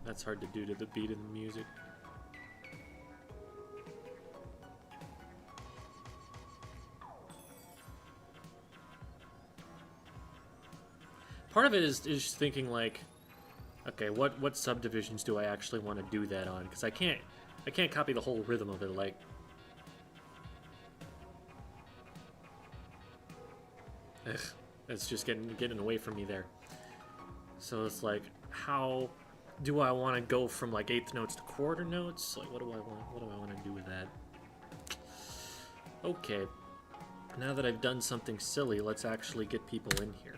That's hard to do to the beat of the music. Part of it is thinking like, okay, what subdivisions do I actually want to do that on? Because I can't copy the whole rhythm of it. Like, ugh, it's just getting away from me there. So it's like, how do I want to go from like eighth notes to quarter notes? Like, what do I want to do with that? Okay, now that I've done something silly, let's actually get people in here.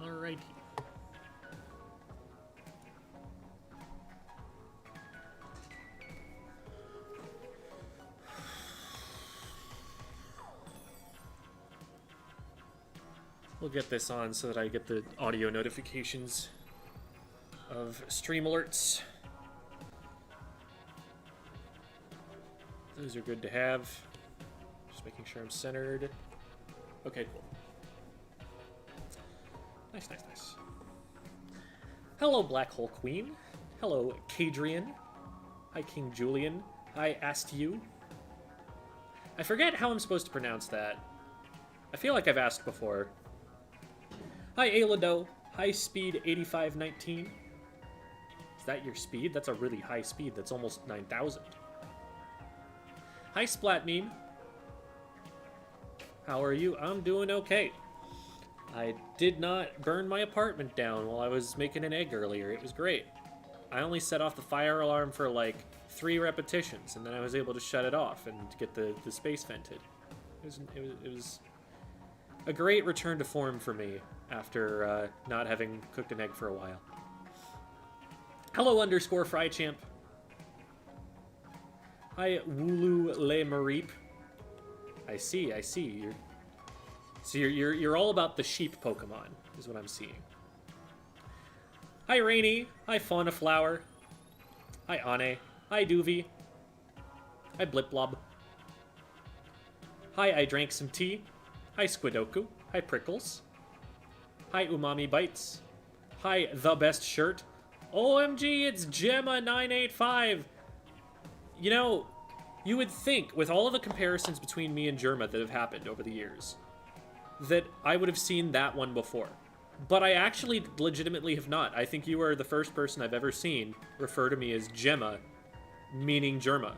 Alrighty. We'll get this on so that I get the audio notifications of stream alerts. Those are good to have. Just making sure I'm centered. Okay, cool. Nice, nice, nice. Hello, Black Hole Queen. Hello, Cadrian. Hi, King Julian. Hi, Astiu. I forget how I'm supposed to pronounce that. I feel like I've asked before. Hi, Ailado. High speed 8519. Is that your speed? That's a really high speed. That's almost 9,000. Hi, Splat Meme. How are you? I'm doing okay. I did not burn my apartment down while I was making an egg earlier. It was great. I only set off the fire alarm for like 3 repetitions, and then I was able to shut it off and get the space vented. It was a great return to form for me after not having cooked an egg for a while. Hello, underscore Fry Champ. Hi, Wooloo Le Mareep. I see. You're all about the sheep Pokemon, is what I'm seeing. Hi, Rainy. Hi, Fauna Flower. Hi, Ane. Hi, Doovie. Hi, Blipblob. Hi, I drank some tea. Hi, Squidoku. Hi, Prickles. Hi, Umami Bites. Hi, The Best Shirt. OMG, it's Gemma985. You know, you would think, with all of the comparisons between me and Germa that have happened over the years, that I would have seen that one before. But I actually legitimately have not. I think you are the first person I've ever seen refer to me as Gemma, meaning Germa.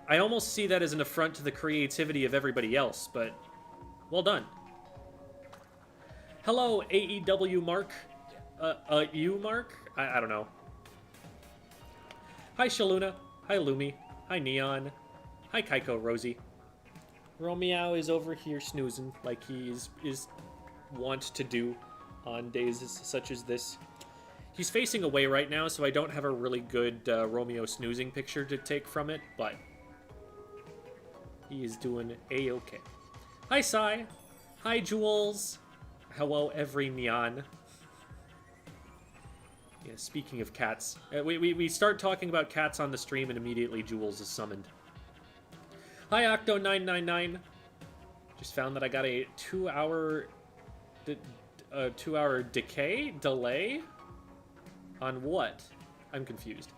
I almost see that as an affront to the creativity of everybody else, but well done. Hello, AEW Mark. You, Mark? I don't know. Hi, Shaluna. Hi, Lumi. Hi, Neon. Hi, Kaiko Rosie. Romeo is over here snoozing like he is wont to do on days such as this. He's facing away right now, so I don't have a really good Romeo snoozing picture to take from it, but he is doing A-okay. Hi, Sai. Hi, Jules. Hello, every Neon. Yeah, speaking of cats, we start talking about cats on the stream and immediately Jules is summoned. Hi, Octo999. Just found that I got a 2-hour delay on what? I'm confused.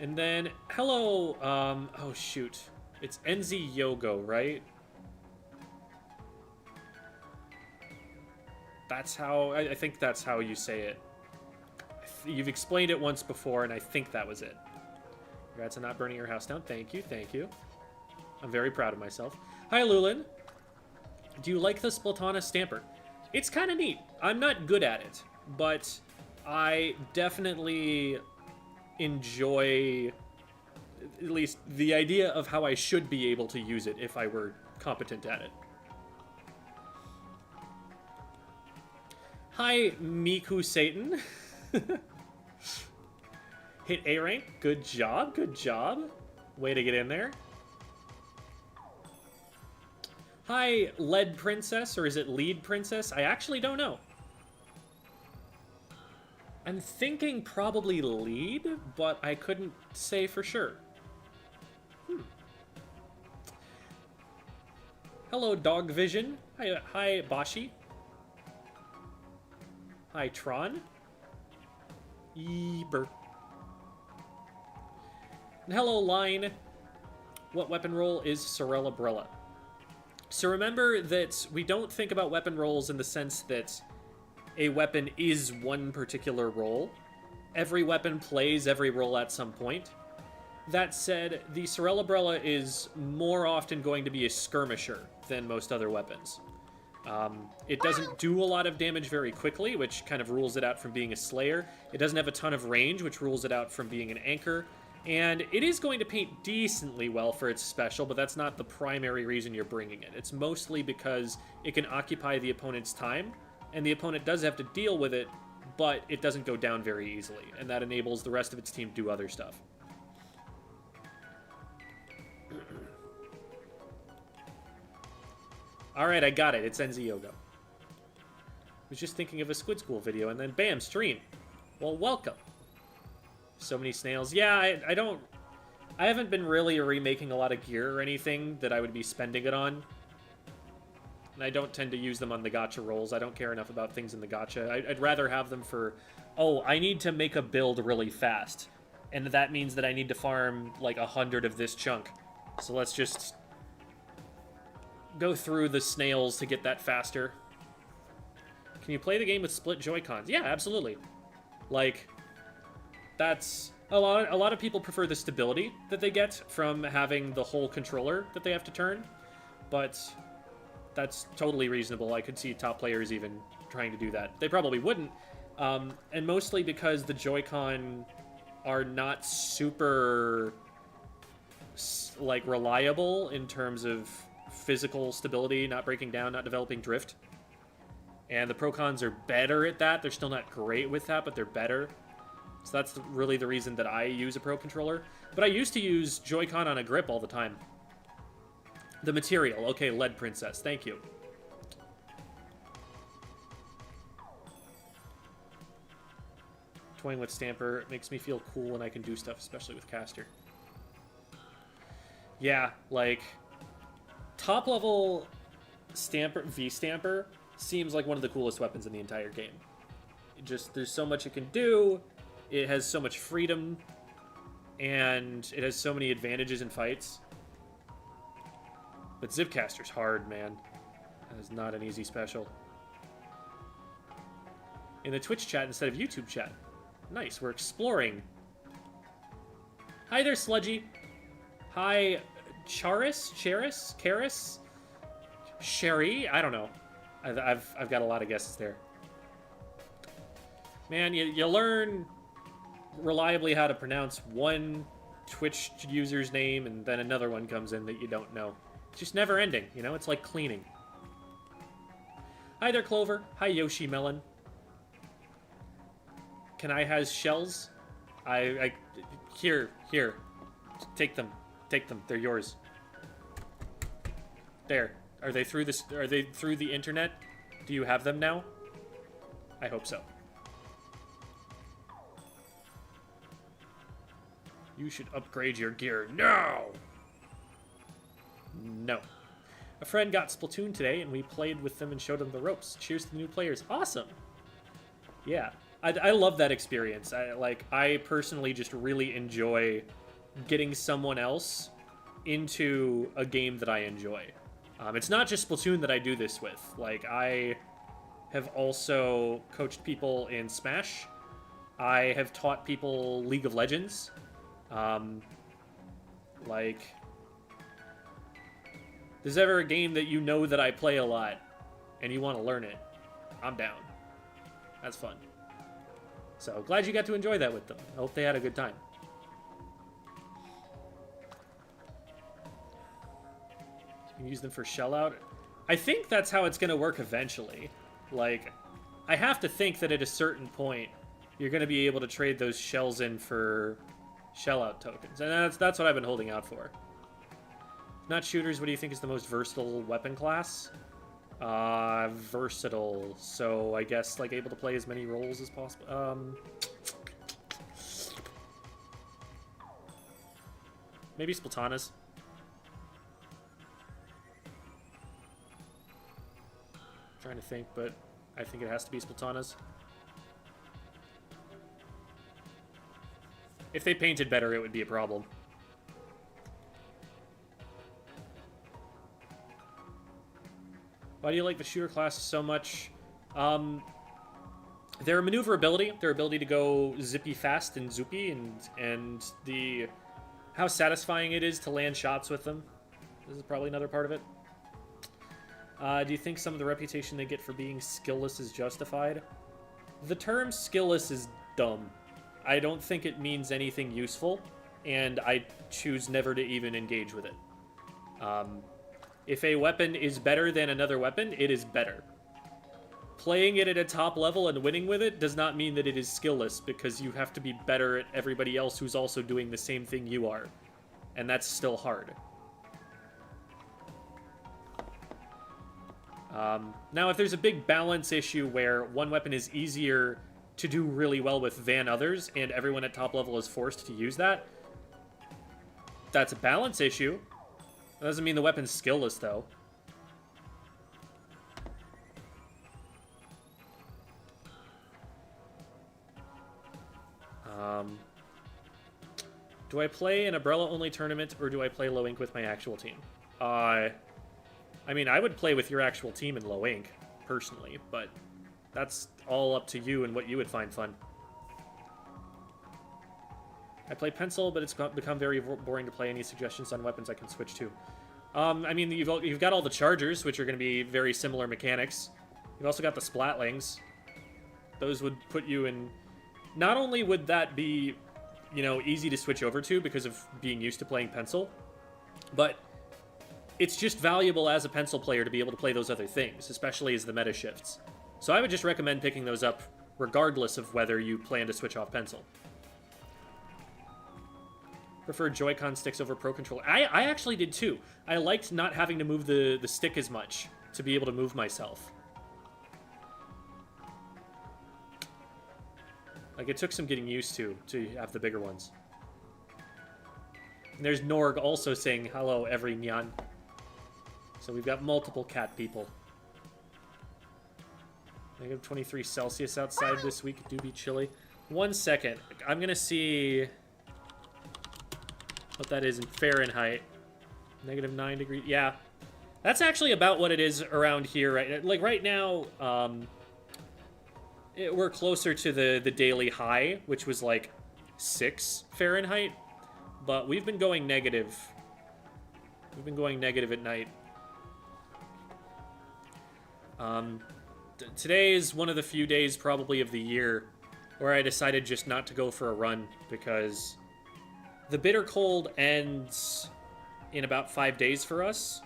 And then, hello, oh shoot. It's NZ Yogo, right? That's how, I think that's how you say it. You've explained it once before, and I think that was it. Congrats on not burning your house down. Thank you, thank you. I'm very proud of myself. Hi, Lulin. Do you like the Splatana Stamper? It's kind of neat. I'm not good at it, but I definitely enjoy at least the idea of how I should be able to use it if I were competent at it. Hi, Miku Satan. Hit A rank. Good job, good job. Way to get in there. Hi, Lead Princess, or is it Lead Princess? I actually don't know. I'm thinking probably Lead, but I couldn't say for sure. Hello, Dog Vision. Hi, Bashi. Hi, Tron. Eber. And hello, Line. What weapon roll is Sorella-brella? So remember that we don't think about weapon rolls in the sense that a weapon is one particular role. Every weapon plays every role at some point. That said, the Sorella-brella is more often going to be a skirmisher than most other weapons. It doesn't do a lot of damage very quickly, which kind of rules it out from being a slayer. It doesn't have a ton of range, which rules it out from being an anchor. And it is going to paint decently well for its special, but that's not the primary reason you're bringing it. It's mostly because it can occupy the opponent's time, and the opponent does have to deal with it, but it doesn't go down very easily, and that enables the rest of its team to do other stuff. Alright, I got it. It's Enzi-Yogo. I was just thinking of a Squid School video, and then bam, stream. Well, welcome. So many snails. Yeah, I haven't been really remaking a lot of gear or anything that I would be spending it on. And I don't tend to use them on the gacha rolls. I don't care enough about things in the gacha. I'd rather have them for, oh, I need to make a build really fast. And that means that I need to farm like 100 of this chunk. So let's just go through the snails to get that faster. Can you play the game with split Joy-Cons? Yeah, absolutely. Like, that's a lot of people prefer the stability that they get from having the whole controller that they have to turn, but that's totally reasonable. I could see top players even trying to do that. They probably wouldn't, and mostly because the Joy-Con are not super like reliable in terms of physical stability, not breaking down, not developing drift. And the Pro-Cons are better at that. They're still not great with that, but they're better. So that's really the reason that I use a Pro Controller. But I used to use Joy-Con on a grip all the time. The material. Okay, Lead Princess. Thank you. Toying with Stamper makes me feel cool when I can do stuff, especially with Caster. Yeah, like, top-level Stamper, V-Stamper seems like one of the coolest weapons in the entire game. There's so much it can do. It has so much freedom, and it has so many advantages in fights. But Zipcaster's hard, man. That is not an easy special. In the Twitch chat instead of YouTube chat. Nice, we're exploring. Hi there, Sludgy. Hi, Charis? Karis? Sherry? I don't know. I've got a lot of guesses there. Man, you learn reliably how to pronounce one Twitch user's name, and then another one comes in that you don't know. It's just never ending, you know? It's like cleaning. Hi there, Clover. Hi, Yoshi Melon. Can I has shells? Here. Take them. Take them. They're yours. There. Are they through this? Are they through the internet? Do you have them now? I hope so. You should upgrade your gear now! No. A friend got Splatoon today, and we played with them and showed them the ropes. Cheers to the new players. Awesome! Yeah. I love that experience. I personally just really enjoy getting someone else into a game that I enjoy. It's not just Splatoon that I do this with. Like, I have also coached people in Smash. I have taught people League of Legends. Like, if there's ever a game that you know that I play a lot and you want to learn it, I'm down. That's fun. So, glad you got to enjoy that with them. I hope they had a good time. can use them for shell out. I think that's how it's going to work eventually. Like, I have to think that at a certain point, you're going to be able to trade those shells in for shell out tokens. And that's what I've been holding out for. Not shooters, what do you think is the most versatile weapon class? Versatile. So I guess, like, able to play as many roles as possible. Maybe Splatanas. Trying to think, but I think it has to be Splatanas. If they painted better, it would be a problem. Why do you like the shooter classes so much? Their maneuverability, their ability to go zippy fast and zoopy, and the how satisfying it is to land shots with them. This is probably another part of it. Do you think some of the reputation they get for being skillless is justified? The term skillless is dumb. I don't think it means anything useful, and I choose never to even engage with it. If a weapon is better than another weapon, it is better. Playing it at a top level and winning with it does not mean that it is skillless, because you have to be better at everybody else who's also doing the same thing you are. And that's still hard. Now, if there's a big balance issue where one weapon is easier to do really well with than others, and everyone at top level is forced to use that, that's a balance issue. That doesn't mean the weapon's skillless, though. Do I play an umbrella-only tournament, or do I play low ink with my actual team? I mean, I would play with your actual team in low ink, personally, but that's all up to you and what you would find fun. I play pencil, but it's become very boring to play. Any suggestions on weapons I can switch to? I mean, you've got all the chargers, which are going to be very similar mechanics. You've also got the splatlings. Those would put you in... Not only would that be, you know, easy to switch over to because of being used to playing pencil, but it's just valuable as a pencil player to be able to play those other things, especially as the meta shifts. So I would just recommend picking those up regardless of whether you plan to switch off pencil. Prefer Joy-Con sticks over Pro Controller. I actually did too. I liked not having to move the stick as much to be able to move myself. Like, it took some getting used to have the bigger ones. And there's Norg also saying, hello, every nyan. So we've got multiple cat people. -23 Celsius outside this week. Do be chilly. 1 second. I'm going to see what that is in Fahrenheit. -9 degrees. Yeah. That's actually about what it is around here. Right? Like, right now... we're closer to the daily high, which was like 6 Fahrenheit, but we've been going negative. We've been going negative at night. Today is one of the few days probably of the year where I decided just not to go for a run because the bitter cold ends in about 5 days for us,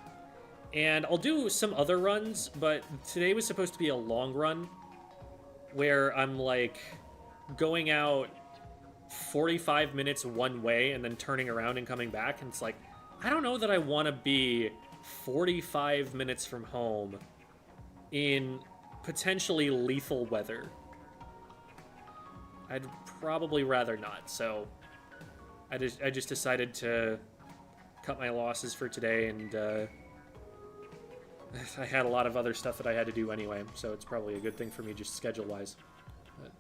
and I'll do some other runs, but today was supposed to be a long run where I'm, like, going out 45 minutes one way and then turning around and coming back, and it's like, I don't know that I want to be 45 minutes from home in potentially lethal weather. I'd probably rather not, so I just decided to cut my losses for today, and I had a lot of other stuff that I had to do anyway, so it's probably a good thing for me just schedule-wise. But...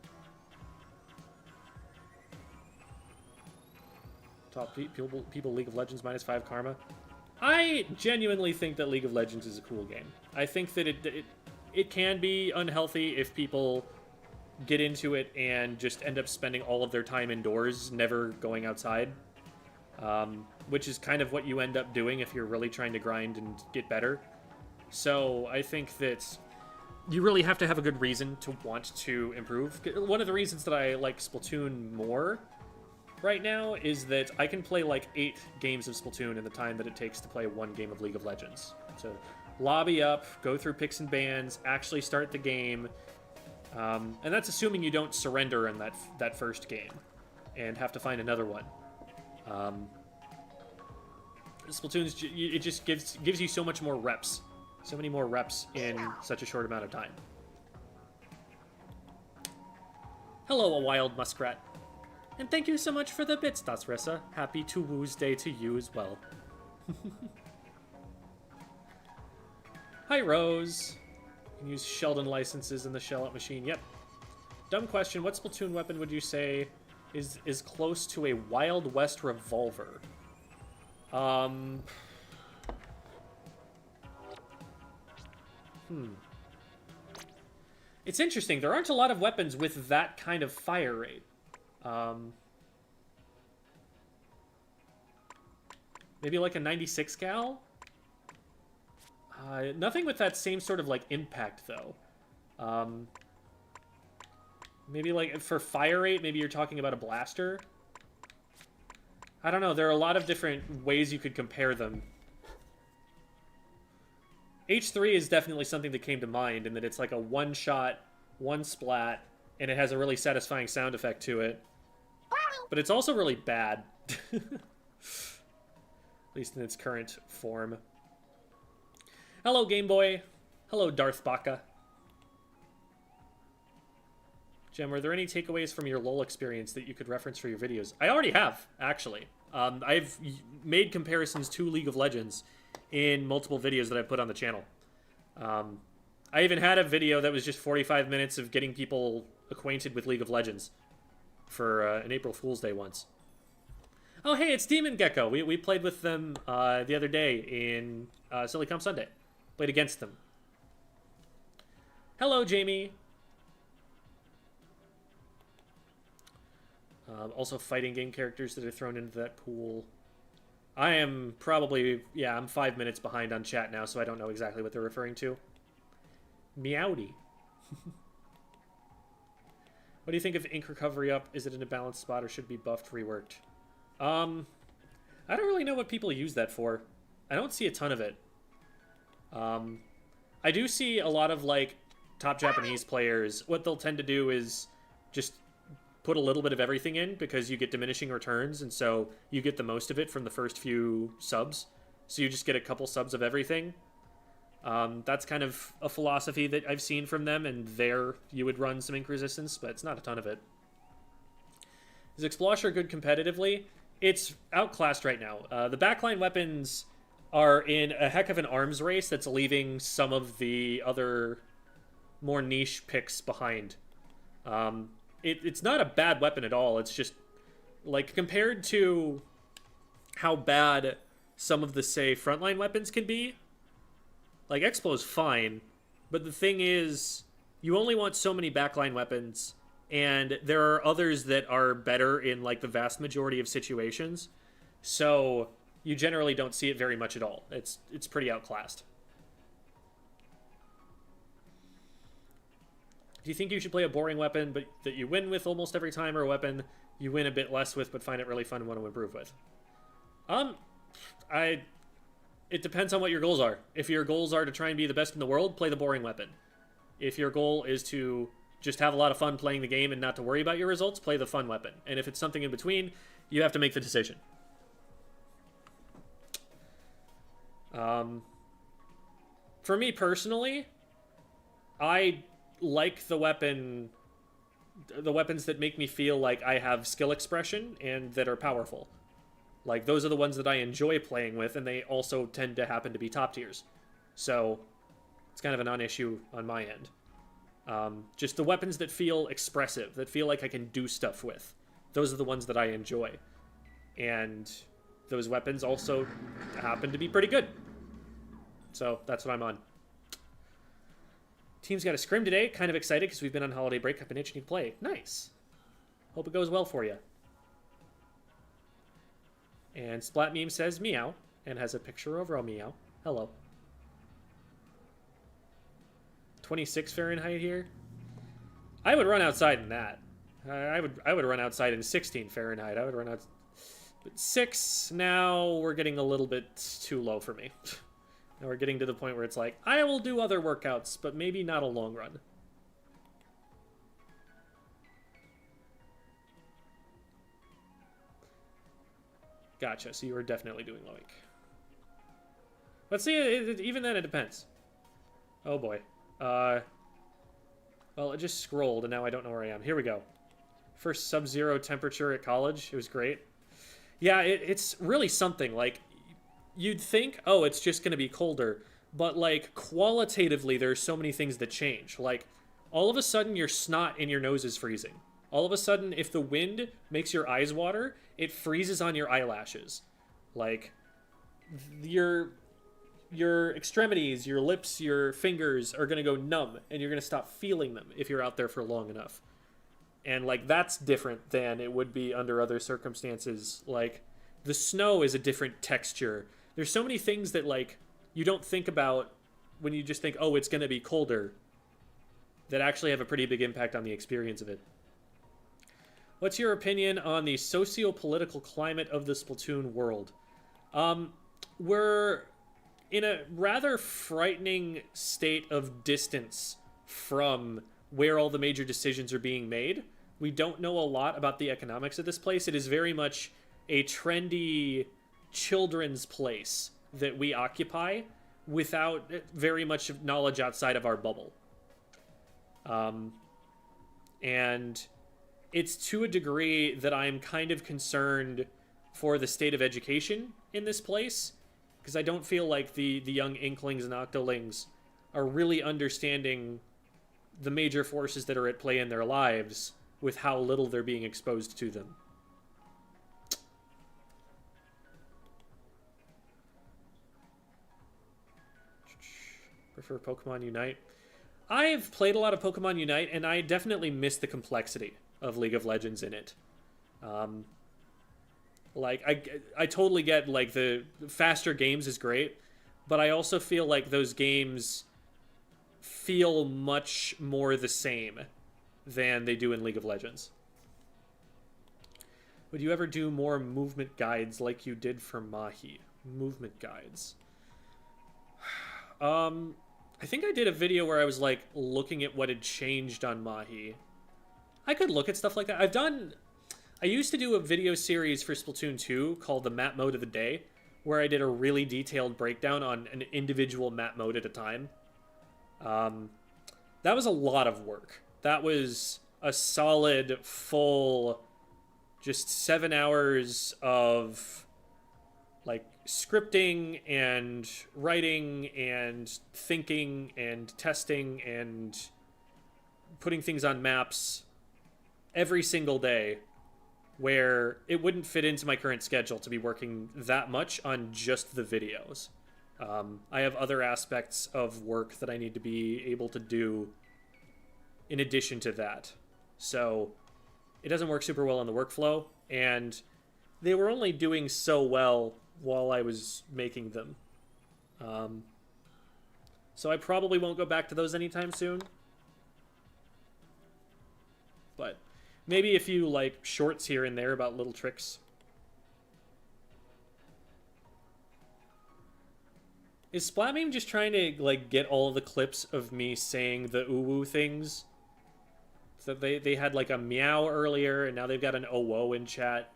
Top people League of Legends -5 karma. I genuinely think that League of Legends is a cool game. I think that it can be unhealthy if people get into it and just end up spending all of their time indoors, never going outside. Which is kind of what you end up doing if you're really trying to grind and get better. So I think that you really have to have a good reason to want to improve. One of the reasons that I like Splatoon more right now is that I can play like 8 games of Splatoon in the time that it takes to play 1 game of League of Legends. So lobby up, go through picks and bans, actually start the game. And that's assuming you don't surrender in that first game and have to find another one. Splatoon's, it just gives you so much more reps. So many more reps in such a short amount of time. Hello, a wild muskrat. And thank you so much for the bits, Dasressa. Happy Tuesday to you as well. Hi, Rose. You can use Sheldon licenses in the shell-out machine. Yep. Dumb question. What Splatoon weapon would you say is close to a Wild West revolver? It's interesting. There aren't a lot of weapons with that kind of fire rate. Maybe like a 96 cal? Nothing with that same sort of like impact though. Maybe like for fire rate, maybe you're talking about a blaster. I don't know. There are a lot of different ways you could compare them. H3 is definitely something that came to mind in that it's like a one-shot, one splat, and it has a really satisfying sound effect to it. But it's also really bad. At least in its current form. Hello, Game Boy. Hello, Darth Baka. Jem, were there any takeaways from your LoL experience that you could reference for your videos? I already have, actually. I've made comparisons to League of Legends in multiple videos that I put on the channel. I even had a video that was just 45 minutes of getting people acquainted with League of Legends for an April Fool's Day once. Oh, hey, it's Demon Gecko. We played with them the other day in Silly Comp Sunday. Played against them. Hello, Jamie. Also fighting game characters that are thrown into that pool. I am probably, yeah, I'm 5 minutes behind on chat now, so I don't know exactly what they're referring to. Meowdy. What do you think of ink recovery up? Is it in a balanced spot or should it be buffed, reworked? I don't really know what people use that for. I don't see a ton of it. I do see a lot of, like, top Japanese players. What they'll tend to do is just put a little bit of everything in because you get diminishing returns, and so you get the most of it from the first few subs. So you just get a couple subs of everything. That's kind of a philosophy that I've seen from them, and there you would run some ink resistance, but it's not a ton of it. Is Explosher good competitively? It's outclassed right now. The backline weapons are in a heck of an arms race that's leaving some of the other more niche picks behind. It's not a bad weapon at all. It's just, like, compared to how bad some of the, say, frontline weapons can be, like, Explo's fine, but the thing is, you only want so many backline weapons, and there are others that are better in, like, the vast majority of situations, so you generally don't see it very much at all. It's pretty outclassed. Do you think you should play a boring weapon but that you win with almost every time, or a weapon you win a bit less with but find it really fun and want to improve with? It depends on what your goals are. If your goals are to try and be the best in the world, play the boring weapon. If your goal is to just have a lot of fun playing the game and not to worry about your results, play the fun weapon. And if it's something in between, you have to make the decision. For me personally, I like the weapons that make me feel like I have skill expression and that are powerful. Like, those are the ones that I enjoy playing with, and they also tend to happen to be top tiers. So, it's kind of a non-issue on my end. Just the weapons that feel expressive, that feel like I can do stuff with. Those are the ones that I enjoy. And those weapons also happen to be pretty good. So, that's what I'm on. Team's got a scrim today. Kind of excited because we've been on holiday break. I've been itching to play. Nice. Hope it goes well for you. And Splat Meme says meow and has a picture of a meow. Hello. 26 Fahrenheit here. I would run outside in that. I would run outside in 16 Fahrenheit. I would run out. But 6 now we're getting a little bit too low for me. Now we're getting to the point where it's like, I will do other workouts, but maybe not a long run. Gotcha, so you were definitely doing like... Let's see, even then it depends. Oh boy. Well, it just scrolled, and now I don't know where I am. Here we go. First sub-zero temperature at college. It was great. Yeah, it's really something. Like, you'd think, oh, it's just going to be colder. But, like, qualitatively, there's so many things that change. Like, all of a sudden, your snot in your nose is freezing. All of a sudden, if the wind makes your eyes water, it freezes on your eyelashes. Like, your extremities, your lips, your fingers are going to go numb, and you're going to stop feeling them if you're out there for long enough. And, like, that's different than it would be under other circumstances. Like, the snow is a different texture. There's so many things that, like, you don't think about when you just think, oh, it's going to be colder, that actually have a pretty big impact on the experience of it. What's your opinion on the socio-political climate of the Splatoon world? We're in a rather frightening state of distance from where all the major decisions are being made. We don't know a lot about the economics of this place. It is very much a trendy children's place that we occupy without very much knowledge outside of our bubble. And it's to a degree that I'm kind of concerned for the state of education in this place, because I don't feel like the young inklings and octolings are really understanding the major forces that are at play in their lives with how little they're being exposed to them. Prefer Pokemon Unite? I've played a lot of Pokemon Unite, and I definitely miss the complexity of League of Legends in it. Like, I totally get, like, the faster games is great, but I also feel like those games feel much more the same than they do in League of Legends. Would you ever do more movement guides like you did for Mahi? Movement guides. I think I did a video where I was, like, looking at what had changed on Mahi. I could look at stuff like that. I used to do a video series for Splatoon 2 called the Map Mode of the Day, where I did a really detailed breakdown on an individual map mode at a time. That was a lot of work. That was a solid, full, just 7 hours of, like, scripting and writing and thinking and testing and putting things on maps every single day, where it wouldn't fit into my current schedule to be working that much on just the videos. I have other aspects of work that I need to be able to do in addition to that. So it doesn't work super well on the workflow, and they were only doing so well while I was making them. So I probably won't go back to those anytime soon. But maybe a few, like, shorts here and there about little tricks. Is Splatting just trying to, like, get all of the clips of me saying the ooh-woo things? So they had, like, a meow earlier, and now they've got an oh-whoa in chat.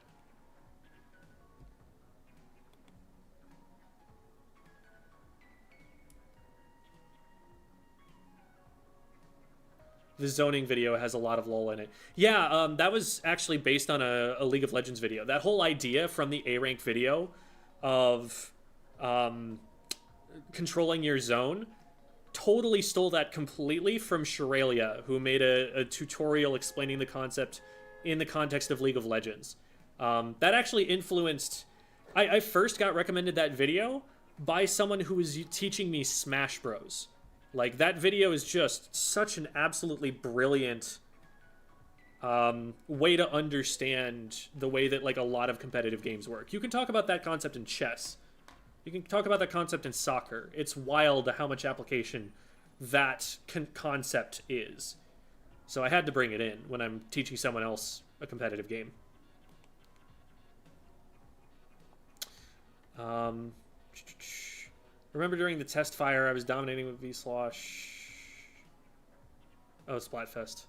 The zoning video has a lot of lol in it. Yeah, that was actually based on a League of Legends video. That whole idea from the A-Rank video of controlling your zone totally stole that completely from Shiralia, who made a tutorial explaining the concept in the context of League of Legends. That actually influenced... I first got recommended that video by someone who was teaching me Smash Bros. Like, that video is just such an absolutely brilliant way to understand the way that, like, a lot of competitive games work. You can talk about that concept in chess. You can talk about that concept in soccer. It's wild how much application that concept is. So I had to bring it in when I'm teaching someone else a competitive game. Remember during the test fire, I was dominating with V-Slosh. Oh, Splatfest.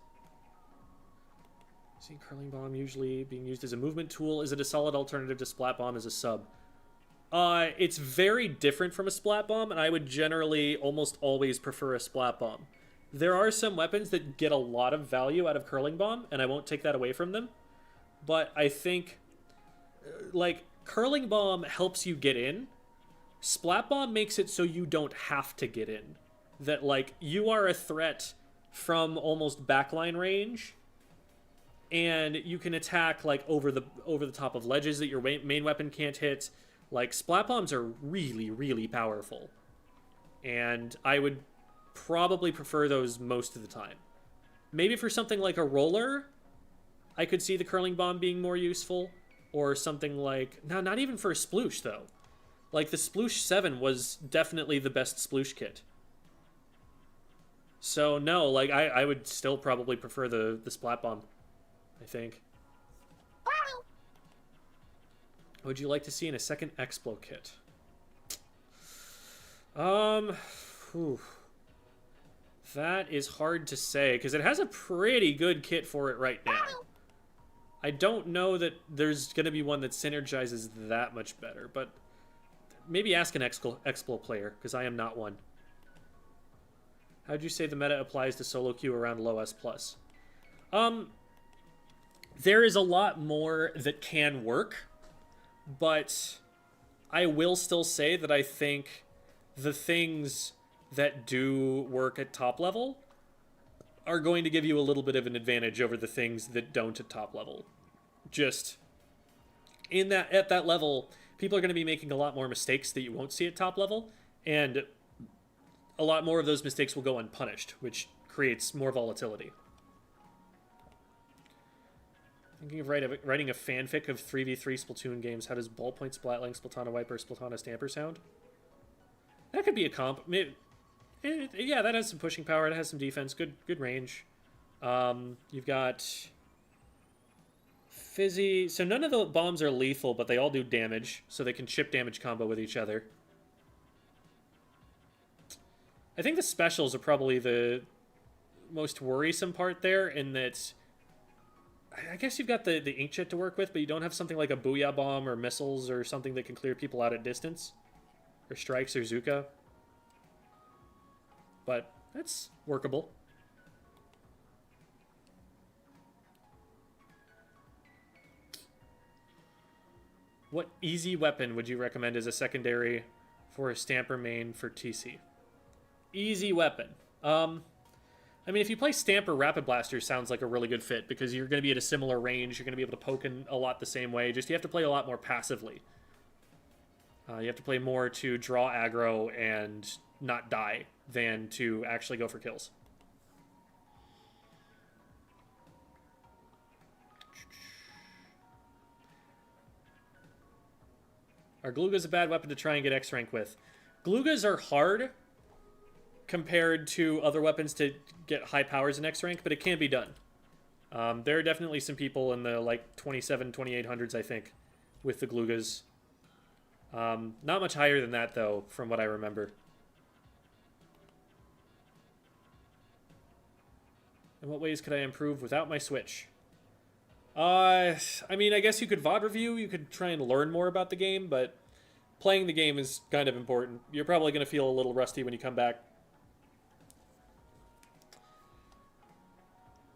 See, Curling Bomb usually being used as a movement tool. Is it a solid alternative to Splat Bomb as a sub? It's very different from a Splat Bomb, and I would generally almost always prefer a Splat Bomb. There are some weapons that get a lot of value out of Curling Bomb, and I won't take that away from them. But I think, like, Curling Bomb helps you get in. Splat Bomb makes it so you don't have to get in. That, like, you are a threat from almost backline range, and you can attack, like, over the top of ledges that your main weapon can't hit. Like, Splat Bombs are really, really powerful. And I would probably prefer those most of the time. Maybe for something like a roller, I could see the Curling Bomb being more useful. Or something like... No, not even for a Sploosh, though. Like, the Sploosh 7 was definitely the best Sploosh kit. So, no, like, I would still probably prefer the Splat Bomb, I think. What would you like to see in a second Explo kit? That is hard to say, because it has a pretty good kit for it right now. I don't know that there's going to be one that synergizes that much better, but maybe ask an Explo player, because I am not one. How'd you say the meta applies to solo queue around low S+? There is a lot more that can work, but I will still say that I think the things that do work at top level are going to give you a little bit of an advantage over the things that don't at top level. Just at that level, people are going to be making a lot more mistakes that you won't see at top level, and a lot more of those mistakes will go unpunished, which creates more volatility. Thinking of writing a fanfic of 3v3 Splatoon games. How does Ballpoint, Splatling, Splatana Wiper, Splatana Stamper sound? That could be a comp. Yeah, that has some pushing power. It has some defense. Good range. You've got Fizzy. So none of the bombs are lethal, but they all do damage. So they can chip damage combo with each other. I think the specials are probably the most worrisome part there, in that I guess you've got the inkjet to work with, but you don't have something like a Booyah Bomb or missiles or something that can clear people out at distance. Or strikes or Zuka. But that's workable. What easy weapon would you recommend as a secondary for a Stamper main for TC? Easy weapon. I mean, if you play Stamper, Rapid Blaster sounds like a really good fit, because you're going to be at a similar range. You're going to be able to poke in a lot the same way. Just you have to play a lot more passively. You have to play more to draw aggro and not die than to actually go for kills. Are Glugas a bad weapon to try and get X rank with? Glugas are hard compared to other weapons to get high powers in X rank, but it can be done. There are definitely some people in the like 2800s, I think, with the Glugas. Not much higher than that, though, from what I remember. In what ways could I improve without my Switch? I mean, I guess you could VOD review, you could try and learn more about the game, but playing the game is kind of important. You're probably going to feel a little rusty when you come back.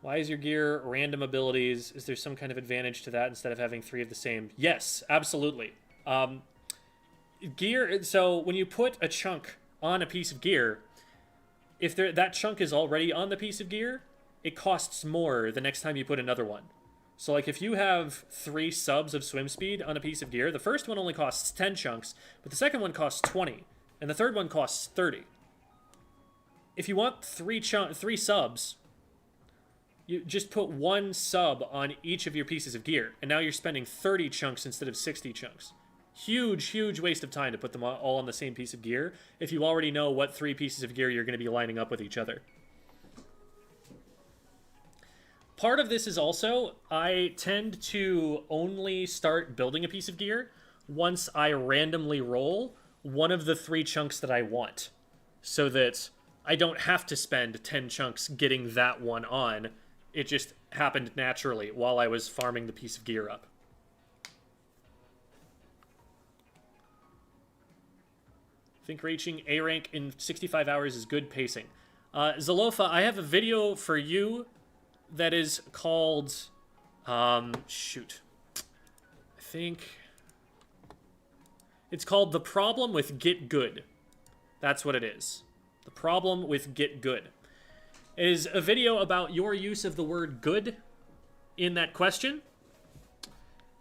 Why is your gear random abilities? Is there some kind of advantage to that instead of having 3 of the same? Yes, absolutely. Gear, so when you put a chunk on a piece of gear, if that chunk is already on the piece of gear, it costs more the next time you put another one. So like if you have 3 subs of swim speed on a piece of gear, the first one only costs 10 chunks, but the second one costs 20, and the third one costs 30. If you want 3 subs, you just put 1 sub on each of your pieces of gear, and now you're spending 30 chunks instead of 60 chunks. Huge waste of time to put them all on the same piece of gear if you already know what 3 pieces of gear you're going to be lining up with each other. Part of this is also, I tend to only start building a piece of gear once I randomly roll one of the 3 chunks that I want, so that I don't have to spend 10 chunks getting that one on. It just happened naturally while I was farming the piece of gear up. I think reaching A rank in 65 hours is good pacing. Zalofa, I have a video for you that is called... shoot. I think... It's called The Problem with Get Good. That's what it is. The Problem with Get Good. It is a video about your use of the word good in that question.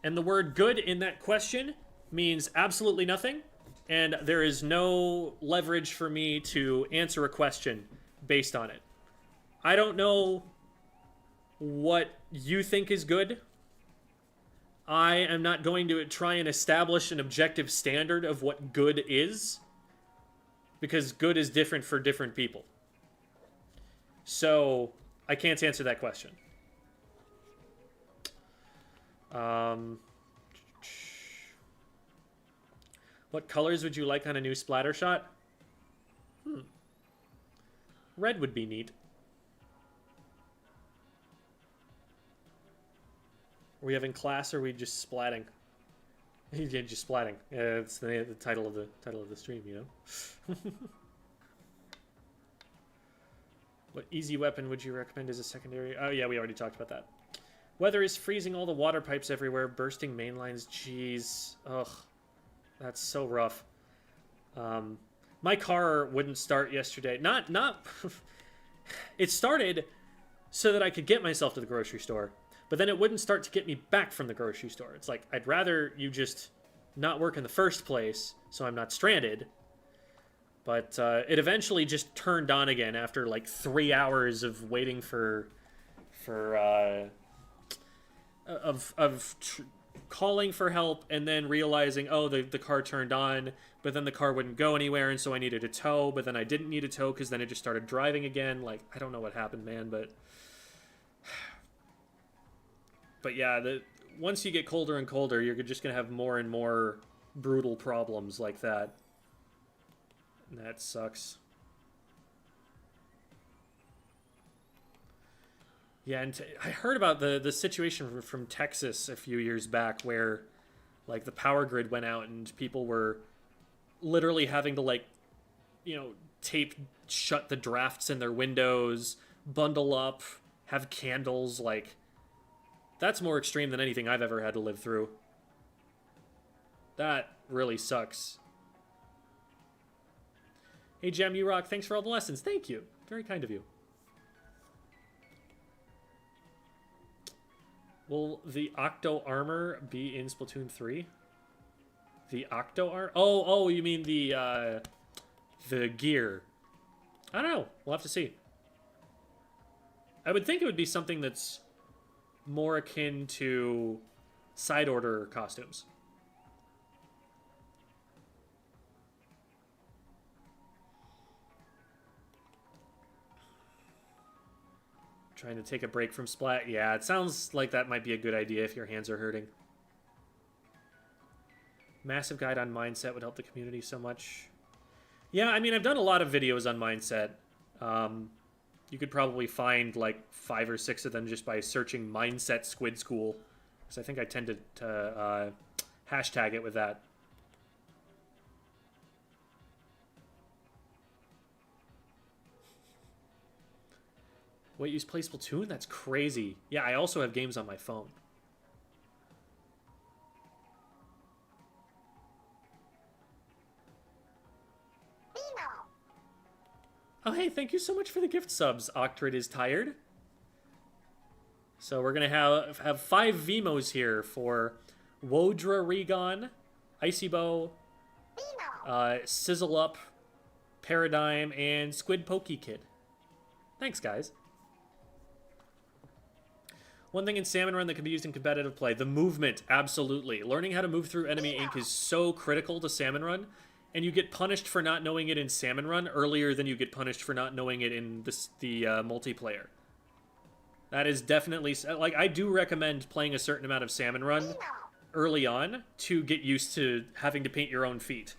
And the word good in that question means absolutely nothing. And there is no leverage for me to answer a question based on it. I don't know what you think is good. I am not going to try and establish an objective standard of what good is, because good is different for different people. So, I can't answer that question. What colors would you like on a new splatter shot? Red would be neat. Are we having class, or are we just splatting? Yeah, just splatting. Yeah, it's the title of the stream, you know. What easy weapon would you recommend as a secondary? Oh yeah, we already talked about that. Weather is freezing all the water pipes everywhere, bursting main lines. Jeez, ugh, that's so rough. My car wouldn't start yesterday. Not. It started so that I could get myself to the grocery store. But then it wouldn't start to get me back from the grocery store. It's like, I'd rather you just not work in the first place, so I'm not stranded. But it eventually just turned on again after like 3 hours of waiting calling for help, and then realizing, oh, the car turned on, but then the car wouldn't go anywhere, and so I needed a tow, but then I didn't need a tow because then it just started driving again. Like, I don't know what happened, man, but... But yeah, once you get colder and colder, you're just going to have more and more brutal problems like that. And that sucks. Yeah, and I heard about the situation from Texas a few years back where, like, the power grid went out and people were literally having to, like, you know, tape shut the drafts in their windows, bundle up, have candles, like... That's more extreme than anything I've ever had to live through. That really sucks. Hey, Gem, you rock. Thanks for all the lessons. Thank you. Very kind of you. Will the Octo Armor be in Splatoon 3? The Octo Armor? Oh, you mean the gear. I don't know. We'll have to see. I would think it would be something that's more akin to side order costumes. Trying to take a break from Splat. Yeah, it sounds like that might be a good idea if your hands are hurting. Massive guide on mindset would help the community so much. Yeah, I mean, I've done a lot of videos on mindset. You could probably find like 5 or 6 of them just by searching mindset Squid School. Because I think I tend to hashtag it with that. Wait, you play Splatoon? That's crazy. Yeah, I also have games on my phone. Oh, hey, thank you so much for the gift subs. Octrid is tired. So we're going to have 5 Vimos here for Wodra Regon, Icy Bow, Sizzle Up, Paradigm, and Squid Pokey Kid. Thanks, guys. One thing in Salmon Run that can be used in competitive play, the movement, absolutely. Learning how to move through enemy ink is so critical to Salmon Run. And you get punished for not knowing it in Salmon Run earlier than you get punished for not knowing it in the multiplayer. That is definitely... Like, I do recommend playing a certain amount of Salmon Run early on to get used to having to paint your own feet.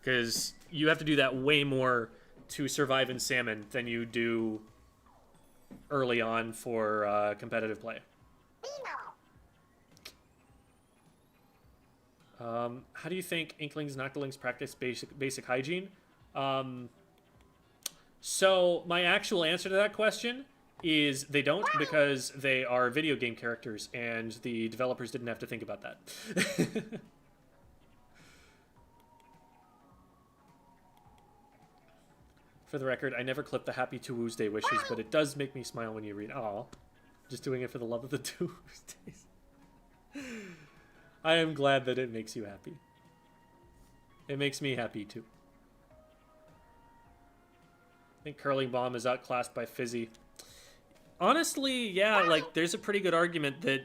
because you have to do that way more to survive in Salmon than you do early on for competitive play. How do you think Inklings and Octolings practice basic hygiene? So my actual answer to that question is they don't, because they are video game characters and the developers didn't have to think about that. For the record, I never clip the Happy Tuesday wishes, but it does make me smile when you read. Aw, just doing it for the love of the Tuesdays. I am glad that it makes you happy. It makes me happy too. I think Curling Bomb is outclassed by Fizzy. Honestly, yeah, like there's a pretty good argument that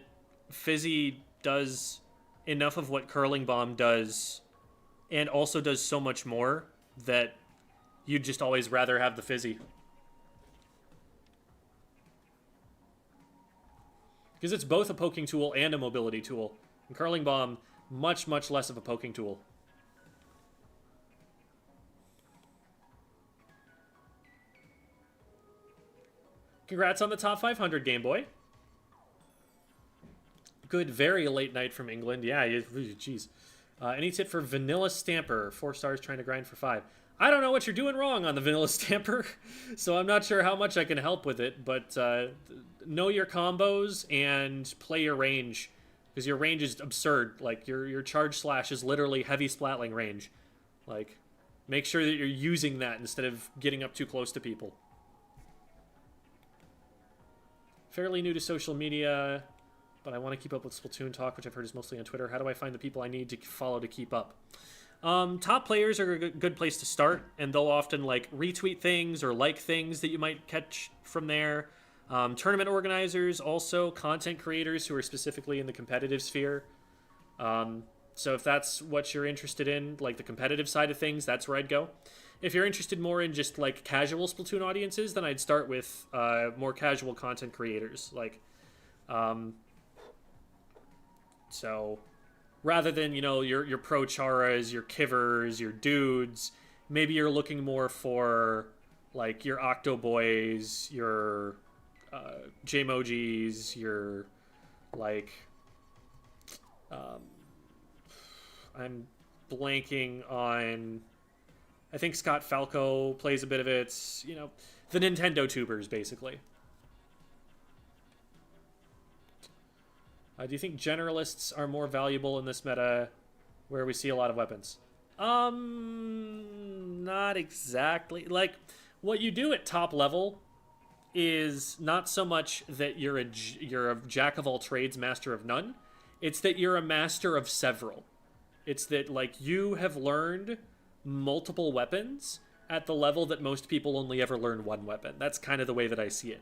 Fizzy does enough of what Curling Bomb does and also does so much more that you'd just always rather have the Fizzy. Because it's both a poking tool and a mobility tool. And Curling Bomb, much, much less of a poking tool. Congrats on the top 500, Game Boy. Good, very late night from England. Yeah, jeez. Any tip for Vanilla Stamper? 4 stars trying to grind for 5. I don't know what you're doing wrong on the Vanilla Stamper, so I'm not sure how much I can help with it, but know your combos and play your range, because your range is absurd. Like, your charge slash is literally heavy splatling range. Like, make sure that you're using that instead of getting up too close to people. Fairly new to social media, but I want to keep up with Splatoon talk, which I've heard is mostly on Twitter. How do I find the people I need to follow to keep up? Top players are a good place to start, and they'll often like retweet things or like things that you might catch from there. Tournament organizers, also content creators who are specifically in the competitive sphere. So if that's what you're interested in, like the competitive side of things, that's where I'd go. If you're interested more in just like casual Splatoon audiences, then I'd start with more casual content creators. Like, so rather than, you know, your pro charas, your kivers, your dudes, maybe you're looking more for like your octo boys, your Jmojis, your like I'm blanking on, I think Scott Falco plays a bit of it, you know, the Nintendo tubers basically. Do you think generalists are more valuable in this meta where we see a lot of weapons? Not exactly. Like, what you do at top level is not so much that you're a jack of all trades, master of none. It's that you're a master of several. It's that, like, you have learned multiple weapons at the level that most people only ever learn one weapon. That's kind of the way that I see it.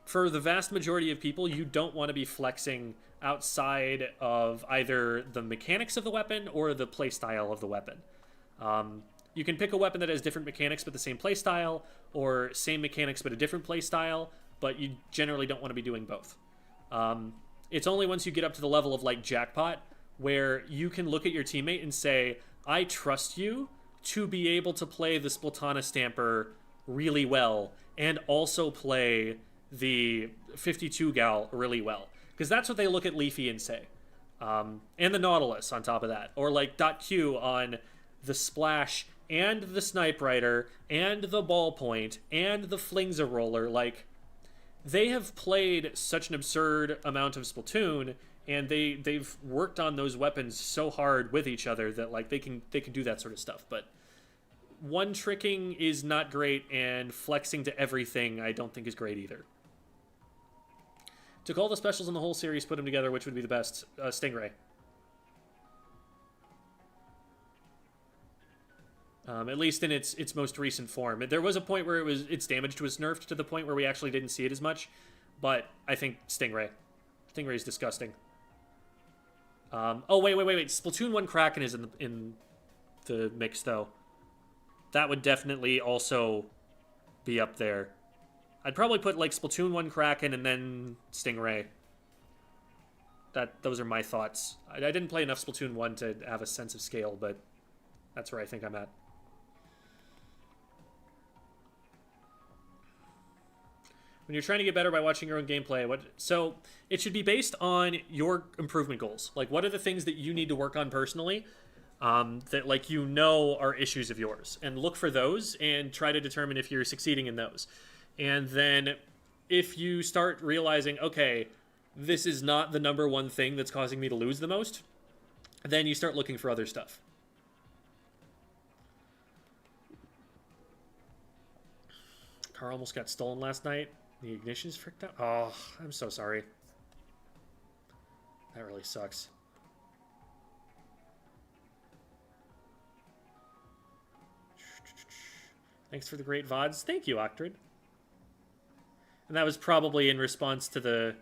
For the vast majority of people, you don't want to be flexing outside of either the mechanics of the weapon or the playstyle of the weapon. You can pick a weapon that has different mechanics but the same playstyle, or same mechanics but a different playstyle, but you generally don't want to be doing both. It's only once you get up to the level of like Jackpot where you can look at your teammate and say, I trust you to be able to play the Splatana Stamper really well and also play the 52 gal really well, because that's what they look at Leafy and say, and the Nautilus on top of that, or like .Q on the Splash and the Snipe Rider and the Ballpoint and the Flingza Roller. Like, they have played such an absurd amount of Splatoon, and they've worked on those weapons so hard with each other that like they can do that sort of stuff. But one tricking is not great, and flexing to everything I don't think is great either. Took all the specials in the whole series, put them together, which would be the best? Stingray. At least in its most recent form. There was a point where its damage was nerfed to the point where we actually didn't see it as much, but I think Stingray. Stingray is disgusting. Oh, wait. Splatoon 1 Kraken is in the mix, though. That would definitely also be up there. I'd probably put like Splatoon 1 Kraken and then Stingray. Those are my thoughts. I didn't play enough Splatoon 1 to have a sense of scale, but That's where I think I'm at. When you're trying to get better by watching your own gameplay, so it should be based on your improvement goals. Like, what are the things that you need to work on personally that, like, you know are issues of yours? And look for those and try to determine if you're succeeding in those. And then if you start realizing, okay, this is not the number one thing that's causing me to lose the most, then you start looking for other stuff. Car almost got stolen last night. The ignition's fricked out. Oh, I'm so sorry. That really sucks. Thanks for the great VODs. Thank you, Octrid. And that was probably in response to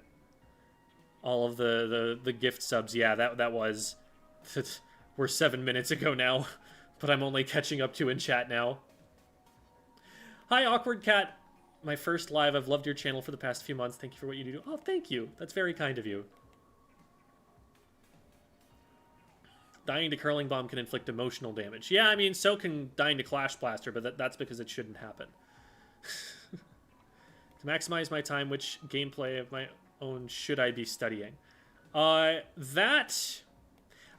all of the gift subs. Yeah, that was. We're 7 minutes ago now, but I'm only catching up to in chat now. Hi, Awkward Cat. My first live. I've loved your channel for the past few months. Thank you for what you do. Oh, thank you. That's very kind of you. Dying to Curling Bomb can inflict emotional damage. Yeah, I mean, so can dying to Clash Blaster, but that's because it shouldn't happen. To maximize my time, which gameplay of my own should I be studying?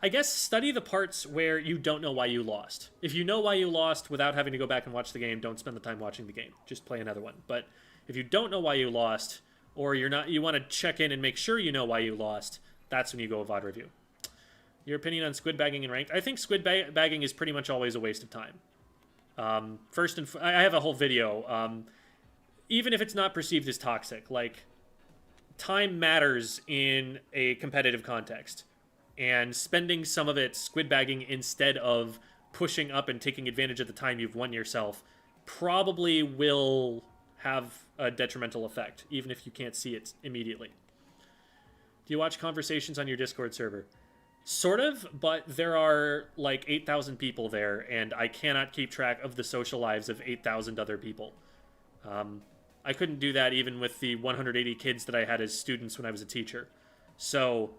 I guess study the parts where you don't know why you lost. If you know why you lost without having to go back and watch the game, don't spend the time watching the game. Just play another one. But if you don't know why you lost, or you want to check in and make sure you know why you lost, that's when you go a VOD review. Your opinion on squid bagging and ranked? I think squid bagging is pretty much always a waste of time. I have a whole video. Even if it's not perceived as toxic, like, time matters in a competitive context. And spending some of it squid bagging instead of pushing up and taking advantage of the time you've won yourself probably will have a detrimental effect, even if you can't see it immediately. Do you watch conversations on your Discord server? Sort of, but there are like 8,000 people there, and I cannot keep track of the social lives of 8,000 other people. I couldn't do that even with the 180 kids that I had as students when I was a teacher. So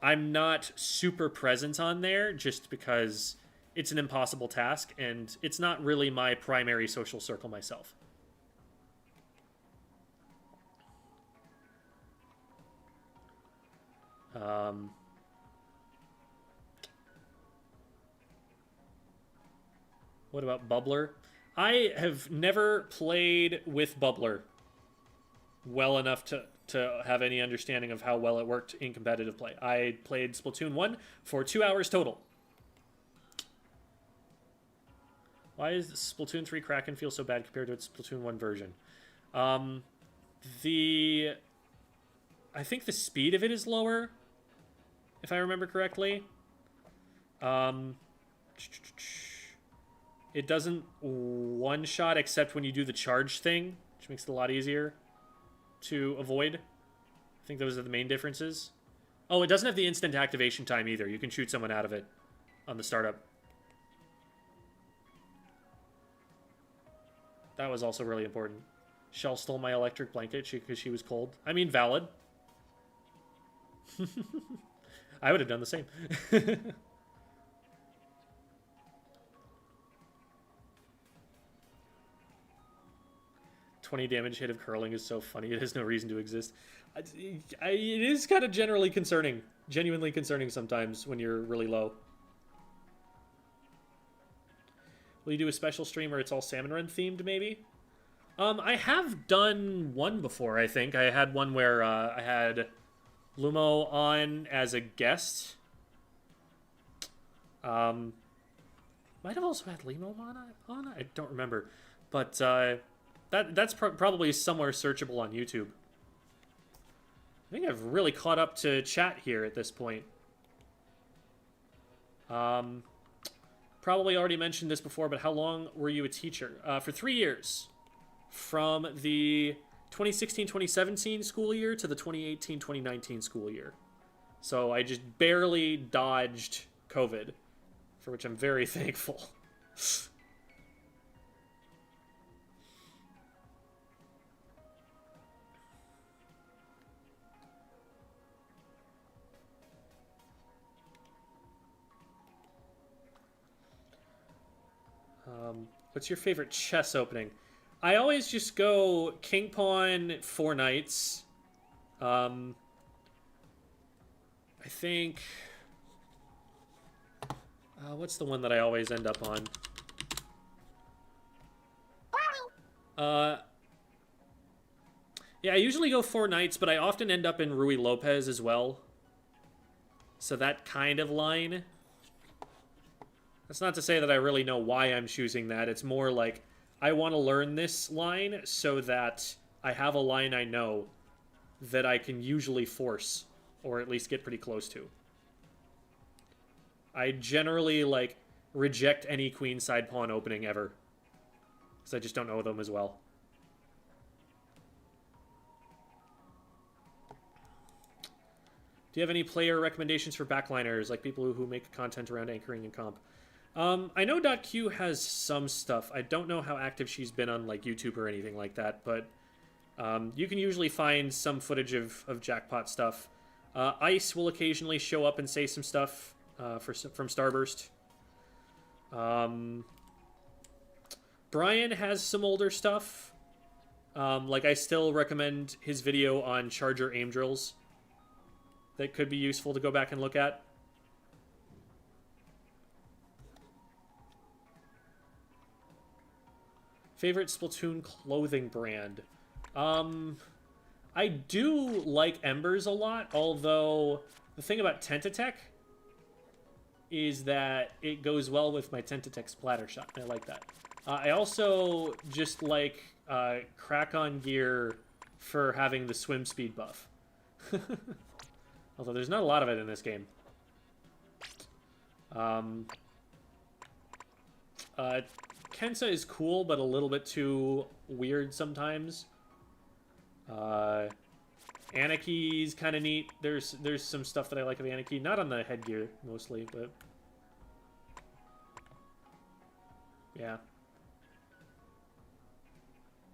I'm not super present on there just because it's an impossible task, and it's not really my primary social circle myself. What about Bubbler? I have never played with Bubbler well enough to have any understanding of how well it worked in competitive play. I played Splatoon 1 for 2 hours total. Why is Splatoon 3 Kraken feel so bad compared to its Splatoon 1 version? I think the speed of it is lower, if I remember correctly. It doesn't one-shot except when you do the charge thing, which makes it a lot easier to avoid. I think those are the main differences. Oh, it doesn't have the instant activation time either. You can shoot someone out of it on the startup. That was also really important. Shell stole my electric blanket because she was cold. I mean, valid. I would have done the same. 20 damage hit of curling is so funny. It has no reason to exist. It is kind of generally concerning. Genuinely concerning sometimes when you're really low. Will you do a special stream where it's all Salmon Run themed, maybe? I have done one before, I think. I had one where I had Lumo on as a guest. Might have also had Limo on? I don't remember. But that's probably somewhere searchable on YouTube. I think I've really caught up to chat here at this point. Probably already mentioned this before, but how long were you a teacher? For 3 years. From the 2016-2017 school year to the 2018-2019 school year. So I just barely dodged COVID, for which I'm very thankful. What's your favorite chess opening? I always just go king pawn 4 knights. I think... what's the one that I always end up on? Yeah, I usually go 4 knights, but I often end up in Ruy Lopez as well. So that kind of line. That's not to say that I really know why I'm choosing that. It's more like, I want to learn this line so that I have a line I know that I can usually force, or at least get pretty close to. I generally, like, reject any queenside pawn opening ever, because I just don't know them as well. Do you have any player recommendations for backliners, like people who make content around anchoring and comp? I know .q has some stuff. I don't know how active she's been on like YouTube or anything like that, but you can usually find some footage of Jackpot stuff. Ice will occasionally show up and say some stuff from Starburst. Brian has some older stuff. Like, I still recommend his video on Charger aim drills. That could be useful to go back and look at. Favorite Splatoon clothing brand? I do like Embers a lot, although the thing about Tentatech is that it goes well with my Tentatech splatter shot, and I like that. I also just like Crack-On gear for having the swim speed buff. Although there's not a lot of it in this game. Kensa is cool, but a little bit too weird sometimes. Anaki's kind of neat. There's some stuff that I like of Aniki. Not on the headgear, mostly, but... yeah.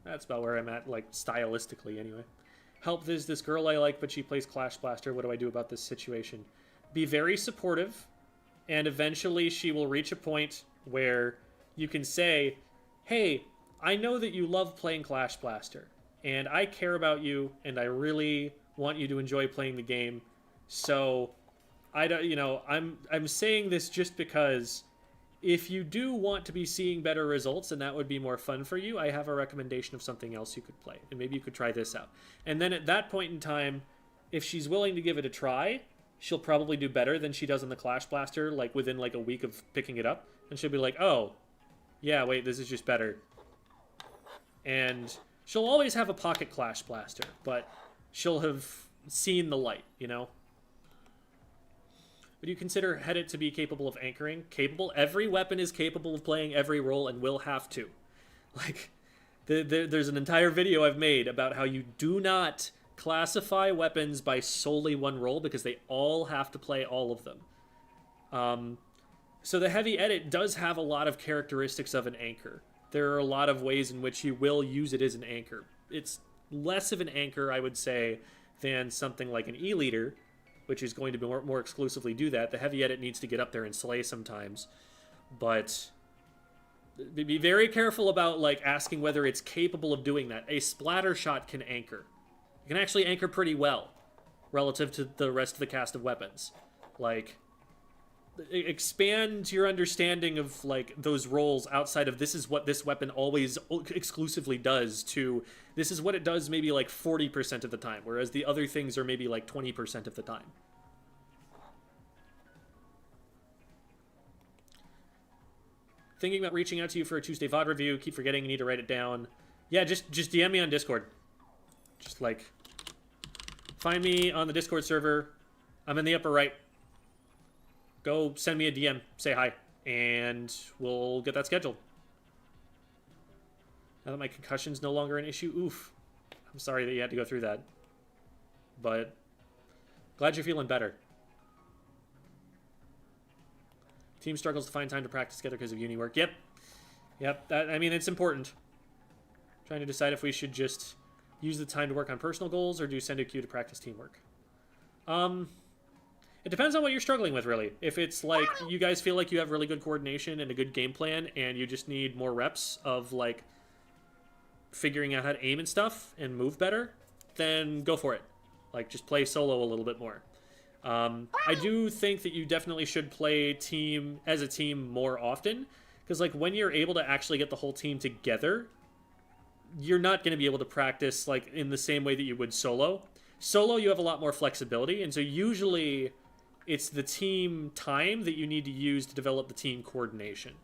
That's about where I'm at, like, stylistically, anyway. Help, there's this girl I like, but she plays Clash Blaster. What do I do about this situation? Be very supportive, and eventually she will reach a point where you can say, hey, I know that you love playing Clash Blaster, and I care about you, and I really want you to enjoy playing the game, so I don't, you know, I'm saying this just because if you do want to be seeing better results and that would be more fun for you, I have a recommendation of something else you could play. And maybe you could try this out. And then at that point in time, if she's willing to give it a try, she'll probably do better than she does in the Clash Blaster, like within like a week of picking it up. And she'll be like, oh, yeah, wait, this is just better. And she'll always have a pocket Clash Blaster, but she'll have seen the light, you know? Would you consider Headit to be capable of anchoring? Capable? Every weapon is capable of playing every role and will have to. Like, there's an entire video I've made about how you do not classify weapons by solely one role because they all have to play all of them. So the Heavy Edit does have a lot of characteristics of an anchor. There are a lot of ways in which you will use it as an anchor. It's less of an anchor, I would say, than something like an E-Leader, which is going to be more exclusively do that. The Heavy Edit needs to get up there and slay sometimes. But be very careful about like asking whether it's capable of doing that. A splatter shot can anchor. It can actually anchor pretty well relative to the rest of the cast of weapons. Like, expand your understanding of like those roles outside of this is what this weapon always exclusively does to this is what it does maybe like 40% of the time, whereas the other things are maybe like 20% of the time. Thinking about reaching out to you for a Tuesday VOD review. Keep forgetting, you need to write it down. Yeah, just DM me on Discord. Just like find me on the Discord server. I'm in the upper right. Go send me a DM, say hi, and we'll get that scheduled. Now that my concussion's no longer an issue, oof. I'm sorry that you had to go through that. But glad you're feeling better. Team struggles to find time to practice together because of uni work. Yep. Yep, I mean, it's important. Trying to decide if we should just use the time to work on personal goals or do send a queue to practice teamwork. It depends on what you're struggling with, really. If it's like you guys feel like you have really good coordination and a good game plan, and you just need more reps of like figuring out how to aim and stuff and move better, then go for it. Like, just play solo a little bit more. I do think that you definitely should play team as a team more often, because like when you're able to actually get the whole team together, you're not going to be able to practice like in the same way that you would solo. Solo, you have a lot more flexibility, and so usually it's the team time that you need to use to develop the team coordination.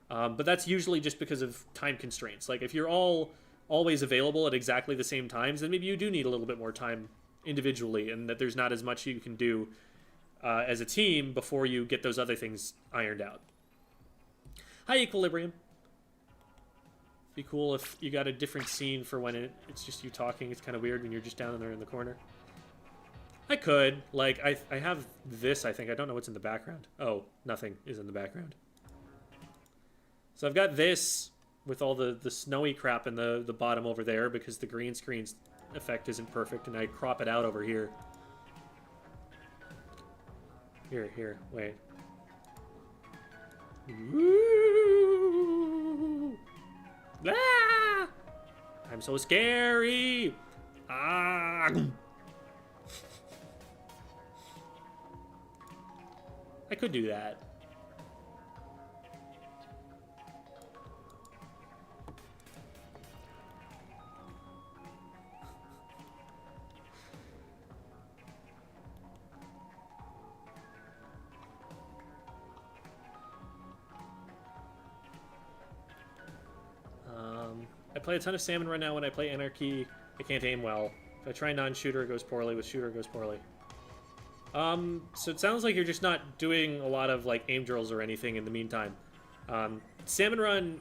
But that's usually just because of time constraints. Like, if you're all always available at exactly the same times, then maybe you do need a little bit more time individually, and that there's not as much you can do as a team before you get those other things ironed out. Hi, Equilibrium. Be cool if you got a different scene for when it's just you talking. It's kind of weird when you're just down there in the corner. I could. Like, I have this, I think. I don't know what's in the background. Oh, nothing is in the background. So I've got this with all the snowy crap in the bottom over there because the green screen's effect isn't perfect, and I crop it out over here. Here, wait. Woo! Ah! I'm so scary! Ah! I could do that. I play a ton of Salmon Run now. When I play Anarchy, I can't aim well. If I try non-shooter, it goes poorly. With shooter, it goes poorly. So it sounds like you're just not doing a lot of, like, aim drills or anything in the meantime. Salmon Run,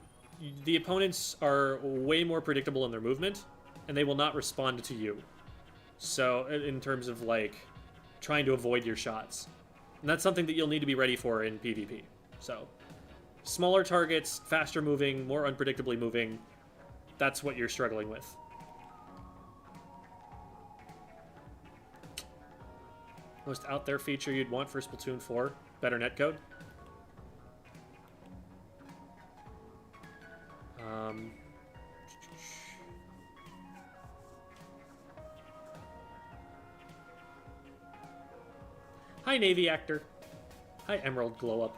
the opponents are way more predictable in their movement, and they will not respond to you. So, in terms of, like, trying to avoid your shots. And that's something that you'll need to be ready for in PvP. So, smaller targets, faster moving, more unpredictably moving, that's what you're struggling with. Most out there feature you'd want for Splatoon 4? Better netcode? Hi, Navy Actor. Hi, Emerald Glow Up.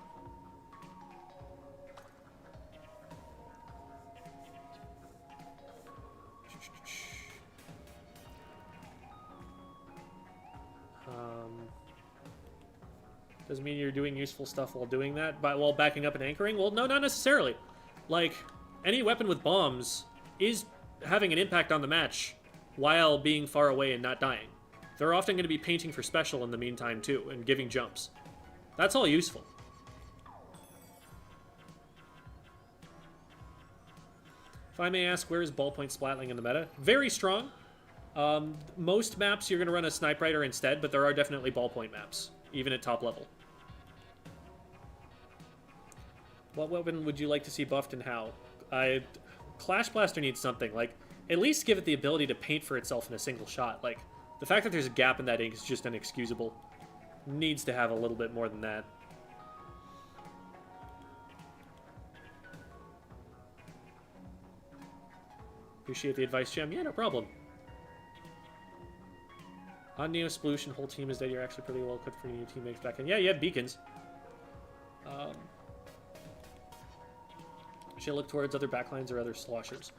Doesn't mean you're doing useful stuff while doing that, but while backing up and anchoring? Well, no, not necessarily. Like, any weapon with bombs is having an impact on the match while being far away and not dying. They're often going to be painting for special in the meantime, too, and giving jumps. That's all useful. If I may ask, where is ballpoint splatling in the meta? Very strong. Most maps you're going to run a snipe rider instead, but there are definitely ballpoint maps, even at top level. What weapon would you like to see buffed and how? Clash Blaster needs something. Like, at least give it the ability to paint for itself in a single shot. Like, the fact that there's a gap in that ink is just inexcusable. Needs to have a little bit more than that. Appreciate the advice, Gem. Yeah, no problem. On Neo Sploosh and whole team is that you're actually pretty well equipped for your new teammates back in. Yeah, you have beacons. Should I look towards other backlines or other sloshers?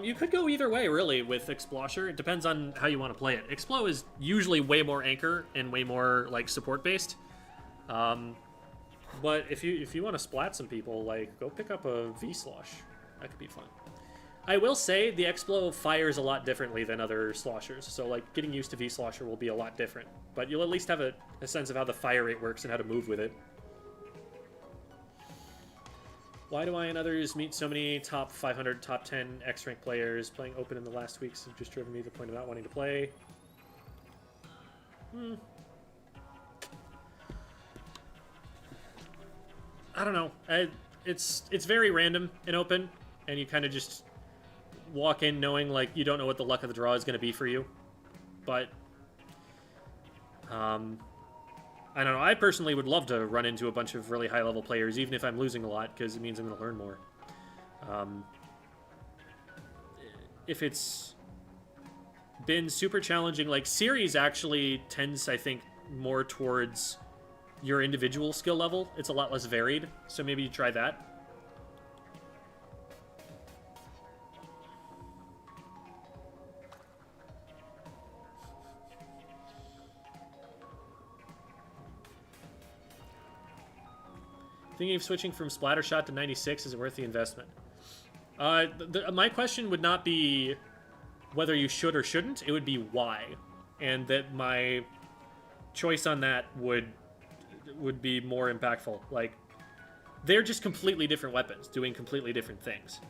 You could go either way, really, with Explosher. It depends on how you want to play it. Explo is usually way more anchor and way more, like, support-based. But if you want to splat some people, like, go pick up a V-Slosh. That could be fun. I will say the Explo fires a lot differently than other sloshers, so, like, getting used to V-Slosher will be a lot different. But you'll at least have a sense of how the fire rate works and how to move with it. Why do I and others meet so many top 500, top 10 X-Rank players? Playing Open in the last weeks have just driven me to the point of not wanting to play. I don't know. It's very random in Open, and you kind of just walk in knowing, like, you don't know what the luck of the draw is going to be for you. But I don't know. I personally would love to run into a bunch of really high-level players, even if I'm losing a lot, because it means I'm going to learn more. If it's been super challenging, like, series actually tends, I think, more towards your individual skill level. It's a lot less varied, so maybe you try that. Thinking of switching from splatter shot to 96, is it worth the investment? My question would not be whether you should or shouldn't, it would be why. And that my choice on that would be more impactful. Like, they're just completely different weapons, doing completely different things.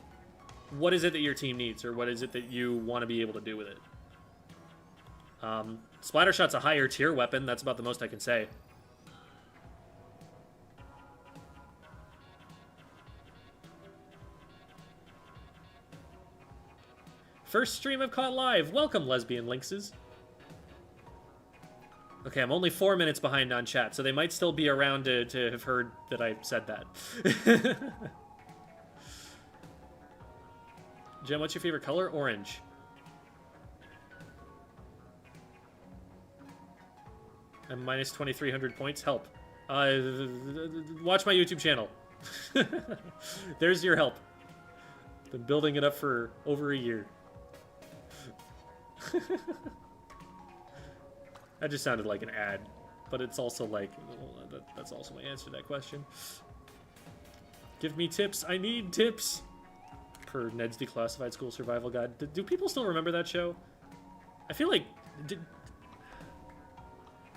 What is it that your team needs, or what is it that you want to be able to do with it? Splattershot's a higher tier weapon, that's about the most I can say. First stream I've caught live. Welcome, lesbian lynxes. Okay, I'm only 4 minutes behind on chat, so they might still be around to have heard that I said that. Jem, what's your favorite color? Orange. I'm minus 2,300 points. Help. Watch my YouTube channel. There's your help. Been building it up for over a year. That just sounded like an ad, but it's also like, that's also my answer to that question. Give me tips. I need tips. Per Ned's Declassified School Survival Guide. Do people still remember that show? I feel like...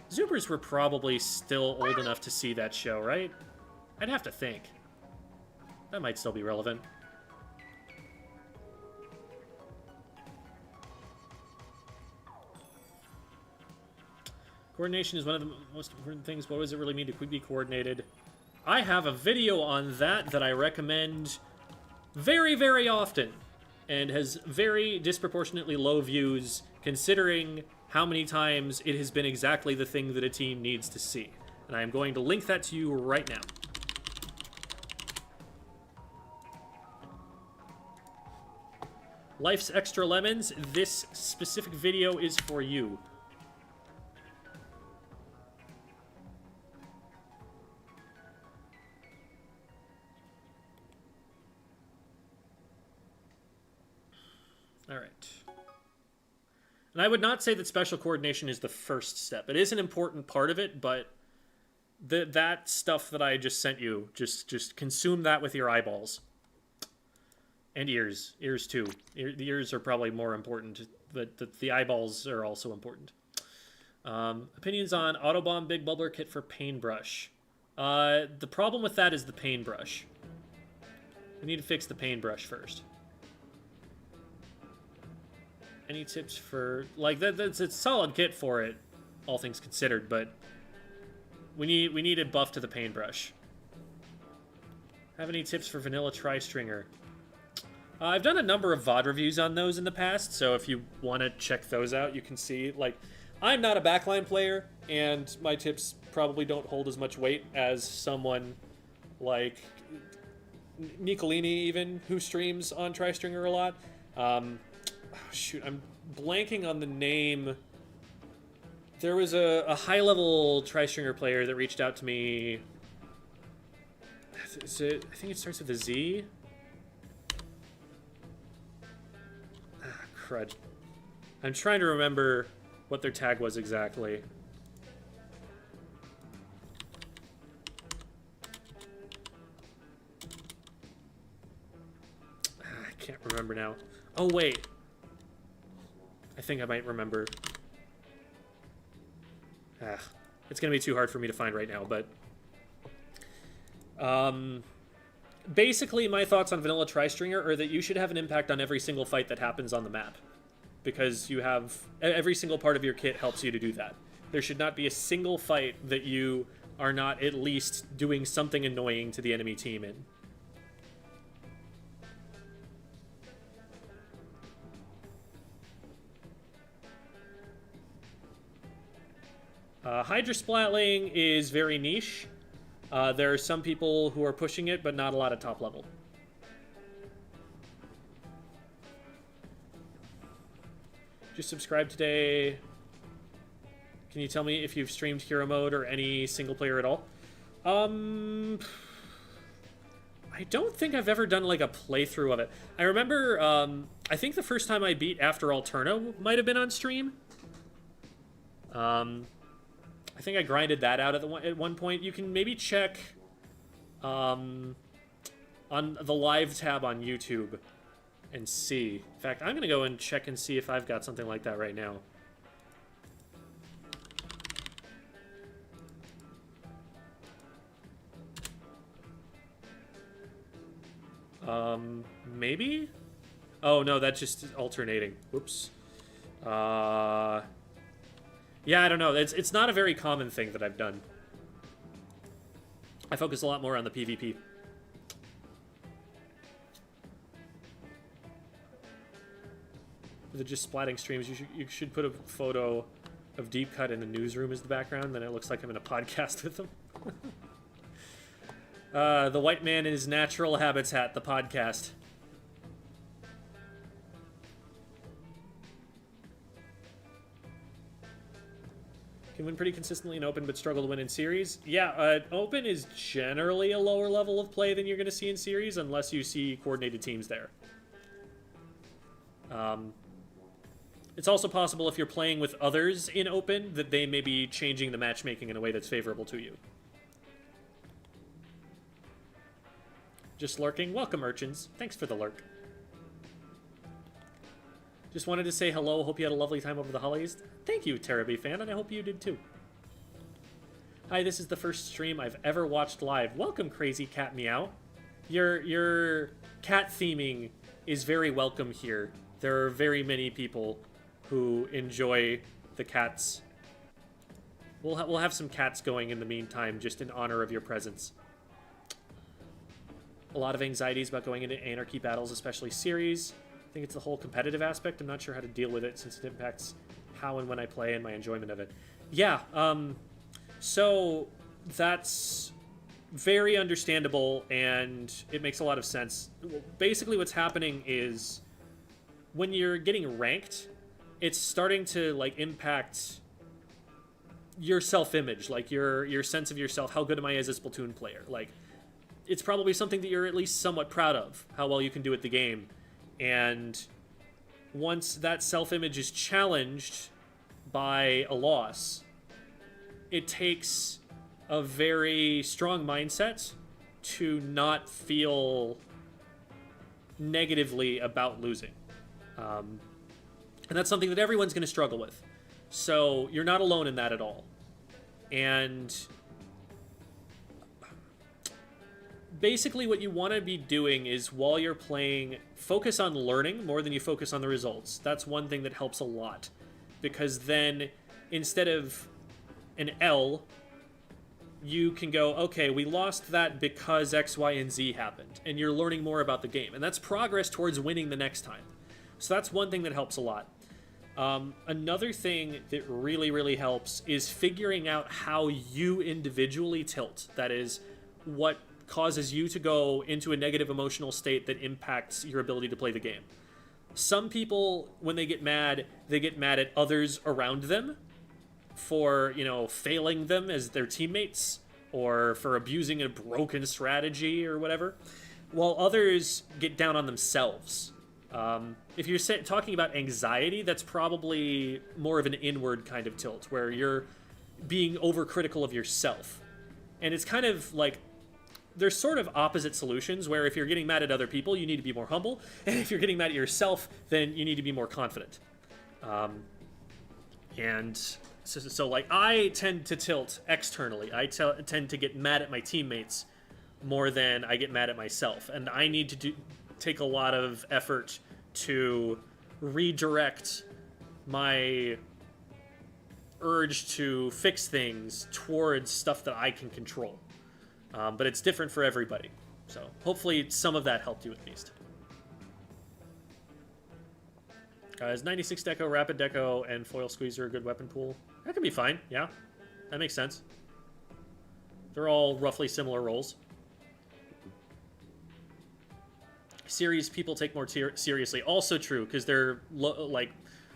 Zoomers were probably still old enough to see that show, right? I'd have to think. That might still be relevant. Coordination is one of the most important things. What does it really mean to be coordinated? I have a video on that I recommend very, very often, and has very disproportionately low views considering how many times it has been exactly the thing that a team needs to see. And I am going to link that to you right now. Life's Extra Lemons, this specific video is for you. All right. And I would not say that special coordination is the first step. It is an important part of it, but that stuff that I just sent you, just consume that with your eyeballs. And ears. Ears, too. The ears are probably more important, but the eyeballs are also important. Opinions on Autobomb Big Bubbler Kit for Paintbrush. The problem with that is the paintbrush. We need to fix the paintbrush first. Any tips for... Like, that's a solid kit for it, all things considered, but we need a buff to the paintbrush. Have any tips for Vanilla Tri-Stringer? I've done a number of VOD reviews on those in the past, so if you want to check those out, you can see, like, I'm not a backline player, and my tips probably don't hold as much weight as someone like Nicolini, even, who streams on Tri-Stringer a lot. Shoot, I'm blanking on the name. There was a high-level Tri-Stringer player that reached out to me. I think it starts with a Z. Crud. I'm trying to remember what their tag was exactly. I can't remember now. Oh, wait. I think I might remember. It's going to be too hard for me to find right now, but... basically, my thoughts on Vanilla Tri-Stringer are that you should have an impact on every single fight that happens on the map. Because you have... Every single part of your kit helps you to do that. There should not be a single fight that you are not at least doing something annoying to the enemy team in. Hydra Splatling is very niche. There are some people who are pushing it, but not a lot of top level. Just subscribe today. Can you tell me if you've streamed Hero Mode or any single player at all? I don't think I've ever done like a playthrough of it. I remember, I think the first time I beat After Alterna might have been on stream. I think I grinded that out at one point. You can maybe check on the live tab on YouTube and see. In fact, I'm going to go and check and see if I've got something like that right now. Maybe? Oh, no, that's just alternating. Oops. Yeah, I don't know. It's not a very common thing that I've done. I focus a lot more on the PvP. For the just splatting streams, you should put a photo of Deep Cut in the newsroom as the background, then it looks like I'm in a podcast with them. The white man in his natural habitat, the podcast. Can win pretty consistently in Open, but struggle to win in Series. Yeah, Open is generally a lower level of play than you're going to see in Series, unless you see coordinated teams there. It's also possible if you're playing with others in Open that they may be changing the matchmaking in a way that's favorable to you. Just lurking. Welcome, urchins. Thanks for the lurk. Just wanted to say hello. Hope you had a lovely time over the holidays. Thank you, Terraby fan, and I hope you did too. Hi, this is the first stream I've ever watched live. Welcome, Crazy Cat Meow. Your cat theming is very welcome here. There are very many people who enjoy the cats. We'll have some cats going in the meantime, just in honor of your presence. A lot of anxieties about going into Anarchy battles, especially Series. I think it's the whole competitive aspect. I'm not sure how to deal with it since it impacts how and when I play and my enjoyment of it. Yeah, so that's very understandable and it makes a lot of sense. Basically what's happening is when you're getting ranked, it's starting to like impact your self-image, like your sense of yourself. How good am I as a Splatoon player? Like, it's probably something that you're at least somewhat proud of, how well you can do at the game. And once that self-image is challenged by a loss, it takes a very strong mindset to not feel negatively about losing. And that's something that everyone's going to struggle with. So you're not alone in that at all. And basically what you want to be doing is while you're playing, focus on learning more than you focus on the results. That's one thing that helps a lot. Because then instead of an L, you can go, okay, we lost that because X, Y, and Z happened. And you're learning more about the game. And that's progress towards winning the next time. So that's one thing that helps a lot. Another thing that really, really helps is figuring out how you individually tilt. That is, what causes you to go into a negative emotional state that impacts your ability to play the game. Some people, when they get mad at others around them for, you know, failing them as their teammates or for abusing a broken strategy or whatever, while others get down on themselves. If you're talking about anxiety, that's probably more of an inward kind of tilt where you're being overcritical of yourself. And it's kind of like there's sort of opposite solutions where if you're getting mad at other people, you need to be more humble. And if you're getting mad at yourself, then you need to be more confident. And so like, I tend to tilt externally. I tend to get mad at my teammates more than I get mad at myself. And I need to take a lot of effort to redirect my urge to fix things towards stuff that I can control. But it's different for everybody. So hopefully some of that helped you at least. Is 96 Deco, Rapid Deco, and Foil Squeezer a good weapon pool? That could be fine, yeah. That makes sense. They're all roughly similar roles. Series people take more seriously. Also true, because they're like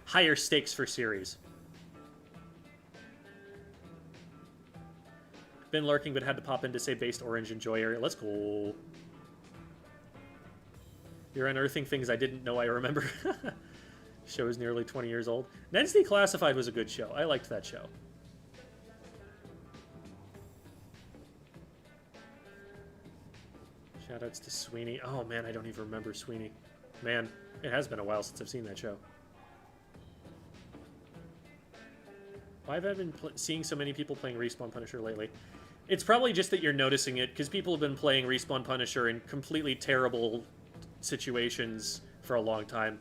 higher stakes for series. Been lurking, but had to pop in to say based orange enjoy area. Let's go. You're unearthing things I didn't know I remember. Show is nearly 20 years old. Ned's Declassified was a good show. I liked that show. Shoutouts to Sweeney. Oh man, I don't even remember Sweeney. Man, it has been a while since I've seen that show. Why have I been seeing so many people playing Respawn Punisher lately? It's probably just that you're noticing it, because people have been playing Respawn Punisher in completely terrible situations for a long time.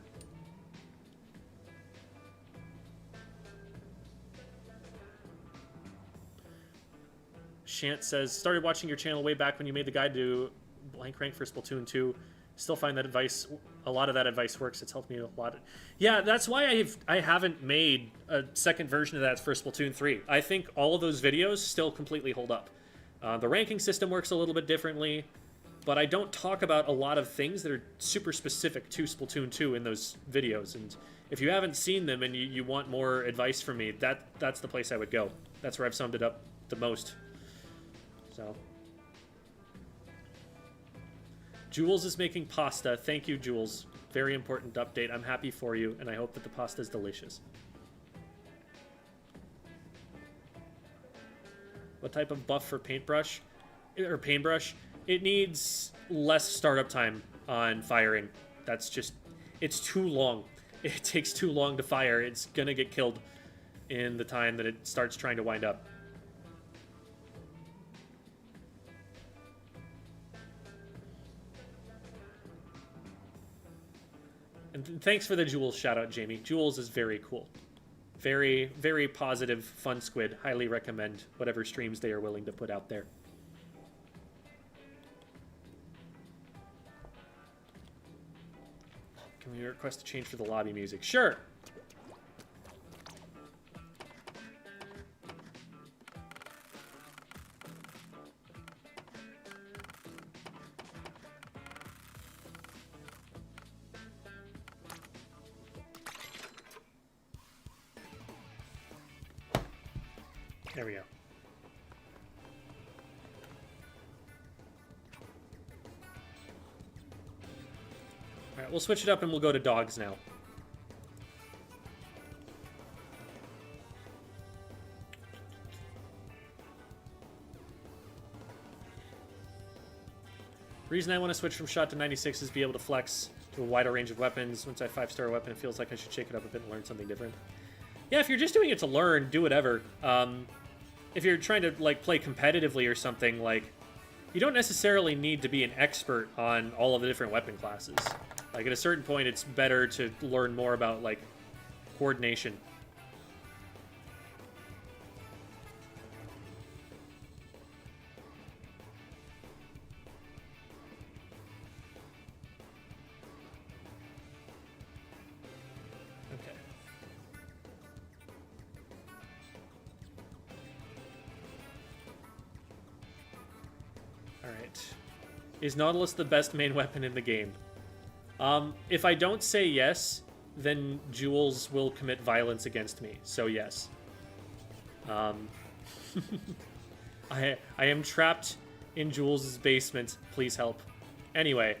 Shant says, started watching your channel way back when you made the guide to blank rank for Splatoon 2. Still find that advice, a lot of that advice works. It's helped me a lot. Yeah, that's why I haven't made a second version of that for Splatoon 3. I think all of those videos still completely hold up. The ranking system works a little bit differently, but I don't talk about a lot of things that are super specific to Splatoon 2 in those videos. And if you haven't seen them and you want more advice from me, that's the place I would go. That's where I've summed it up the most. So... Jules is making pasta. Thank you, Jules. Very important update. I'm happy for you, and I hope that the pasta is delicious. What type of buff for paintbrush? Or paintbrush? It needs less startup time on firing. That's just... It's too long. It takes too long to fire. It's gonna get killed in the time that it starts trying to wind up. And thanks for the Jules shout-out, Jamie. Jules is very cool. Very, very positive, fun squid. Highly recommend whatever streams they are willing to put out there. Can we request a change for the lobby music? Sure! There we go. Alright, we'll switch it up and we'll go to dogs now. The reason I want to switch from shot to 96 is to be able to flex to a wider range of weapons. Once I 5-star a weapon, it feels like I should shake it up a bit and learn something different. Yeah, if you're just doing it to learn, do whatever. If you're trying to, like, play competitively or something, like, you don't necessarily need to be an expert on all of the different weapon classes. Like, at a certain point, it's better to learn more about, like, coordination. Is Nautilus the best main weapon in the game? If I don't say yes, then Jules will commit violence against me. So yes. I am trapped in Jules' basement. Please help. Anyway.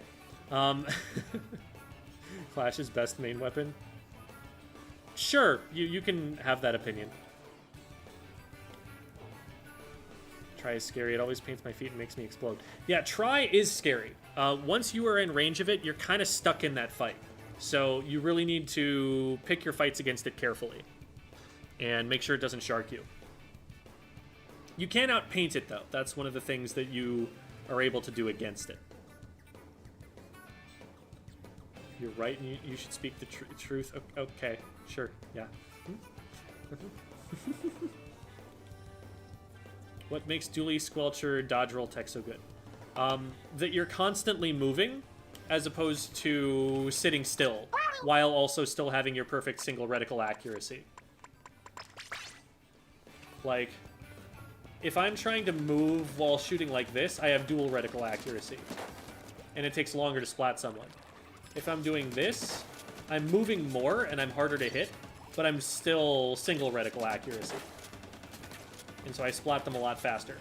Clash's best main weapon? Sure, you can have that opinion. Try is scary. It always paints my feet and makes me explode. Yeah, try is scary. Once you are in range of it, you're kind of stuck in that fight. So you really need to pick your fights against it carefully. And make sure it doesn't shark you. You can outpaint it, though. That's one of the things that you are able to do against it. You're right, and you should speak the truth. Okay, sure, yeah. What makes Dually, Squelcher, Dodge Roll Tech so good? That you're constantly moving, as opposed to sitting still, while also still having your perfect single reticle accuracy. Like, if I'm trying to move while shooting like this, I have dual reticle accuracy. And it takes longer to splat someone. If I'm doing this, I'm moving more and I'm harder to hit, but I'm still single reticle accuracy. And so I splat them a lot faster.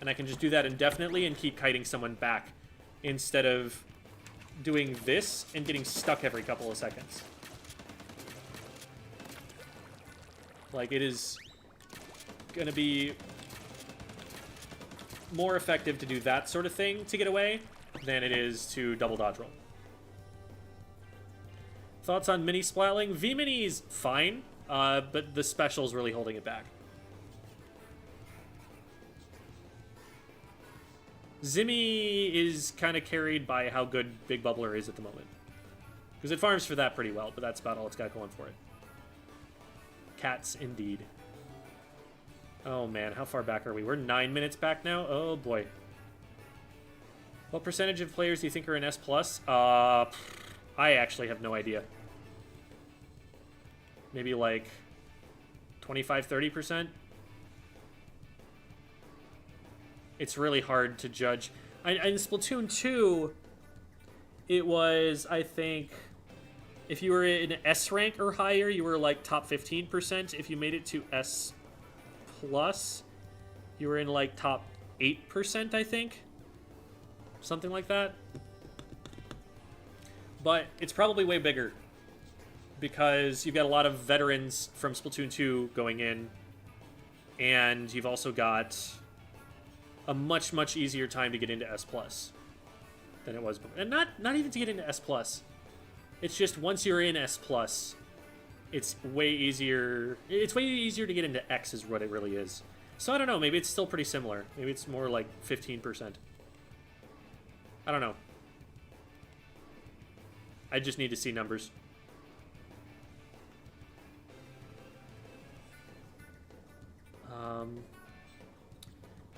And I can just do that indefinitely and keep kiting someone back instead of doing this and getting stuck every couple of seconds. Like, it is gonna be more effective to do that sort of thing to get away than it is to double dodge roll. Thoughts on mini splatling? V-Mini's fine, but the special's really holding it back. Zimmy is kind of carried by how good Big Bubbler is at the moment. Because it farms for that pretty well, but that's about all it's got going for it. Cats, indeed. Oh man, how far back are we? We're 9 minutes back now? Oh boy. What percentage of players do you think are in S+? I actually have no idea. Maybe like 25-30%? It's really hard to judge. In Splatoon 2, it was, I think, if you were in S rank or higher, you were like top 15%. If you made it to S+, you were in like top 8%, I think. Something like that. But it's probably way bigger because you've got a lot of veterans from Splatoon 2 going in, and you've also got a much, much easier time to get into S+ than it was before. And not even to get into S+. It's just once you're in S+, it's way easier. It's way easier to get into X is what it really is. So I don't know, maybe it's still pretty similar. Maybe it's more like 15%. I don't know. I just need to see numbers.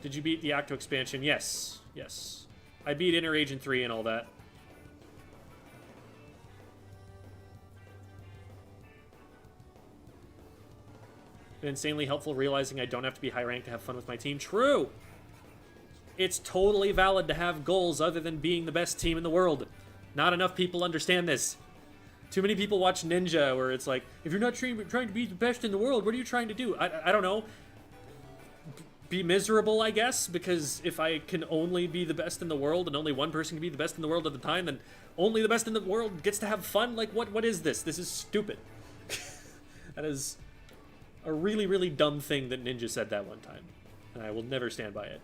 Did you beat the Octo expansion? Yes. Yes. I beat Inner Agent 3 and all that. Been insanely helpful realizing I don't have to be high ranked to have fun with my team. True! It's totally valid to have goals other than being the best team in the world. Not enough people understand this. Too many people watch Ninja where it's like, if you're not trying to be the best in the world, what are you trying to do? I don't know. Be miserable, I guess, because if I can only be the best in the world and only one person can be the best in the world at the time, then only the best in the world gets to have fun? Like, what is this? This is stupid. That is a really, really dumb thing that Ninja said that one time, and I will never stand by it.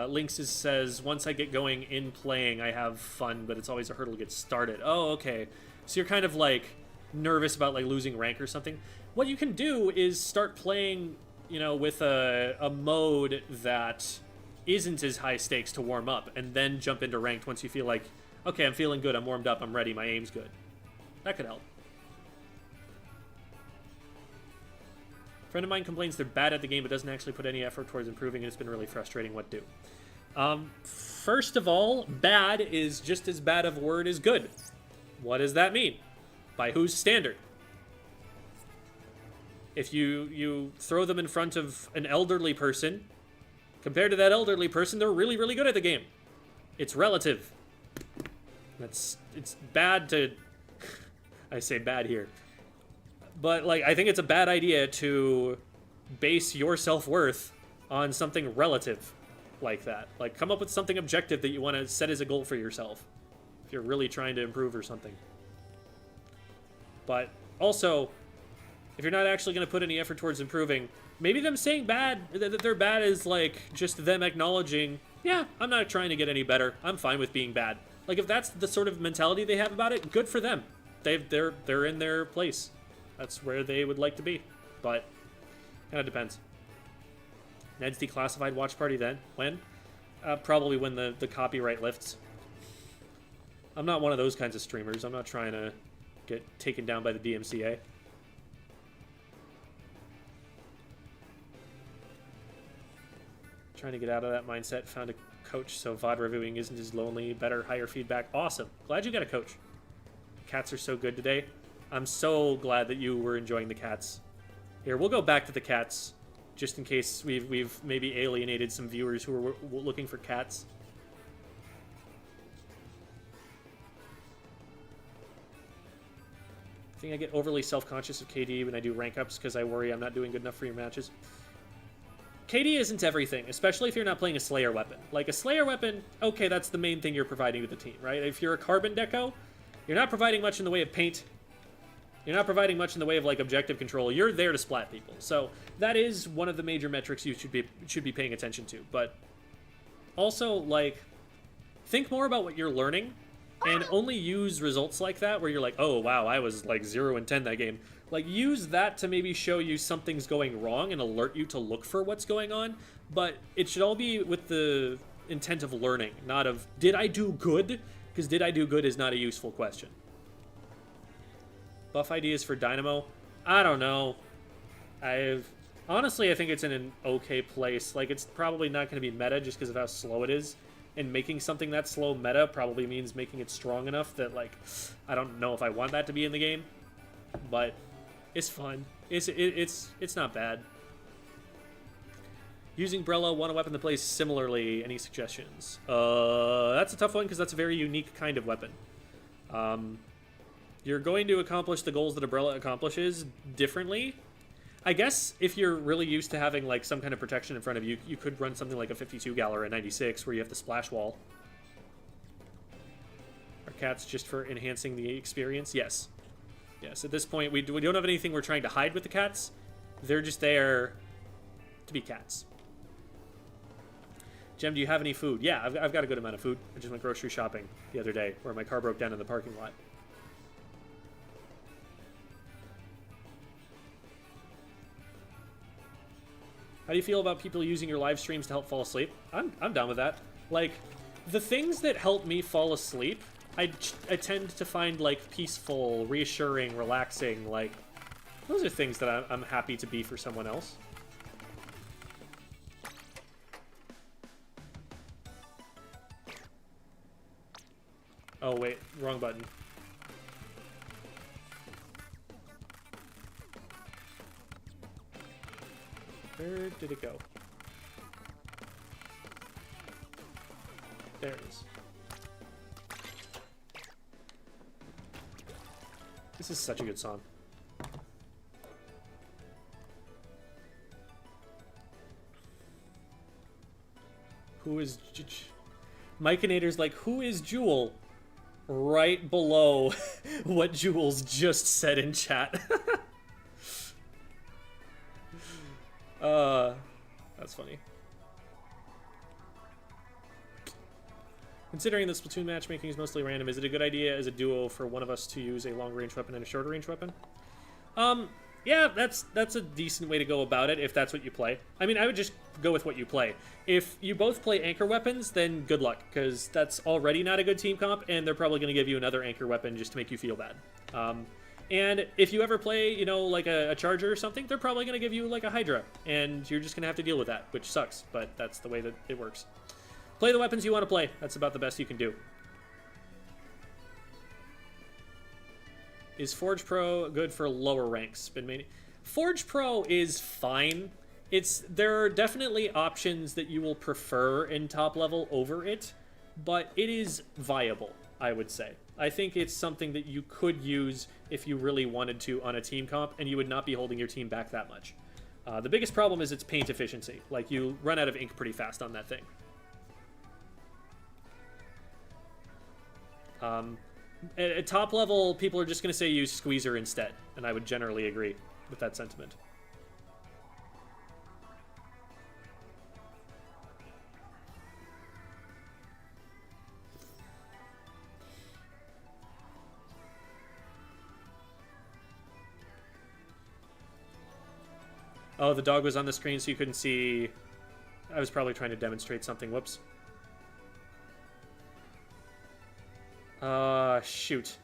Lynx says, once I get going in playing, I have fun, but it's always a hurdle to get started. Oh, okay. So you're kind of like nervous about like losing rank or something. What you can do is start playing, you know, with a mode that isn't as high stakes to warm up, and then jump into ranked once you feel like, okay, I'm feeling good, I'm warmed up, I'm ready, my aim's good. That could help. A friend of mine complains they're bad at the game but doesn't actually put any effort towards improving, and it's been really frustrating. What do? First of all, bad is just as bad of a word as good. What does that mean? By whose standard? If you throw them in front of an elderly person, compared to that elderly person, they're really, really good at the game. It's relative. It's bad to... I say bad here. But, like, I think it's a bad idea to base your self-worth on something relative like that. Like, come up with something objective that you want to set as a goal for yourself if you're really trying to improve or something. But also, if you're not actually going to put any effort towards improving, maybe them saying bad, that they're bad is, like, just them acknowledging, yeah, I'm not trying to get any better. I'm fine with being bad. Like, if that's the sort of mentality they have about it, good for them. They're in their place. That's where they would like to be. But, kind of depends. Ned's declassified watch party then? When? Probably when the copyright lifts. I'm not one of those kinds of streamers. I'm not trying to get taken down by the DMCA. Trying to get out of that mindset. Found a coach so VOD reviewing isn't as lonely. Better, higher feedback. Awesome. Glad you got a coach. Cats are so good today. I'm so glad that you were enjoying the cats. Here, we'll go back to the cats, just in case we've maybe alienated some viewers who are looking for cats. I think I get overly self-conscious of KD when I do rank ups because I worry I'm not doing good enough for your matches. KD isn't everything, especially if you're not playing a Slayer weapon. Like, a Slayer weapon, okay, that's the main thing you're providing to the team, right? If you're a Carbon Deco, you're not providing much in the way of paint. You're not providing much in the way of, like, objective control. You're there to splat people. So that is one of the major metrics you should be paying attention to. But also, like, think more about what you're learning and only use results like that where you're like, oh, wow, I was, like, 0 and 10 that game. Like, use that to maybe show you something's going wrong and alert you to look for what's going on. But it should all be with the intent of learning, not of, did I do good? Because did I do good is not a useful question. Buff ideas for Dynamo? I don't know. Honestly, I think it's in an okay place. Like, it's probably not going to be meta just because of how slow it is. And making something that slow meta probably means making it strong enough that, like, I don't know if I want that to be in the game. But it's fun. It's not bad. Using Brella, want a weapon that plays similarly. Any suggestions? That's a tough one because that's a very unique kind of weapon. You're going to accomplish the goals that Umbrella accomplishes differently. I guess if you're really used to having like some kind of protection in front of you, you could run something like a 52 gal or a 96 where you have the splash wall. Are cats just for enhancing the experience? Yes. Yes, at this point, we don't have anything we're trying to hide with the cats. They're just there to be cats. Jem, do you have any food? Yeah, I've got a good amount of food. I just went grocery shopping the other day where my car broke down in the parking lot. How do you feel about people using your live streams to help fall asleep? I'm down with that. Like, the things that help me fall asleep, I tend to find, like, peaceful, reassuring, relaxing, like, those are things that I'm happy to be for someone else. Oh, wait, wrong button. Where did it go? There it is. This is such a good song. Who is... Mikeinator's like, who is Jewel? Right below what Jules just said in chat. That's funny. Considering the Splatoon matchmaking is mostly random, is it a good idea as a duo for one of us to use a long-range weapon and a shorter-range weapon? Yeah, that's a decent way to go about it if that's what you play. I mean, I would just go with what you play. If you both play anchor weapons, then good luck, because that's already not a good team comp, and they're probably going to give you another anchor weapon just to make you feel bad. And if you ever play, you know, like a Charger or something, they're probably going to give you, like, a Hydra, and you're just going to have to deal with that, which sucks, but that's the way that it works. Play the weapons you want to play. That's about the best you can do. Is Forge Pro good for lower ranks? Forge Pro is fine. There are definitely options that you will prefer in top level over it, but it is viable, I would say. I think it's something that you could use if you really wanted to on a team comp, and you would not be holding your team back that much. The biggest problem is its paint efficiency. Like, you run out of ink pretty fast on that thing. At top level, people are just going to say use Squeezer instead, and I would generally agree with that sentiment. Oh, the dog was on the screen so you couldn't see. I was probably trying to demonstrate something. Whoops. Shoot.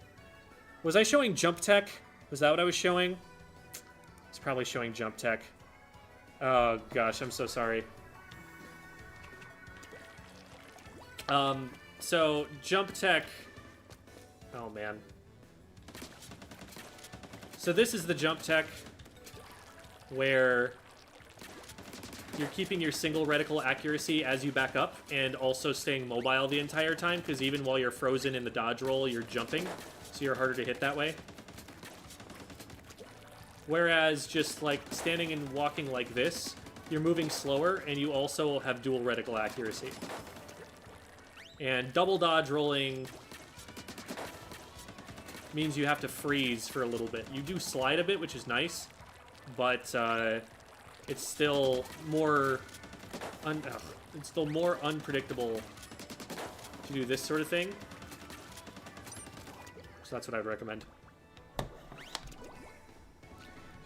Was I showing jump tech? Was that what I was showing? It's probably showing jump tech. Oh, gosh, I'm so sorry. So, jump tech... Oh, man. So this is the jump tech where you're keeping your single reticle accuracy as you back up and also staying mobile the entire time, because even while you're frozen in the dodge roll, you're jumping, so you're harder to hit that way. Whereas just like standing and walking like this, you're moving slower and you also have dual reticle accuracy. And double dodge rolling means you have to freeze for a little bit. You do slide a bit, which is nice, but it's still more unpredictable to do this sort of thing. So that's what I'd recommend. Does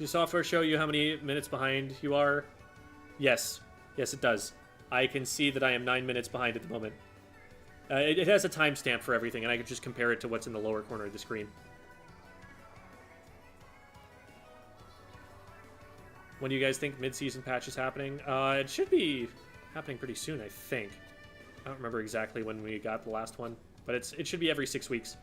your software show you how many minutes behind you are? Yes. Yes, it does. I can see that I am 9 minutes behind at the moment. It has a timestamp for everything, and I can just compare it to what's in the lower corner of the screen. When do you guys think mid-season patch is happening? It should be happening pretty soon, I think. I don't remember exactly when we got the last one, but it should be every 6 weeks.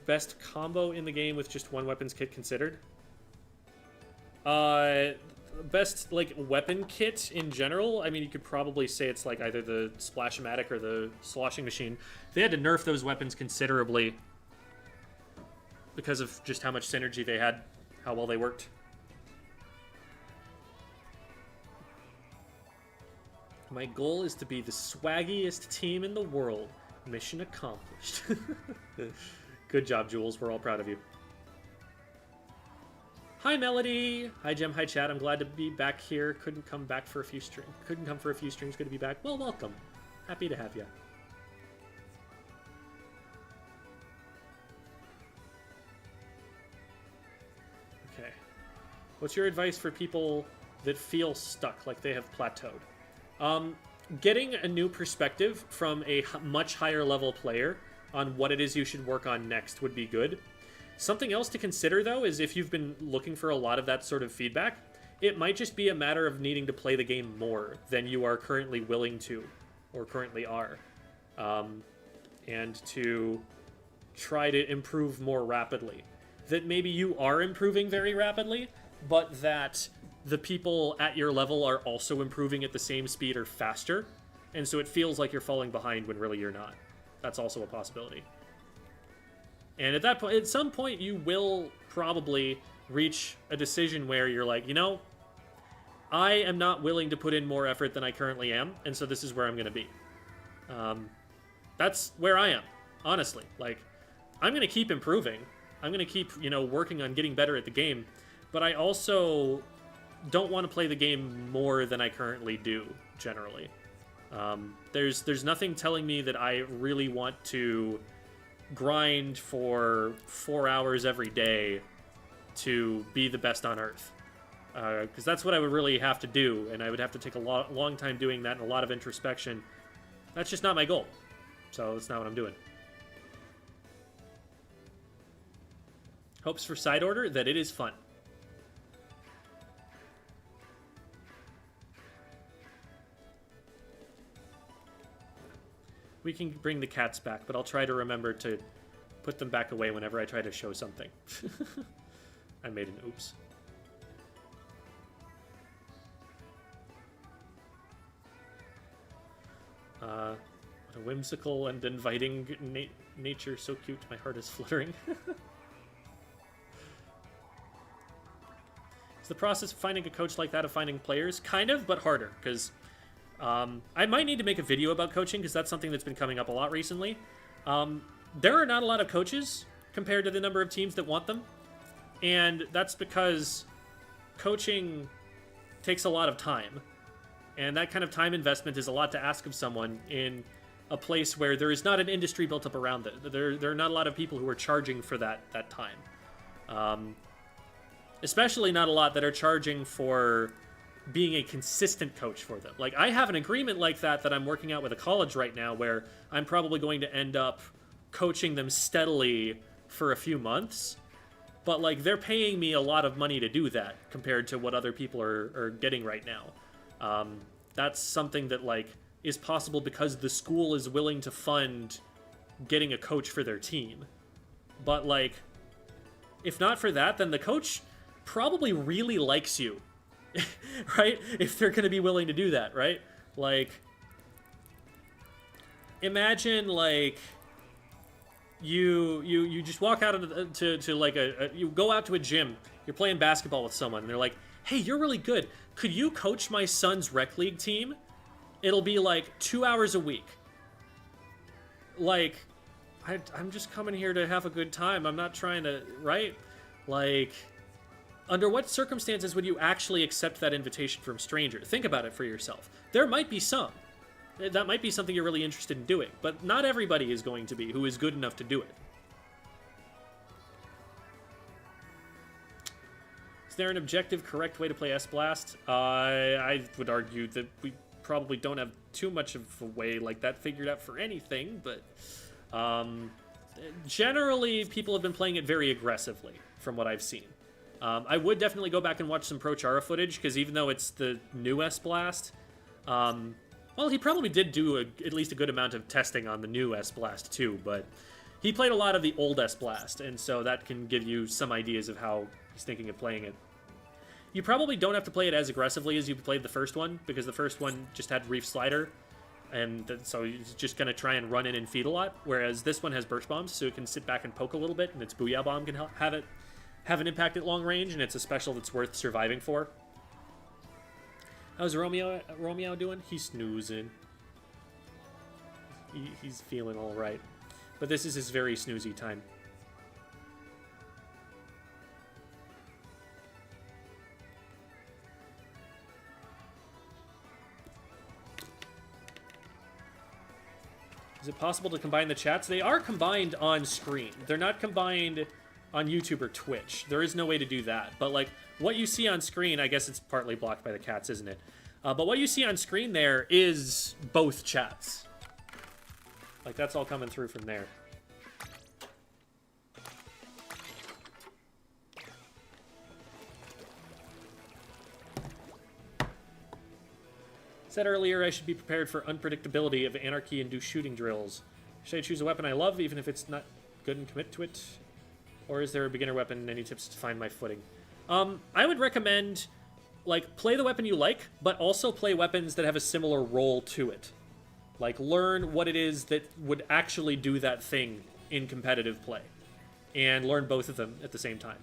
Best combo in the game with just one weapons kit considered? Best, like, weapon kit in general? I mean, you could probably say it's, like, either the Splash-O-Matic or the Sloshing Machine. They had to nerf those weapons considerably because of just how much synergy they had, how well they worked. My goal is to be the swaggiest team in the world. Mission accomplished. Good job, Jules. We're all proud of you. Hi, Melody. Hi, Gem. Hi, chat. I'm glad to be back here. Couldn't come back for a few streams. Couldn't come for a few streams. Good to be back. Well, welcome. Happy to have you. Okay. What's your advice for people that feel stuck, like they have plateaued? Getting a new perspective from a much higher level player on what it is you should work on next would be good. Something else to consider, though, is if you've been looking for a lot of that sort of feedback, it might just be a matter of needing to play the game more than you are currently willing to, or currently are. And to try to improve more rapidly. That maybe you are improving very rapidly, but that the people at your level are also improving at the same speed or faster, and so it feels like you're falling behind when really you're not. That's also a possibility. And at that point, at some point, you will probably reach a decision where you're like, you know, I am not willing to put in more effort than I currently am, and so this is where I'm going to be. That's where I am, honestly. Like, I'm going to keep improving. I'm going to keep, you know, working on getting better at the game, but I also don't want to play the game more than I currently do, generally. There's nothing telling me that I really want to grind for 4 hours every day to be the best on Earth. Because that's what I would really have to do, and I would have to take a long time doing that and a lot of introspection. That's just not my goal. So that's not what I'm doing. Hopes for side order that it is fun. We can bring the cats back, but I'll try to remember to put them back away whenever I try to show something. I made an oops. What a whimsical and inviting nature. So cute. My heart is fluttering. Is the process of finding a coach like that of finding players? Kind of, but harder, because I might need to make a video about coaching, because that's something that's been coming up a lot recently. There are not a lot of coaches compared to the number of teams that want them, and that's because coaching takes a lot of time, and that kind of time investment is a lot to ask of someone in a place where there is not an industry built up around it. There are not a lot of people who are charging for that time. Especially not a lot that are charging for being a consistent coach for them. Like, I have an agreement like that I'm working out with a college right now, where I'm probably going to end up coaching them steadily for a few months, but like, they're paying me a lot of money to do that compared to what other people are getting right now. That's something that, like, is possible because the school is willing to fund getting a coach for their team. But, like, if not for that, then the coach probably really likes you, right? If they're going to be willing to do that, right? Like, imagine, like, you just walk out to like you go out to a gym, you're playing basketball with someone, and they're like, hey, you're really good. Could you coach my son's rec league team? It'll be like 2 hours a week. Like, I'm just coming here to have a good time. I'm not trying to, right? Like, under what circumstances would you actually accept that invitation from a stranger? Think about it for yourself. There might be some. That might be something you're really interested in doing, but not everybody is going to be who is good enough to do it. Is there an objective, correct way to play S-Blast? I would argue that we probably don't have too much of a way like that figured out for anything, but generally people have been playing it very aggressively from what I've seen. I would definitely go back and watch some Pro Chara footage, because even though it's the new S-Blast, well, he probably did do at least a good amount of testing on the new S-Blast too, but he played a lot of the old S-Blast, and so that can give you some ideas of how he's thinking of playing it. You probably don't have to play it as aggressively as you played the first one, because the first one just had Reef Slider, and so you're just going to try and run in and feed a lot, whereas this one has Burst Bombs, so it can sit back and poke a little bit, and its Booyah Bomb can have an impact at long range, and it's a special that's worth surviving for. How's Romeo doing? He's snoozing. He's feeling all right. But this is his very snoozy time. Is it possible to combine the chats? They are combined on screen. They're not combined on YouTube or Twitch. There is no way to do that. But, like, what you see on screen, I guess it's partly blocked by the cats, isn't it? But what you see on screen there is both chats. Like, that's all coming through from there. Said earlier I should be prepared for unpredictability of anarchy and do shooting drills. Should I choose a weapon I love, even if it's not good, and commit to it? Or is there a beginner weapon? Any tips to find my footing? I would recommend, like, play the weapon you like, but also play weapons that have a similar role to it. Like, learn what it is that would actually do that thing in competitive play. And learn both of them at the same time.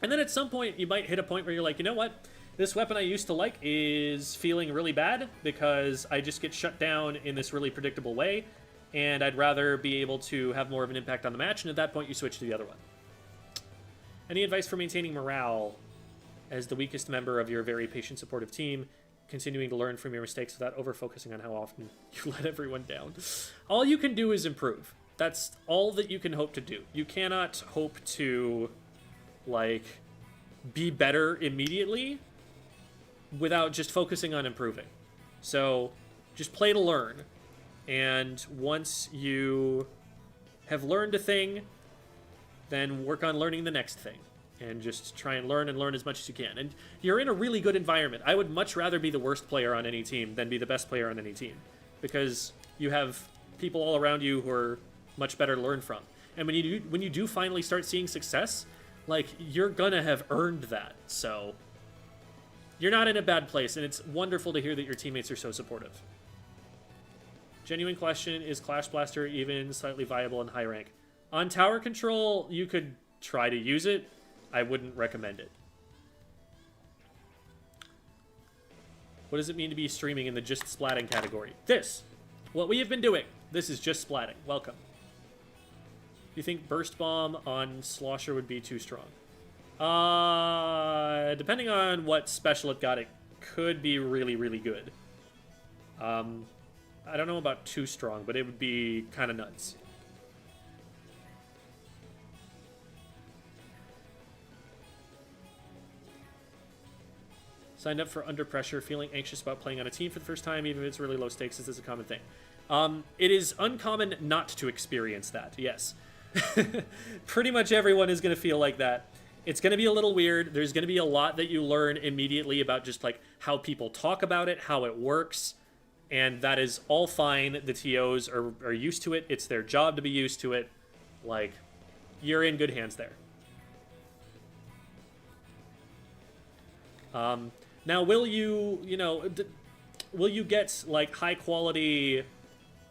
And then at some point, you might hit a point where you're like, you know what? This weapon I used to like is feeling really bad because I just get shut down in this really predictable way, and I'd rather be able to have more of an impact on the match, and at that point you switch to the other one. Any advice for maintaining morale as the weakest member of your very patient, supportive team, continuing to learn from your mistakes without over-focusing on how often you let everyone down? All you can do is improve. That's all that you can hope to do. You cannot hope to, like, be better immediately without just focusing on improving. So just play to learn. And once you have learned a thing, then work on learning the next thing. And just try and learn as much as you can. And you're in a really good environment. I would much rather be the worst player on any team than be the best player on any team. Because you have people all around you who are much better to learn from. And when you do finally start seeing success, like, you're gonna have earned that. So you're not in a bad place, and it's wonderful to hear that your teammates are so supportive. Genuine question, is Clash Blaster even slightly viable in high rank? On tower control, you could try to use it. I wouldn't recommend it. What does it mean to be streaming in the just splatting category? This! What we have been doing. This is just splatting. Welcome. Do you think Burst Bomb on Slosher would be too strong? Depending on what special it got, it could be really, really good. I don't know about too strong, but it would be kind of nuts. Signed up for Under Pressure, feeling anxious about playing on a team for the first time, even if it's really low stakes. Is this a common thing? It is uncommon not to experience that, yes. Pretty much everyone is going to feel like that. It's going to be a little weird. There's going to be a lot that you learn immediately about just, like, how people talk about it, how it works. And that is all fine. The TOs are used to it. It's their job to be used to it. Like, you're in good hands there. Now, will you, will you get, like, high-quality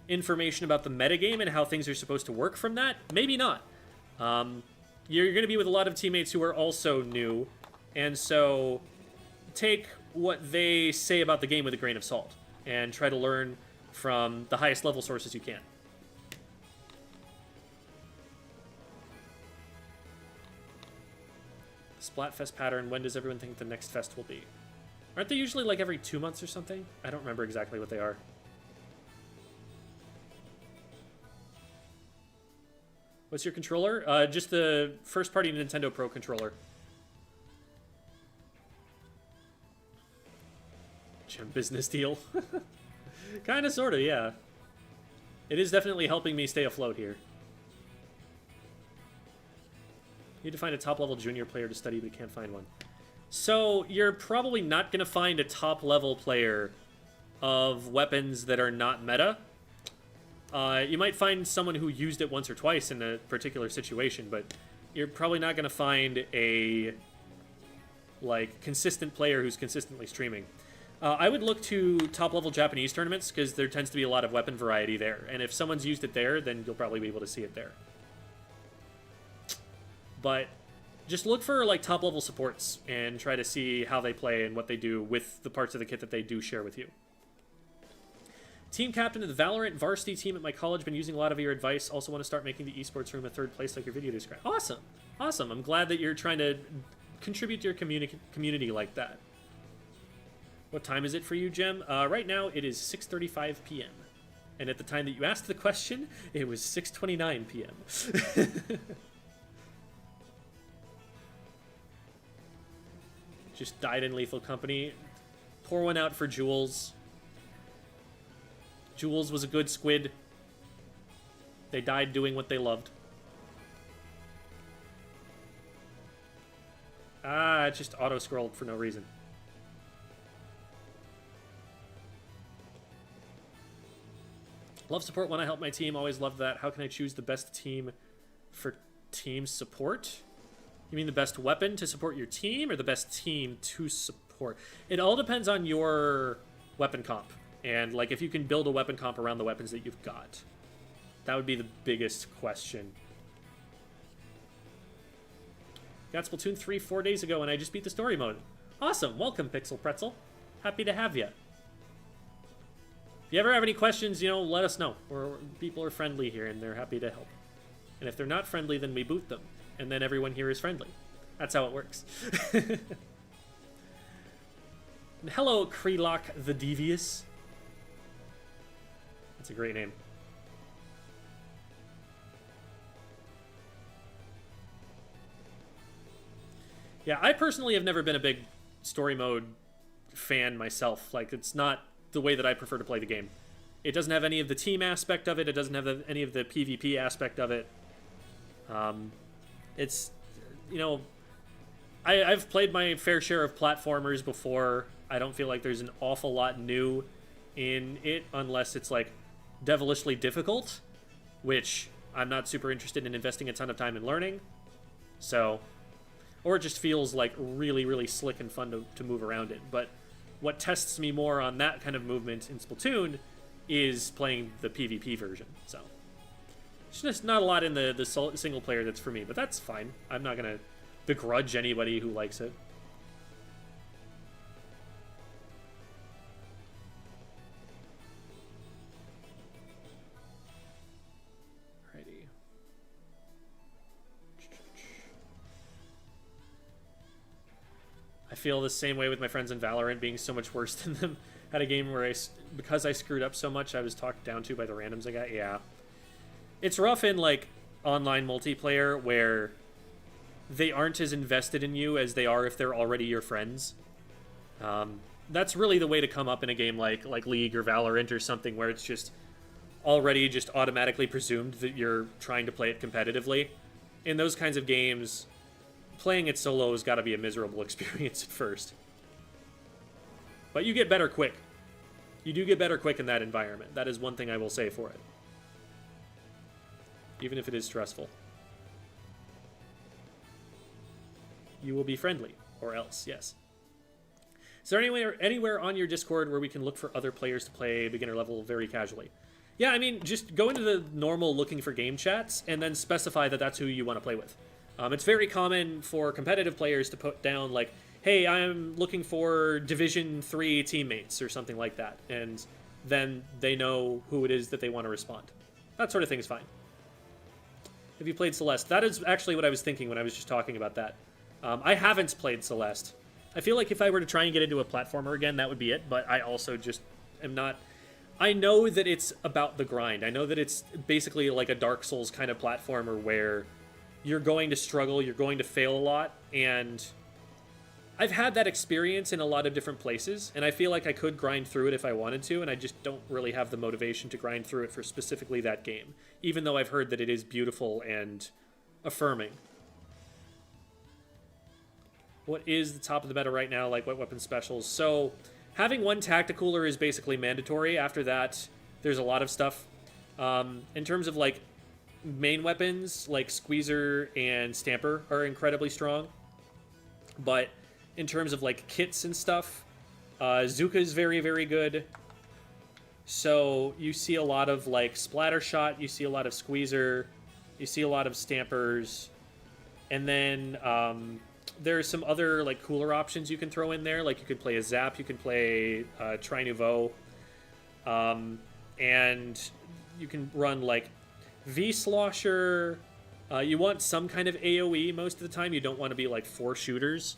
information about the metagame and how things are supposed to work from that? Maybe not. You're going to be with a lot of teammates who are also new, and so take what they say about the game with a grain of salt, and try to learn from the highest level sources you can. Splatfest pattern, when does everyone think the next fest will be? Aren't they usually like every 2 months or something? I don't remember exactly what they are. What's your controller? Just the first-party Nintendo Pro controller. Gem business deal. Kinda, sorta, yeah. It is definitely helping me stay afloat here. You need to find a top-level junior player to study, but you can't find one. So, you're probably not going to find a top-level player of weapons that are not meta. You might find someone who used it once or twice in a particular situation, but you're probably not going to find a, like, consistent player who's consistently streaming. I would look to top-level Japanese tournaments, because there tends to be a lot of weapon variety there. And if someone's used it there, then you'll probably be able to see it there. But just look for, like, top-level supports and try to see how they play and what they do with the parts of the kit that they do share with you. Team captain of the Valorant varsity team at my college. Been using a lot of your advice. Also want to start making the esports room a third place like your video described. Awesome. Awesome. I'm glad that you're trying to contribute to your community like that. What time is it for you, Jem? Right now, it is 6:35 p.m. And at the time that you asked the question, it was 6:29 p.m. Just died in Lethal Company. Pour one out for Jules. Jules was a good squid. They died doing what they loved. Ah, it just auto-scrolled for no reason. Love support when I help my team. Always loved that. How can I choose the best team for team support? You mean the best weapon to support your team or the best team to support? It all depends on your weapon comp. And, like, if you can build a weapon comp around the weapons that you've got. That would be the biggest question. Got Splatoon 3 4 days ago and I just beat the story mode. Awesome. Welcome, Pixel Pretzel. Happy to have you. If you ever have any questions, let us know. People are friendly here and they're happy to help. And if they're not friendly, then we boot them. And then everyone here is friendly. That's how it works. Hello, Krelock the Devious. That's a great name. Yeah, I personally have never been a big story mode fan myself. Like, it's not the way that I prefer to play the game. It doesn't have any of the team aspect of it. It doesn't have any of the PvP aspect of it. It's, I've played my fair share of platformers before. I don't feel like there's an awful lot new in it unless it's, like, devilishly difficult, which I'm not super interested in investing a ton of time in learning. So, or it just feels, like, really, really slick and fun to move around in. But what tests me more on that kind of movement in Splatoon is playing the PvP version, so. It's just not a lot in the single player that's for me, but that's fine. I'm not going to begrudge anybody who likes it. Alrighty. I feel the same way with my friends in Valorant being so much worse than them. Had a game where because I screwed up so much, I was talked down to by the randoms I got. Yeah. It's rough in, like, online multiplayer where they aren't as invested in you as they are if they're already your friends. That's really the way to come up in a game like League or Valorant or something where it's just already just automatically presumed that you're trying to play it competitively. In those kinds of games, playing it solo has got to be a miserable experience at first. But you get better quick. You do get better quick in that environment. That is one thing I will say for it. Even if it is stressful. You will be friendly, or else, yes. Is there anywhere on your Discord where we can look for other players to play beginner level very casually? Yeah, I mean, just go into the normal looking for game chats and then specify that that's who you want to play with. It's very common for competitive players to put down, like, hey, I'm looking for Division 3 teammates or something like that. And then they know who it is that they want to respond. That sort of thing is fine. Have you played Celeste? That is actually what I was thinking when I was just talking about that. I haven't played Celeste. I feel like if I were to try and get into a platformer again, that would be it. But I also just am not... I know that it's about the grind. I know that it's basically like a Dark Souls kind of platformer where you're going to struggle, you're going to fail a lot, and I've had that experience in a lot of different places, and I feel like I could grind through it if I wanted to, and I just don't really have the motivation to grind through it for specifically that game, even though I've heard that it is beautiful and affirming. What is the top of the meta right now? Like, what weapon specials? So, having one tacticooler is basically mandatory. After that, there's a lot of stuff. In terms of, like, main weapons, like Squeezer and Stamper are incredibly strong. But in terms of, like, kits and stuff, Zuka is very, very good. So, you see a lot of, like, Splatter Shot, you see a lot of Squeezer, you see a lot of Stampers, and then... there are some other, like, cooler options you can throw in there. Like, you could play a Zap, you can play Tri Nouveau. And you can run, like, V-Slosher. You want some kind of AoE most of the time. You don't want to be, like, 4 shooters.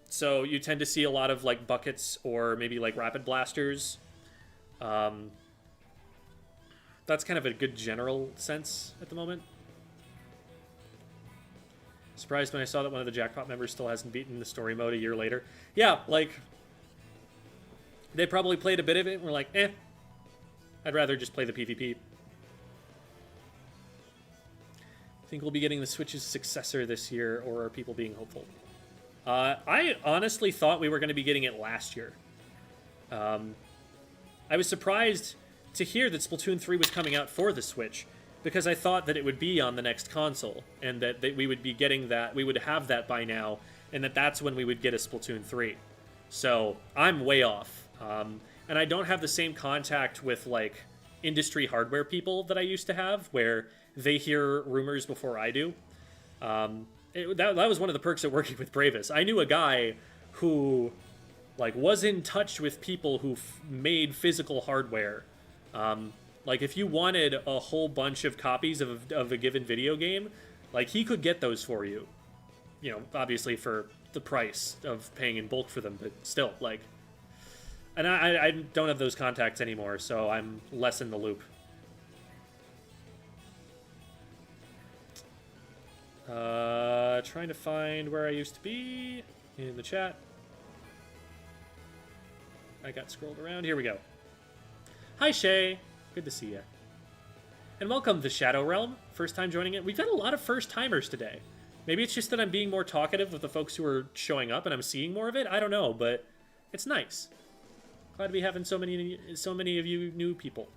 So you tend to see a lot of, like, buckets or maybe, like, rapid blasters. That's kind of a good general sense at the moment. Surprised when I saw that one of the Jackpot members still hasn't beaten the story mode a year later. Yeah, like, they probably played a bit of it and were like, eh, I'd rather just play the PvP. Think we'll be getting the Switch's successor this year, or are people being hopeful? I honestly thought we were going to be getting it last year. I was surprised to hear that Splatoon 3 was coming out for the Switch, because I thought that it would be on the next console, and that we would be getting that, we would have that by now, and that's when we would get a Splatoon 3. So, I'm way off. And I don't have the same contact with, like, industry hardware people that I used to have, where they hear rumors before I do. That was one of the perks of working with Bravus. I knew a guy who, like, was in touch with people who made physical hardware. Like, if you wanted a whole bunch of copies of a given video game, like, he could get those for you. You know, obviously for the price of paying in bulk for them, but still, like... And I don't have those contacts anymore, so I'm less in the loop. Trying to find where I used to be in the chat. I got scrolled around. Here we go. Hi, Shay. Good to see you. And welcome to Shadow Realm. First time joining it. We've got a lot of first-timers today. Maybe it's just that I'm being more talkative with the folks who are showing up and I'm seeing more of it. I don't know, but it's nice. Glad to be having so many of you new people.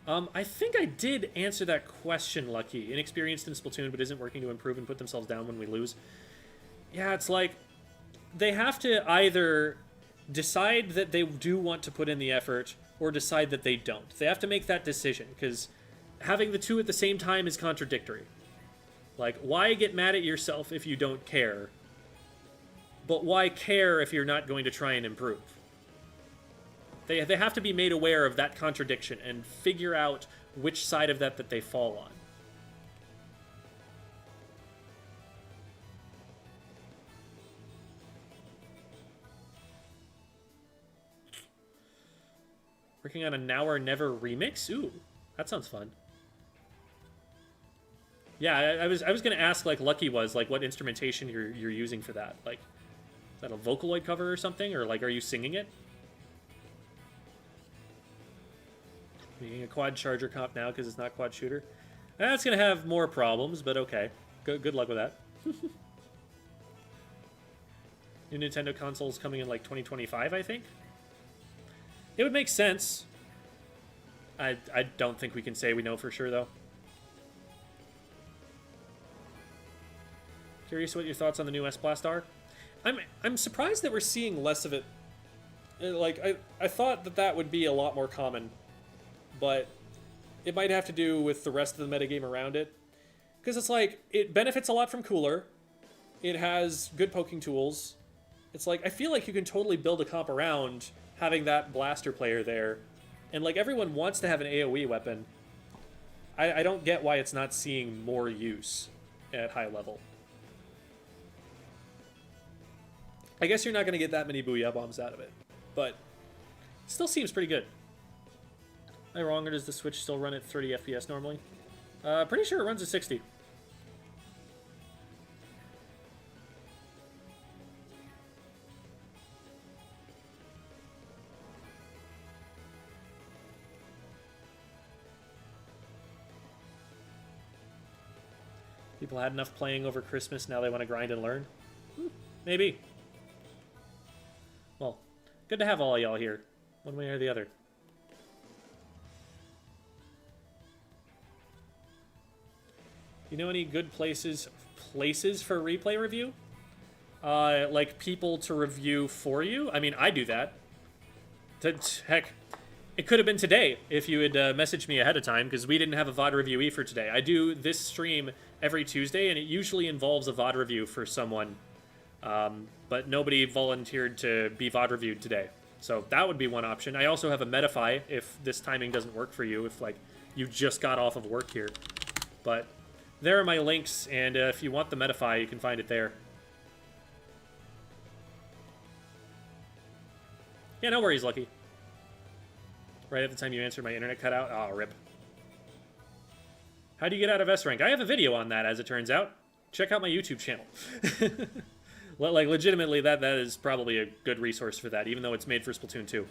I think I did answer that question, Lucky. Inexperienced in Splatoon, but isn't working to improve and put themselves down when we lose. Yeah, it's like... They have to either decide that they do want to put in the effort or decide that they don't. They have to make that decision, because having the two at the same time is contradictory. Like, why get mad at yourself if you don't care? But why care if you're not going to try and improve? They have to be made aware of that contradiction and figure out which side of that they fall on. Working on a Now or Never remix? Ooh, that sounds fun. Yeah, I was going to ask, like Lucky was, like, what instrumentation you're using for that. Like, is that a Vocaloid cover or something? Or, like, are you singing it? Making a quad charger comp now because it's not quad shooter. That's going to have more problems, but okay. Good luck with that. New Nintendo consoles coming in like 2025, I think. It would make sense. I don't think we can say we know for sure, though. Curious what your thoughts on the new S-Blast are. I'm surprised that we're seeing less of it. Like, I thought that would be a lot more common, but it might have to do with the rest of the metagame around it. Because it's like, it benefits a lot from Cooler. It has good poking tools. It's like, I feel like you can totally build a comp around having that blaster player there. And like, everyone wants to have an AoE weapon. I don't get why it's not seeing more use at high level. I guess you're not going to get that many Booyah Bombs out of it, but it still seems pretty good. Am I wrong, or does the Switch still run at 30 FPS normally? Pretty sure it runs at 60. People had enough playing over Christmas, now they want to grind and learn? Maybe. Well, good to have all y'all here, one way or the other. You know any good places for replay review? Like people to review for you? I mean, I do that. Heck, it could have been today if you had messaged me ahead of time, because we didn't have a VOD reviewee for today. I do this stream every Tuesday, and it usually involves a VOD review for someone. But nobody volunteered to be VOD reviewed today. So that would be one option. I also have a Medify if this timing doesn't work for you, if like you just got off of work here. But there are my links, and if you want the Medify, you can find it there. Yeah, no worries, Lucky. Right at the time you answered, my internet cut out. Oh, rip. How do you get out of S rank? I have a video on that, as it turns out. Check out my YouTube channel. Like, legitimately, that is probably a good resource for that, even though it's made for Splatoon 2.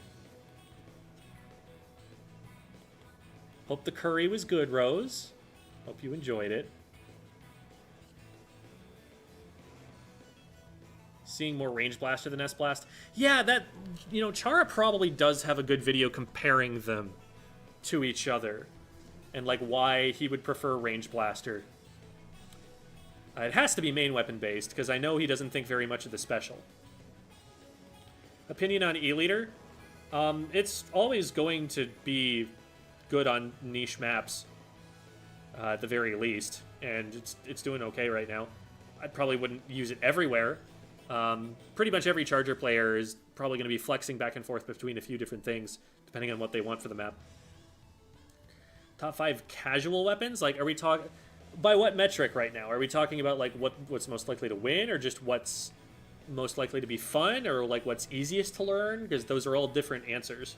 Hope the curry was good, Rose. Hope you enjoyed it. Seeing more Range Blaster than S-Blast. Yeah, that, you know, Chara probably does have a good video comparing them to each other. And, like, why he would prefer Range Blaster. It has to be main weapon based, because I know he doesn't think very much of the special. Opinion on E-Liter? It's always going to be good on niche maps, at the very least, and it's doing okay right now. I probably wouldn't use it everywhere. Pretty much every Charger player is probably going to be flexing back and forth between a few different things, depending on what they want for the map. Top 5 casual weapons? Like, are we talking... By what metric right now? Are we talking about, like, what's most likely to win, or just what's most likely to be fun, or, like, what's easiest to learn? Because those are all different answers.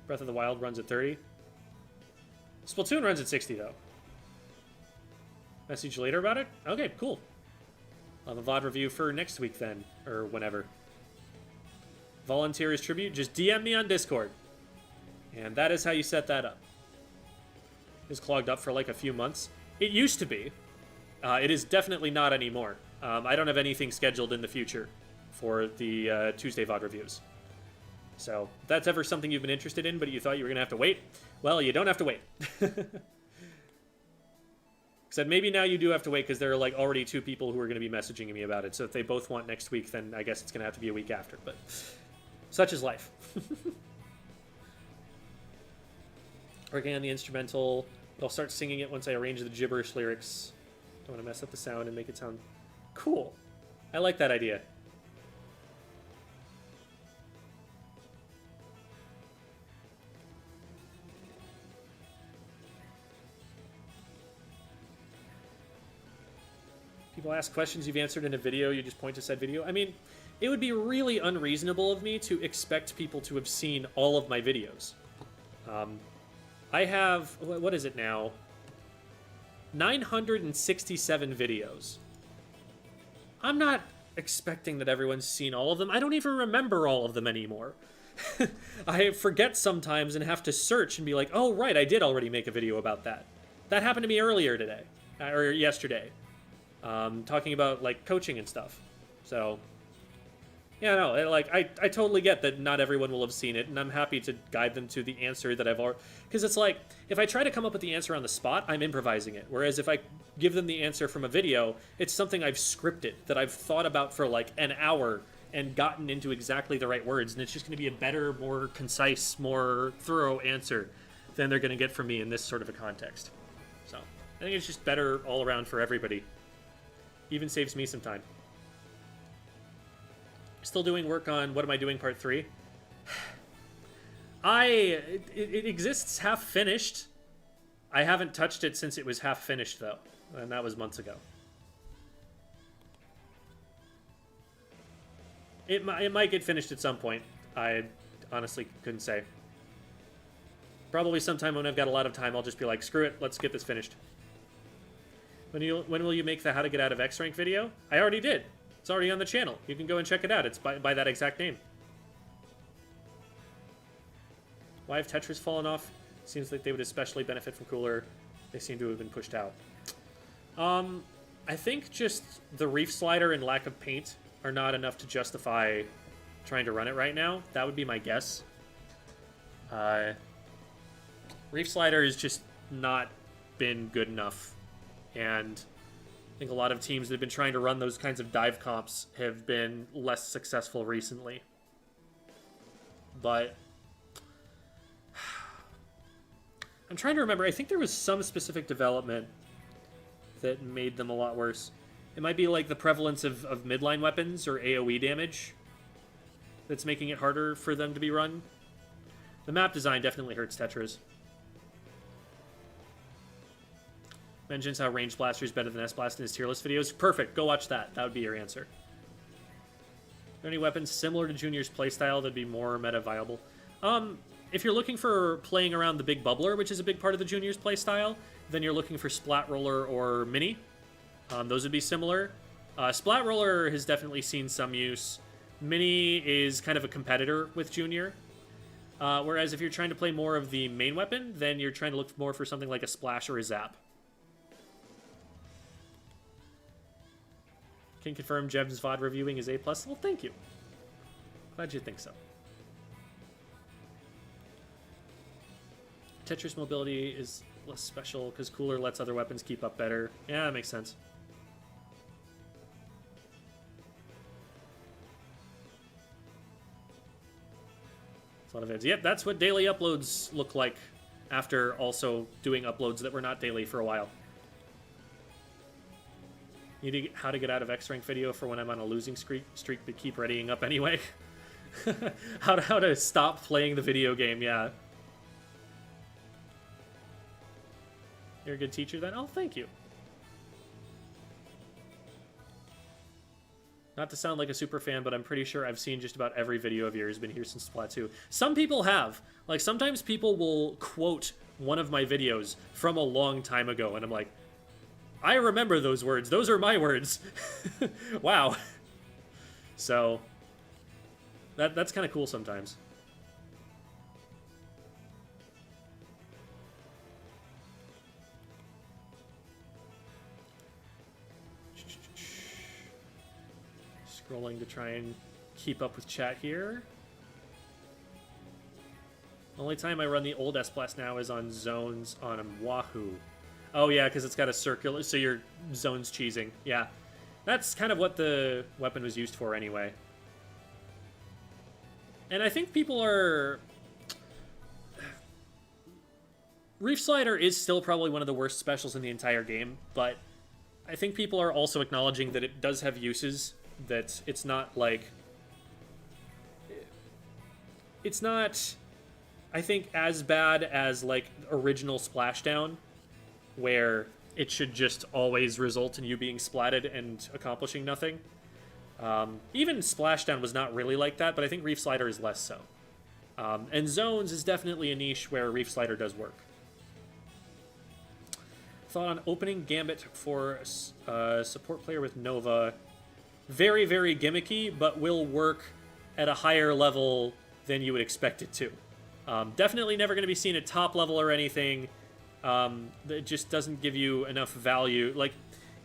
Breath of the Wild runs at 30. Splatoon runs at 60, though. Message later about it? Okay, cool. I'll have a VOD review for next week, then, or whenever. Volunteer as tribute? Just DM me on Discord. And that is how you set that up. Is clogged up for like a few months. It used to be. It is definitely not anymore. I don't have anything scheduled in the future for the Tuesday VOD reviews. So if that's ever something you've been interested in, but you thought you were going to have to wait, well, you don't have to wait. Except maybe now you do have to wait, because there are like already 2 people who are going to be messaging me about it. So if they both want next week, then I guess it's going to have to be a week after. But such is life. Working on the instrumental. I'll start singing it once I arrange the gibberish lyrics. Don't want to mess up the sound and make it sound cool. I like that idea. People ask questions you've answered in a video, you just point to said video. I mean, it would be really unreasonable of me to expect people to have seen all of my videos. I have, what is it now? 967 videos. I'm not expecting that everyone's seen all of them. I don't even remember all of them anymore. I forget sometimes and have to search and be like, oh, right, I did already make a video about that. That happened to me earlier today, or yesterday. Talking about, like, coaching and stuff. So, yeah, no, I totally get that not everyone will have seen it, and I'm happy to guide them to the answer that I've already... Because it's like, if I try to come up with the answer on the spot, I'm improvising it. Whereas if I give them the answer from a video, it's something I've scripted, that I've thought about for like an hour and gotten into exactly the right words, and it's just going to be a better, more concise, more thorough answer than they're going to get from me in this sort of a context. So, I think it's just better all around for everybody. Even saves me some time. Still doing work on What Am I Doing Part 3? It exists half finished. I haven't touched it since it was half finished, though. And that was months ago. It might get finished at some point. I honestly couldn't say. Probably sometime when I've got a lot of time, I'll just be like, screw it, let's get this finished. When will you make the How to Get Out of X Rank video? I already did. It's already on the channel. You can go and check it out. It's by that exact name. Why have Tetris fallen off? Seems like they would especially benefit from cooler. They seem to have been pushed out. I think just the reef slider and lack of paint are not enough to justify trying to run it right now. That would be my guess. Reef slider has just not been good enough. And I think a lot of teams that have been trying to run those kinds of dive comps have been less successful recently. But I'm trying to remember. I think there was some specific development that made them a lot worse. It might be like the prevalence of midline weapons or AoE damage that's making it harder for them to be run. The map design definitely hurts Tetris. Mentions how Range Blaster is better than S-Blast in his tier list videos. Perfect. Go watch that. That would be your answer. Are there any weapons similar to Junior's playstyle that'd be more meta viable? If you're looking for playing around the big bubbler, which is a big part of the Junior's playstyle, then you're looking for Splat Roller or Mini. Those would be similar. Splat Roller has definitely seen some use. Mini is kind of a competitor with Junior. Whereas if you're trying to play more of the main weapon, then you're trying to look more for something like a Splash or a Zap. Can confirm Jeb's VOD reviewing is A+. Well, thank you. Glad you think so. Tetris mobility is less special because cooler lets other weapons keep up better. Yeah, that makes sense. That's a lot of vids. Yep, that's what daily uploads look like after also doing uploads that were not daily for a while. Need How to Get Out of X Rank video for when I'm on a losing streak but keep readying up anyway. how to stop playing the video game, yeah. You're a good teacher then? Oh, thank you. Not to sound like a super fan, but I'm pretty sure I've seen just about every video of yours. Been here since Splatoon. Some people have. Like, sometimes people will quote one of my videos from a long time ago, and I'm like, I remember those words. Those are my words. Wow. So, that's kind of cool sometimes. Scrolling to try and keep up with chat here. Only time I run the old S-Blast now is on zones on Wahoo. Oh, yeah, because it's got a circular, so your zone's cheesing. Yeah. That's kind of what the weapon was used for anyway. And I think people are... Reef Slider is still probably one of the worst specials in the entire game, but I think people are also acknowledging that it does have uses, that it's not like... It's not, I think, as bad as, like, original Splashdown, where it should just always result in you being splatted and accomplishing nothing. Even Splashdown was not really like that, but I think Reef Slider is less so. And Zones is definitely a niche where Reef Slider does work. Thought on opening Gambit for support player with Nova. Very, very gimmicky, but will work at a higher level than you would expect it to. Definitely never going to be seen at top level or anything. It just doesn't give you enough value. Like,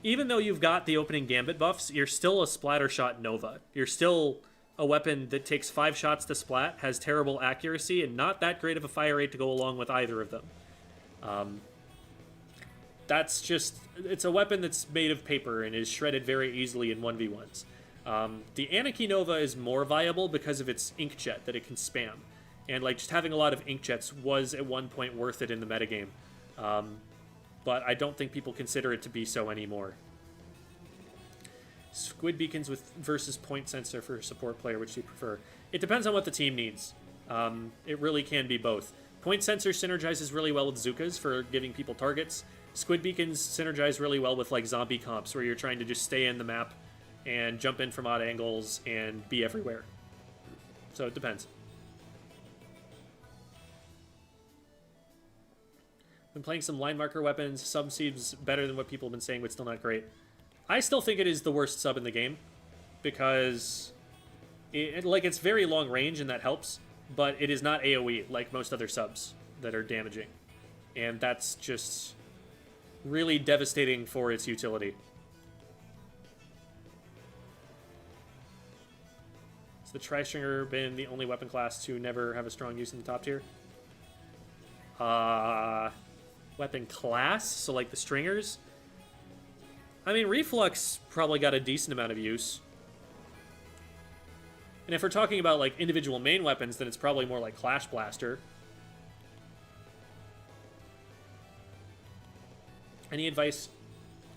even though you've got the opening gambit buffs, you're still a splatter shot Nova. You're still a weapon that takes 5 shots to splat, has terrible accuracy, and not that great of a fire rate to go along with either of them. That's just... It's a weapon that's made of paper and is shredded very easily in 1v1s. The Anarchy Nova is more viable because of its inkjet that it can spam. And like just having a lot of inkjets was at one point worth it in the metagame. But I don't think people consider it to be so anymore. Squid beacons versus point sensor for a support player, which do you prefer? It depends on what the team needs. It really can be both. Point sensor synergizes really well with Zukas for giving people targets. Squid beacons synergize really well with like zombie comps where you're trying to just stay in the map and jump in from odd angles and be everywhere. So it depends. Been playing some line marker weapons. Sub seems better than what people have been saying, but still not great. I still think it is the worst sub in the game because it's very long range and that helps, but it is not AoE like most other subs that are damaging. And that's just really devastating for its utility. Has the Tri-Stringer been the only weapon class to never have a strong use in the top tier? Weapon class? So like the Stringers? I mean, Reflux probably got a decent amount of use. And if we're talking about like individual main weapons, then it's probably more like Clash Blaster. Any advice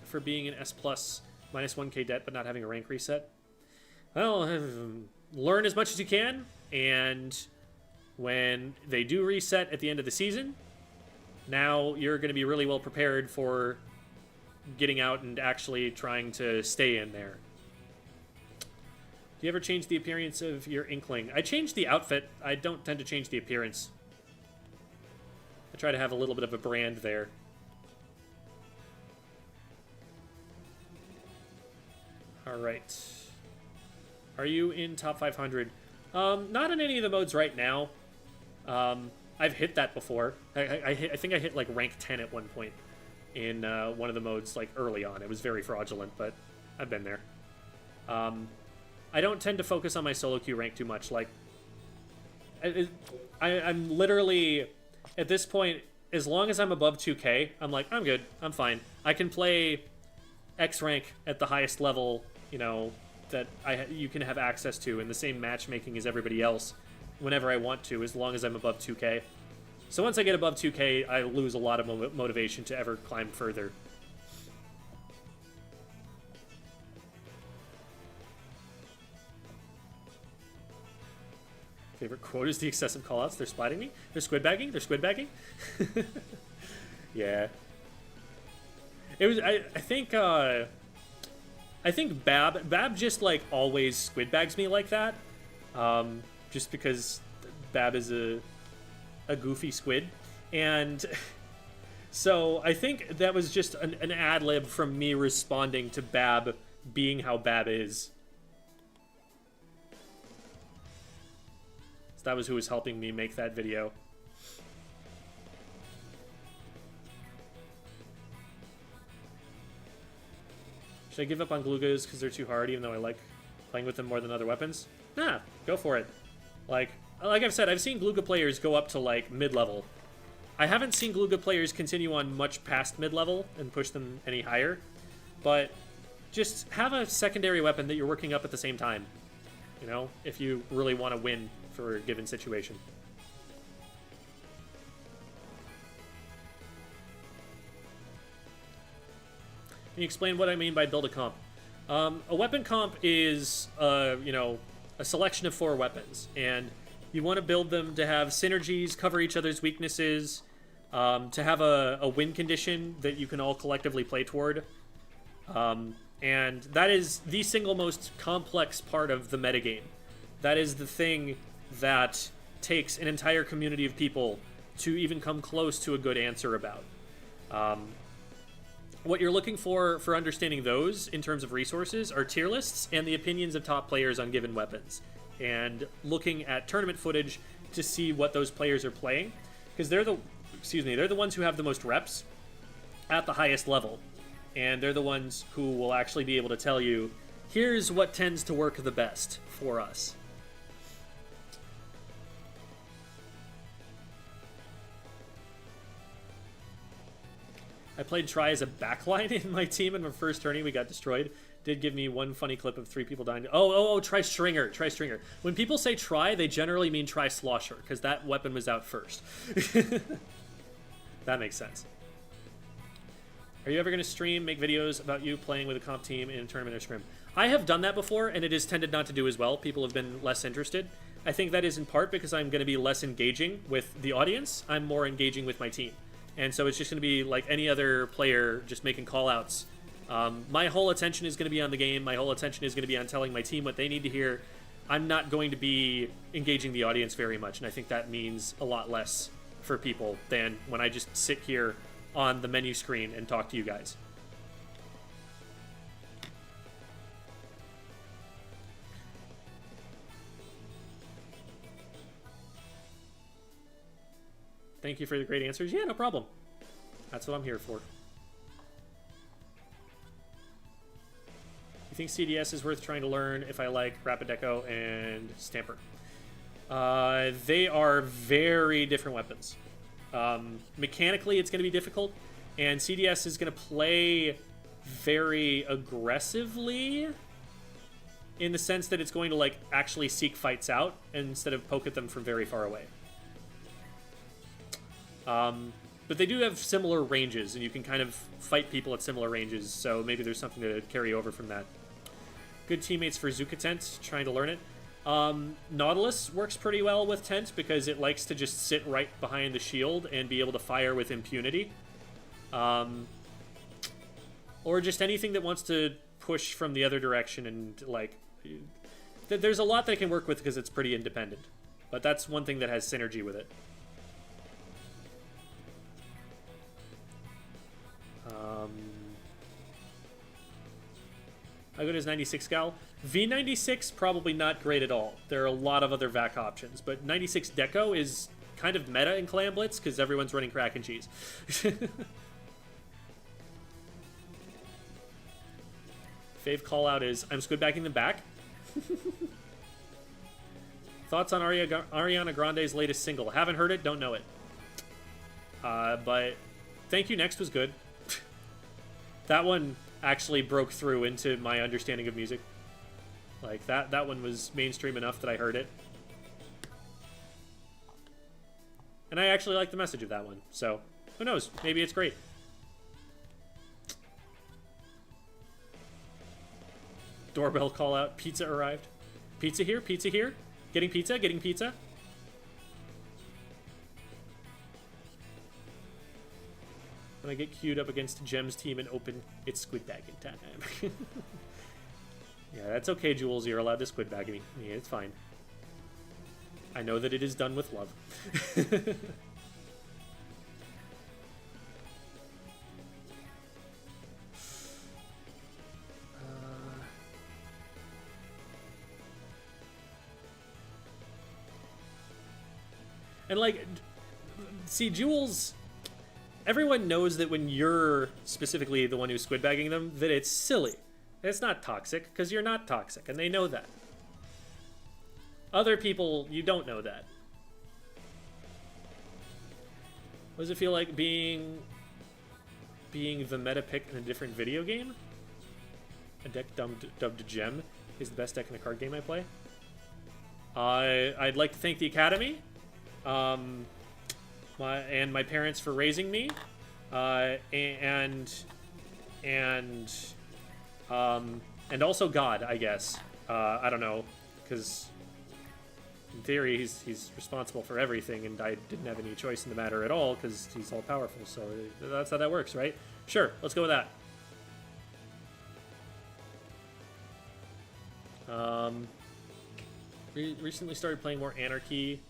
for being an S plus minus 1k debt but not having a rank reset? Well, learn as much as you can, and when they do reset at the end of the season, now you're going to be really well prepared for getting out and actually trying to stay in there. Do you ever change the appearance of your Inkling? I change the outfit. I don't tend to change the appearance. I try to have a little bit of a brand there. Alright. Are you in top 500? Not in any of the modes right now. I've hit that before. I think I hit like rank 10 at one point in one of the modes like early on. It was very fraudulent, but I've been there. I don't tend to focus on my solo queue rank too much. Like, I'm literally, at this point, as long as I'm above 2k, I'm like, I'm good, I'm fine. I can play X rank at the highest level, you know, that you can have access to, and the same matchmaking as everybody else whenever I want to, as long as I'm above 2k. So once I get above 2k, I lose a lot of motivation to ever climb further. Favorite quote is the excessive callouts. They're splatting me. They're squid bagging. They're squid bagging. Yeah. It was. I think Bab just like always squid bags me like that, just because Bab is a goofy squid, and so I think that was just an ad lib from me responding to Bab being how Bab is. So that was who was helping me make that video. Should I give up on Glugas because they're too hard, even though I like playing with them more than other weapons? Nah, go for it. Like I've said, I've seen Gluga players go up to like mid-level. I haven't seen Gluga players continue on much past mid-level and push them any higher, but just have a secondary weapon that you're working up at the same time, you know, if you really want to win for a given situation. Can you explain what I mean by build a comp? A weapon comp is, you know, a selection of 4 weapons, and you want to build them to have synergies, cover each other's weaknesses, to have a win condition that you can all collectively play toward. And that is the single most complex part of the metagame. That is the thing that takes an entire community of people to even come close to a good answer about. What you're looking for understanding those in terms of resources are tier lists and the opinions of top players on given weapons, and looking at tournament footage to see what those players are playing, because they're the ones who have the most reps at the highest level. and they're the ones who will actually be able to tell you, here's what tends to work the best for us. I played Try as a backline in my team in my first tourney. We got destroyed. Did give me one funny clip of 3 people dying. Oh, Try Stringer. Try Stringer. When people say Try, they generally mean Try Slosher, because that weapon was out first. That makes sense. Are you ever going to stream, make videos about you playing with a comp team in a tournament or scrim? I have done that before, and it has tended not to do as well. People have been less interested. I think that is in part because I'm going to be less engaging with the audience. I'm more engaging with my team. And so it's just going to be like any other player, just making call-outs. My whole attention is going to be on the game. My whole attention is going to be on telling my team what they need to hear. I'm not going to be engaging the audience very much, and I think that means a lot less for people than when I just sit here on the menu screen and talk to you guys. Thank you for the great answers. Yeah, no problem. That's what I'm here for. You think CDS is worth trying to learn if I like Rapid Deco and Stamper? They are very different weapons. Mechanically, it's going to be difficult, and CDS is going to play very aggressively in the sense that it's going to like actually seek fights out instead of poke at them from very far away. But they do have similar ranges, and you can kind of fight people at similar ranges, so maybe there's something to carry over from that. Good teammates for Zuka Tent, trying to learn it. Nautilus works pretty well with Tent because it likes to just sit right behind the shield and be able to fire with impunity. Or just anything that wants to push from the other direction, and like... There's a lot that I can work with because it's pretty independent. But that's one thing that has synergy with it. How good is 96 Gal? V96, probably not great at all. There are a lot of other VAC options, but 96 Deco is kind of meta in Clan Blitz because everyone's running crack and cheese. Fave call out is, I'm squidbagging them back. Thoughts on Ariana Grande's latest single? Haven't heard it, don't know it. But Thank You Next was good. That one actually broke through into my understanding of music. Like, that one was mainstream enough that I heard it. And I actually like the message of that one. So, who knows? Maybe it's great. Doorbell call out. Pizza arrived. Pizza here? Pizza here? Getting pizza? Getting pizza? When I get queued up against Gem's team and open, it's squidbagging time. Yeah, that's okay, Jules. You're allowed to squidbag me. Yeah, it's fine. I know that it is done with love. And like, see, Jules... Everyone knows that when you're specifically the one who's squidbagging them, that it's silly. It's not toxic, because you're not toxic, and they know that. Other people, you don't know that. What does it feel like being the meta pick in a different video game? A deck dubbed Gem is the best deck in a card game I play. I'd like to thank the Academy. My parents for raising me, and also God, I guess. I don't know, because in theory he's responsible for everything, and I didn't have any choice in the matter at all because he's all powerful. So that's how that works, right? Sure, let's go with that. Recently started playing more Anarchy.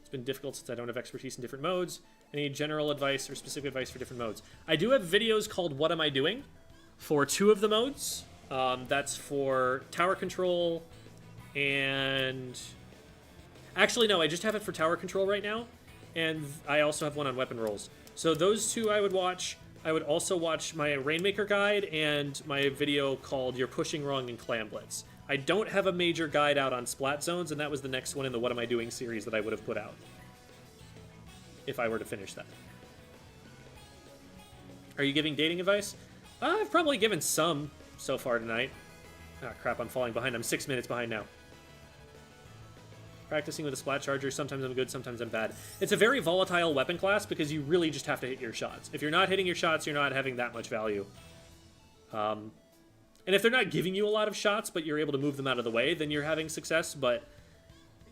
It's been difficult since I don't have expertise in different modes. Any general advice or specific advice for different modes? I do have videos called What Am I Doing? For 2 of the modes. That's for tower control and... Actually, no, I just have it for tower control right now. And I also have one on weapon rolls. So those 2 I would watch. I would also watch my Rainmaker guide and my video called You're Pushing Wrong in Clam Blitz. I don't have a major guide out on Splat Zones, and that was the next one in the What Am I Doing series that I would have put out. If I were to finish that. Are you giving dating advice? I've probably given some so far tonight. Ah, crap, I'm falling behind. I'm 6 minutes behind now. Practicing with a Splat Charger, sometimes I'm good, sometimes I'm bad. It's a very volatile weapon class because you really just have to hit your shots. If you're not hitting your shots, you're not having that much value. And if they're not giving you a lot of shots, but you're able to move them out of the way, then you're having success, but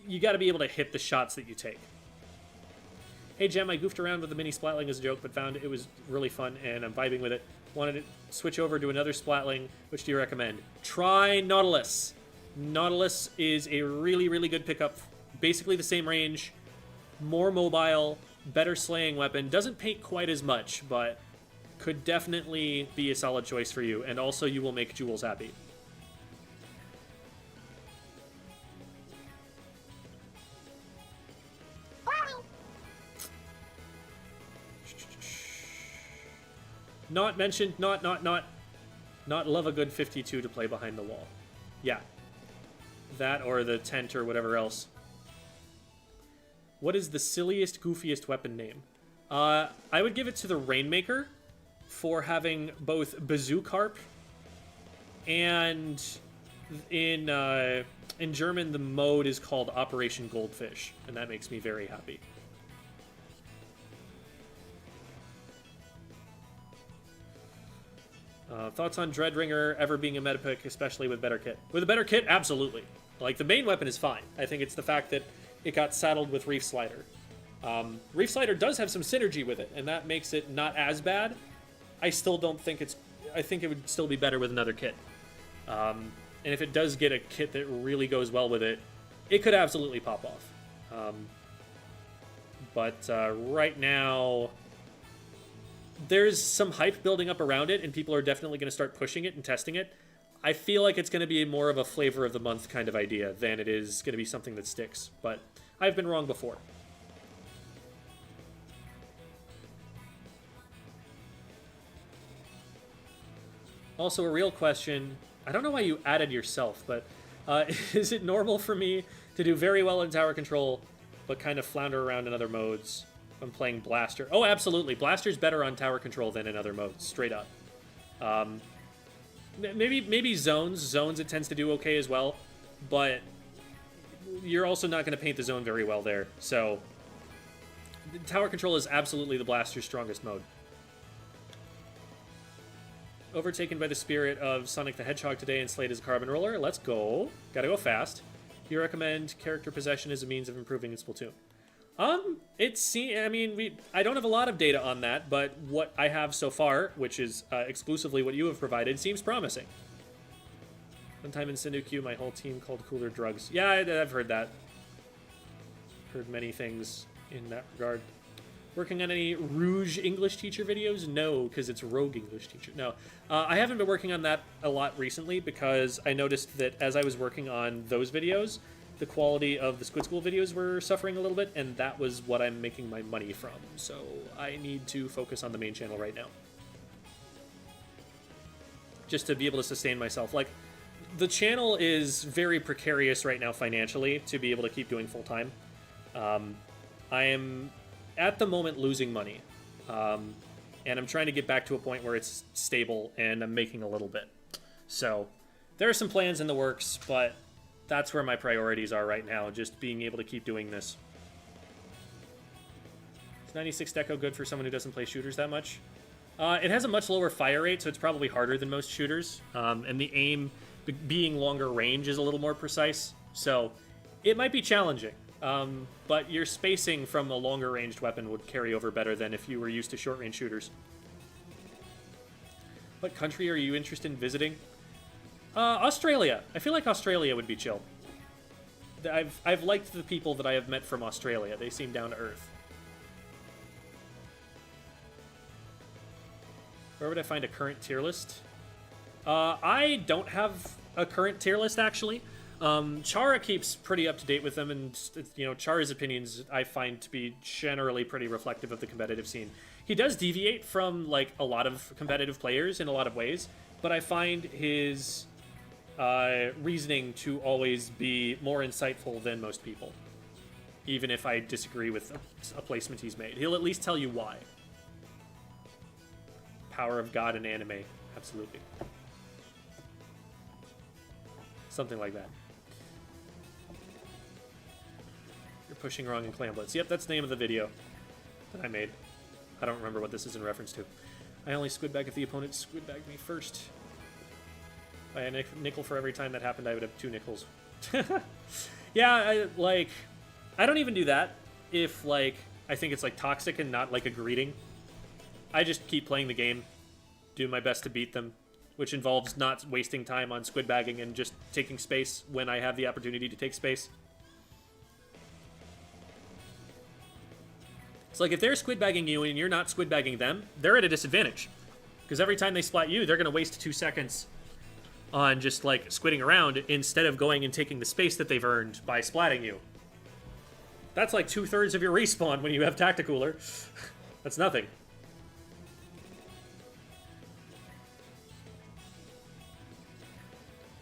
you gotta be able to hit the shots that you take. Hey Gem, I goofed around with the mini Splatling as a joke, but found it was really fun, and I'm vibing with it. Wanted to switch over to another Splatling. Which do you recommend? Try Nautilus. Nautilus is a really, really good pickup. Basically the same range, more mobile, better slaying weapon. Doesn't paint quite as much, but could definitely be a solid choice for you. And also you will make Jules happy. Not mentioned, not love a good 52 to play behind the wall. Yeah. That or the tent or whatever else. What is the silliest, goofiest weapon name? I would give it to the Rainmaker for having both Bazookarp and in German the mode is called Operation Goldfish, and that makes me very happy. Thoughts on Dreadringer ever being a meta pick, especially with better kit? With a better kit, absolutely. Like, the main weapon is fine. I think it's the fact that it got saddled with Reef Slider. Reef Slider does have some synergy with it, and that makes it not as bad. I still don't think it's... I think it would still be better with another kit. And if it does get a kit that really goes well with it, it could absolutely pop off. But right now... There's some hype building up around it, and people are definitely going to start pushing it and testing it. I feel like it's going to be more of a flavor of the month kind of idea than it is going to be something that sticks. But I've been wrong before. Also, a real question. I don't know why you added yourself, but is it normal for me to do very well in tower control, but kind of flounder around in other modes? I'm playing Blaster. Oh, absolutely. Blaster's better on tower control than in other modes, straight up. Maybe zones. Zones it tends to do okay as well, but you're also not going to paint the zone very well there. So tower control is absolutely the Blaster's strongest mode. Overtaken by the spirit of Sonic the Hedgehog today and slayed as a carbon roller. Let's go. Gotta go fast. Do you recommend character possession as a means of improving in Splatoon? I don't have a lot of data on that, but what I have so far, which is exclusively what you have provided, seems promising. One time in Sindoku, my whole team called cooler drugs. Yeah, I've heard that. Heard many things in that regard. Working on any Rouge English teacher videos? No, because it's Rogue English teacher. No, I haven't been working on that a lot recently because I noticed that as I was working on those videos, the quality of the Squid School videos were suffering a little bit, and that was what I'm making my money from. So I need to focus on the main channel right now. Just to be able to sustain myself. Like, the channel is very precarious right now financially to be able to keep doing full-time. I am, at the moment, losing money. And I'm trying to get back to a point where it's stable and I'm making a little bit. So there are some plans in the works, but that's where my priorities are right now, just being able to keep doing this. Is 96 deco good for someone who doesn't play shooters that much? It has a much lower fire rate, so it's probably harder than most shooters. And the aim, being longer range, is a little more precise. So it might be challenging. But your spacing from a longer ranged weapon would carry over better than if you were used to short range shooters. What country are you interested in visiting? Australia. I feel like Australia would be chill. I've liked the people that I have met from Australia. They seem down to earth. Where would I find a current tier list? I don't have a current tier list, actually. Chara keeps pretty up to date with them, and you know, Chara's opinions I find to be generally pretty reflective of the competitive scene. He does deviate from like a lot of competitive players in a lot of ways, but I find his reasoning to always be more insightful than most people. Even if I disagree with a placement he's made, he'll at least tell you why. Power of God in anime, absolutely. Something like that. You're pushing wrong in Clan Blitz. Yep, that's the name of the video that I made. I don't remember what this is in reference to. I only squid bag if the opponent squid bagged me first. By a nickel for every time that happened, I would have 2 nickels. Yeah, I don't even do that if, like, I think it's, like, toxic and not, like, a greeting. I just keep playing the game, do my best to beat them, which involves not wasting time on squid bagging and just taking space when I have the opportunity to take space. It's like if they're squid bagging you and you're not squid bagging them, they're at a disadvantage. Because every time they splat you, they're going to waste 2 seconds on just, like, squidding around instead of going and taking the space that they've earned by splatting you. That's like 2/3 of your respawn when you have Tacticooler. That's nothing.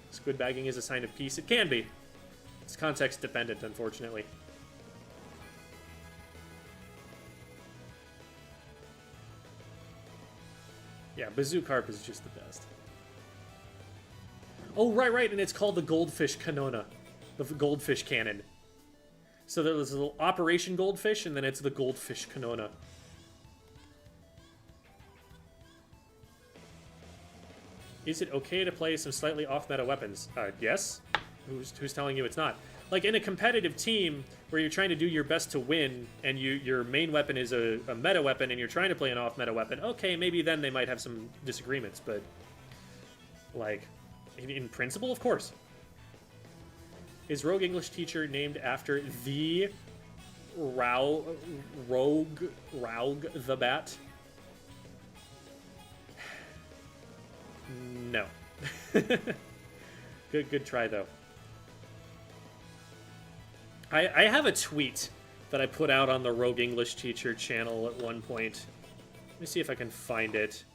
Squid bagging is a sign of peace. It can be. It's context dependent, unfortunately. Yeah, Bazoo Carp is just the best. Oh, right, and it's called the Goldfish Canona. The Goldfish Cannon. So there's a little Operation Goldfish, and then it's the Goldfish Canona. Is it okay to play some slightly off-meta weapons? Yes. Who's telling you it's not? Like, in a competitive team where you're trying to do your best to win, and your main weapon is a meta weapon, and you're trying to play an off-meta weapon, okay, maybe then they might have some disagreements, but, like, in principle, of course. Is Rogue English teacher named after the Rogue the Bat? No. Good try, though. I have a tweet that I put out on the Rogue English teacher channel at one point. Let me see if I can find it.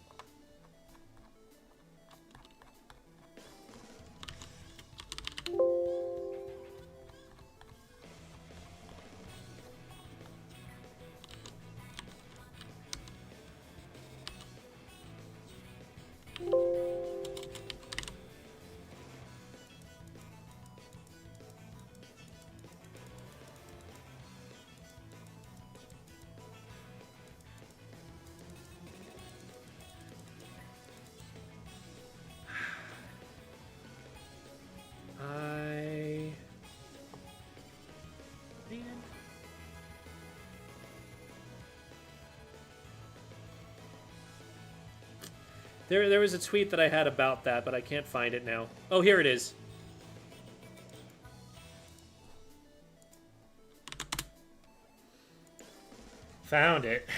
There was a tweet that I had about that, but I can't find it now. Oh, here it is. Found it.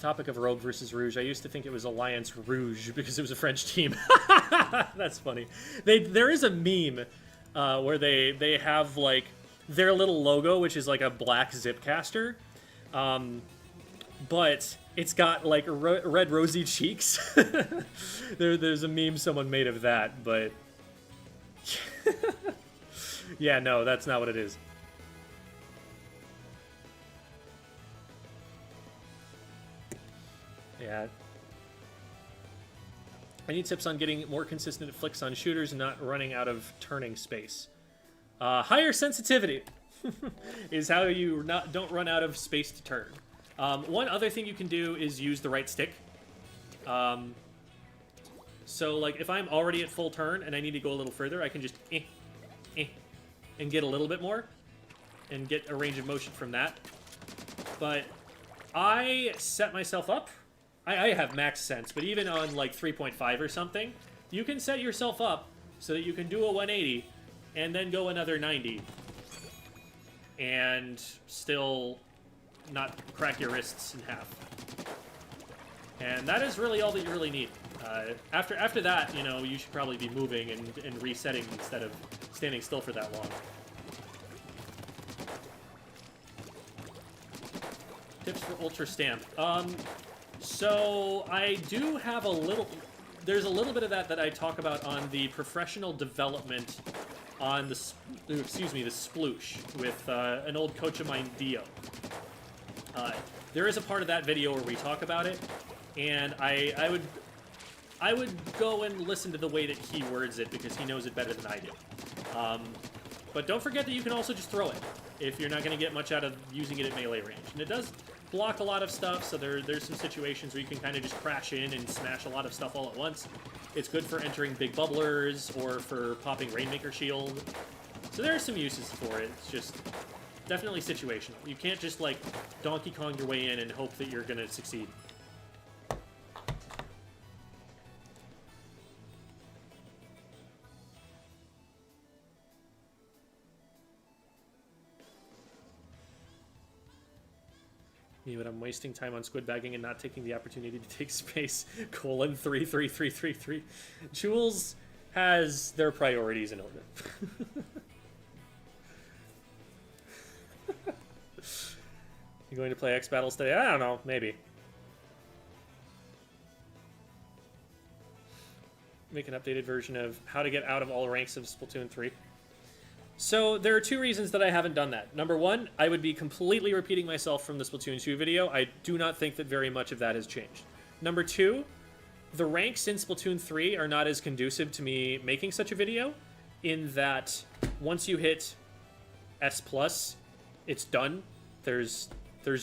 Topic of Rogue versus Rouge. I used to think it was Alliance Rouge because it was a French team. That's funny. There is a meme where they have, like, their little logo, which is like a black zipcaster, but it's got, like, red rosy cheeks. There's a meme someone made of that, but yeah, no, that's not what it is. Yeah. I need tips on getting more consistent flicks on shooters and not running out of turning space. Higher sensitivity is how you don't run out of space to turn. One other thing you can do is use the right stick. So, like, if I'm already at full turn and I need to go a little further, I can just and get a little bit more and get a range of motion from that. But I set myself up. I have max sense, but even on, like, 3.5 or something, you can set yourself up so that you can do a 180 and then go another 90 and still not crack your wrists in half. And that is really all that you really need. After that, you know, you should probably be moving and resetting instead of standing still for that long. Tips for Ultra Stamp. So I do have a little... There's a little bit of that I talk about on the professional development on the... Excuse me, the Sploosh with an old coach of mine, Dio. There is a part of that video where we talk about it, and I would go and listen to the way that he words it because he knows it better than I do. But don't forget that you can also just throw it if you're not going to get much out of using it at melee range. And it does block a lot of stuff, so there's some situations where you can kind of just crash in and smash a lot of stuff all at once. It's good for entering big bubblers or for popping Rainmaker Shield. So there are some uses for it. It's just definitely situational. You can't just, like, Donkey Kong your way in and hope that you're going to succeed. Me, but I'm wasting time on squid bagging and not taking the opportunity to take space. Colon 33333. Jules has their priorities in order. You going to play X Battles today? I don't know, maybe. Make an updated version of how to get out of all ranks of Splatoon 3. So there are two reasons that I haven't done that. Number one, I would be completely repeating myself from the Splatoon 2 video. I do not think that very much of that has changed. Number two, the ranks in Splatoon 3 are not as conducive to me making such a video, in that once you hit S+, it's done. There's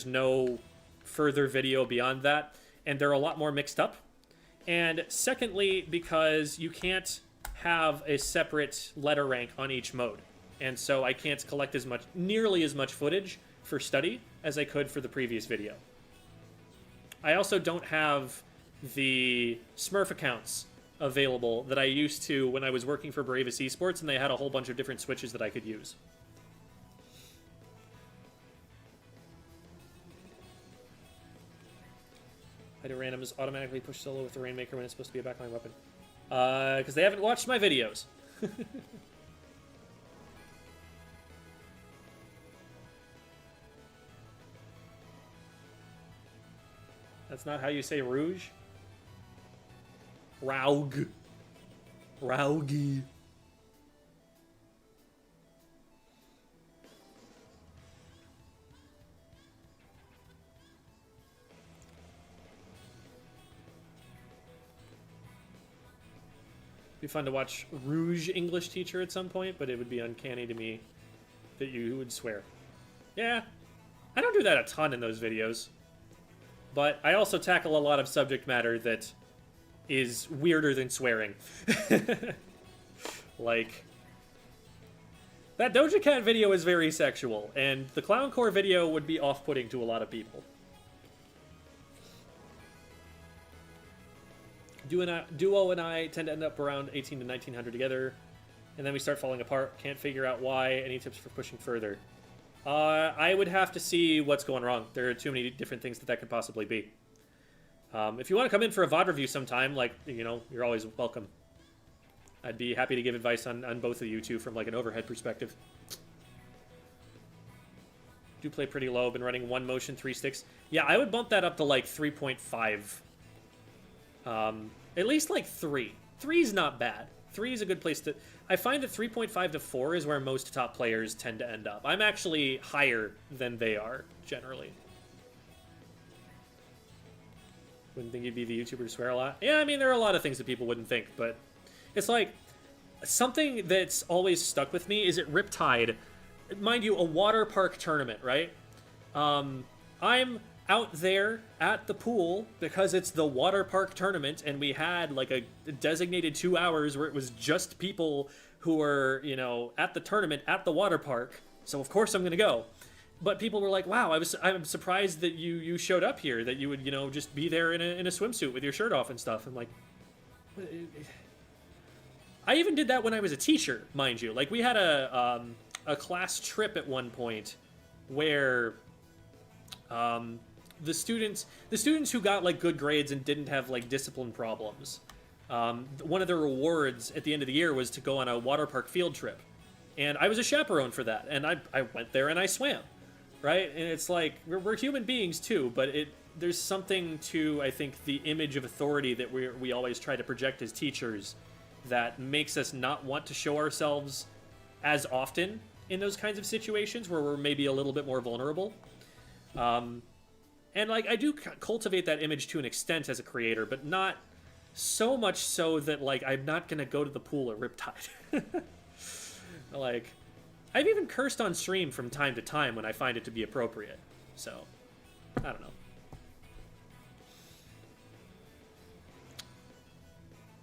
no further video beyond that, and they're a lot more mixed up. And secondly, because you can't have a separate letter rank on each mode. And so I can't collect nearly as much footage for study as I could for the previous video. I also don't have the Smurf accounts available that I used to when I was working for Bravus Esports, and they had a whole bunch of different switches that I could use. I do randoms automatically push solo with the Rainmaker when it's supposed to be a backline weapon. Because they haven't watched my videos. That's not how you say rouge. Raug. Raugi. Be fun to watch Rouge English Teacher at some point, but it would be uncanny to me that you would swear. Yeah, I don't do that a ton in those videos. But I also tackle a lot of subject matter that is weirder than swearing. Like, that Doja Cat video is very sexual, and the Clowncore video would be off-putting to a lot of people. Duo and I tend to end up around 18 to 1900 together, and then we start falling apart. Can't figure out why. Any tips for pushing further? I would have to see what's going wrong. There are too many different things that could possibly be. If you want to come in for a VOD review sometime, like, you know, you're always welcome. I'd be happy to give advice on both of you two from, like, an overhead perspective. Do play pretty low. Been running 1 motion, 3 sticks. Yeah, I would bump that up to, like, 3.5. At least, like, 3. 3 is not bad. 3 is a good place to... I find that 3.5 to 4 is where most top players tend to end up. I'm actually higher than they are, generally. Wouldn't think you'd be the YouTuber to swear a lot. Yeah, I mean, there are a lot of things that people wouldn't think, but it's like, something that's always stuck with me is at Riptide. Mind you, a water park tournament, right? I'm out there at the pool because it's the water park tournament, and we had like a designated 2 hours where it was just people who were, you know, at the tournament at the water park. So of course I'm gonna go. But people were like, "Wow, I'm surprised that you showed up here. That you would, you know, just be there in a swimsuit with your shirt off and stuff." I'm like, I even did that when I was a teacher, mind you. Like, we had a class trip at one point where The students who got like good grades and didn't have like discipline problems, one of their rewards at the end of the year was to go on a water park field trip, and I was a chaperone for that, and I went there and I swam, right? And it's like we're human beings too, but there's something to, I think, the image of authority that we always try to project as teachers that makes us not want to show ourselves as often in those kinds of situations where we're maybe a little bit more vulnerable. And like I do cultivate that image to an extent as a creator, but not so much so that like I'm not gonna go to the pool at Riptide. Like, I've even cursed on stream from time to time when I find it to be appropriate. So, I don't know.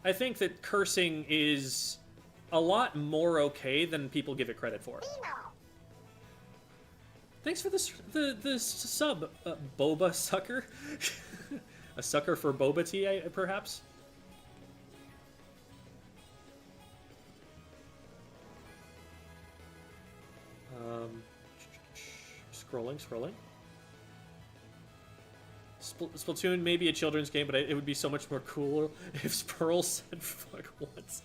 I think that cursing is a lot more okay than people give it credit for. Thanks for the sub, Boba Sucker. A sucker for boba tea, perhaps? Scrolling. Splatoon may be a children's game, but it would be so much more cooler if Pearl said fuck once.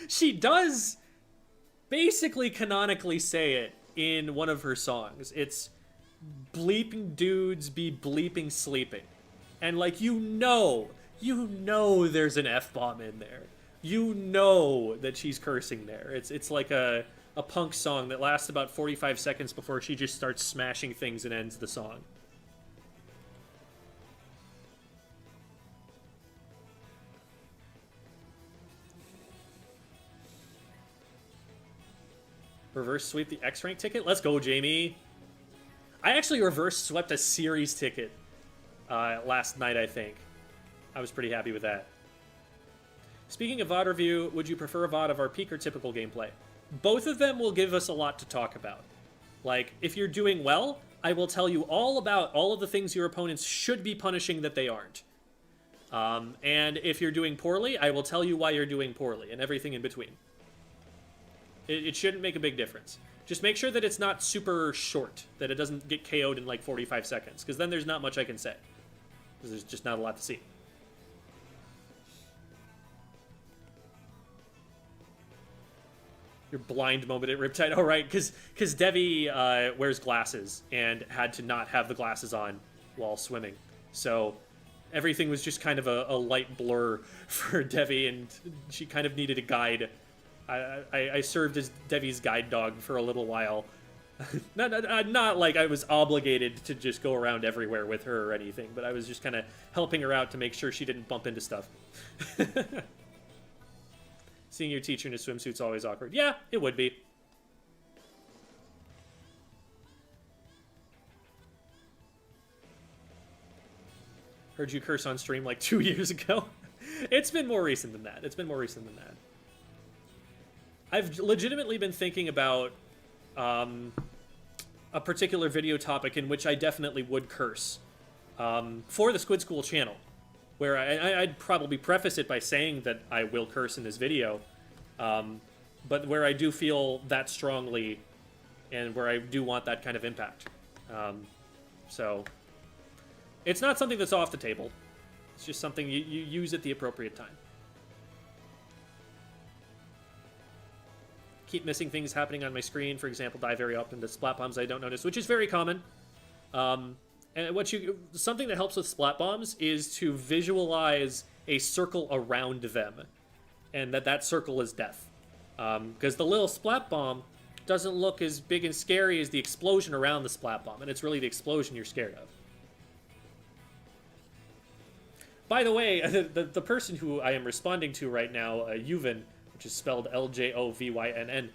She does basically canonically say it in one of her songs. It's bleeping dudes be bleeping sleeping. And like, you know there's an F-bomb in there. You know that she's cursing there. It's like a punk song that lasts about 45 seconds before she just starts smashing things and ends the song. Reverse sweep the X-Rank ticket? Let's go, Jamie. I actually reverse swept a series ticket last night, I think. I was pretty happy with that. Speaking of VOD review, would you prefer a VOD of our peak or typical gameplay? Both of them will give us a lot to talk about. Like, if you're doing well, I will tell you all about all of the things your opponents should be punishing that they aren't. And if you're doing poorly, I will tell you why you're doing poorly, and everything in between. It shouldn't make a big difference. Just make sure that it's not super short, that it doesn't get KO'd in like 45 seconds, because then there's not much I can say. Because there's just not a lot to see. Your blind moment at Riptide. Oh, right, because Devi wears glasses and had to not have the glasses on while swimming. So everything was just kind of a light blur for Devi, and she kind of needed a guide. I served as Devi's guide dog for a little while. not like I was obligated to just go around everywhere with her or anything, but I was just kind of helping her out to make sure she didn't bump into stuff. Seeing your teacher in a swimsuit's always awkward. Yeah, it would be. Heard you curse on stream like 2 years ago. It's been more recent than that. I've legitimately been thinking about a particular video topic in which I definitely would curse for the Squid School channel, where I'd probably preface it by saying that I will curse in this video, but where I do feel that strongly and where I do want that kind of impact. So it's not something that's off the table. It's just something you use at the appropriate time. Keep missing things happening on my screen. For example, die very often to splat bombs I don't notice, which is very common. And something that helps with splat bombs is to visualize a circle around them, and that circle is death. Because the little splat bomb doesn't look as big and scary as the explosion around the splat bomb, and it's really the explosion you're scared of. By the way, the person who I am responding to right now, Yuvin, which is spelled Ljovynn,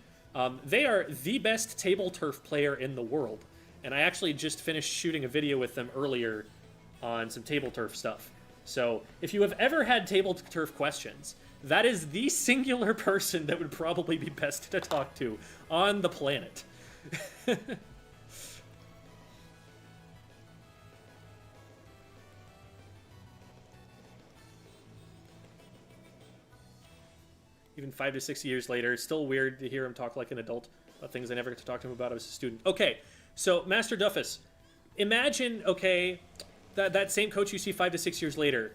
they are the best table turf player in the world. And I actually just finished shooting a video with them earlier on some table turf stuff. So if you have ever had table turf questions, that is the singular person that would probably be best to talk to on the planet. Even 5 to 6 years later, it's still weird to hear him talk like an adult about things I never got to talk to him about as a student. Okay, so Master Duffus, Imagine, okay, that same coach you see 5 to 6 years later,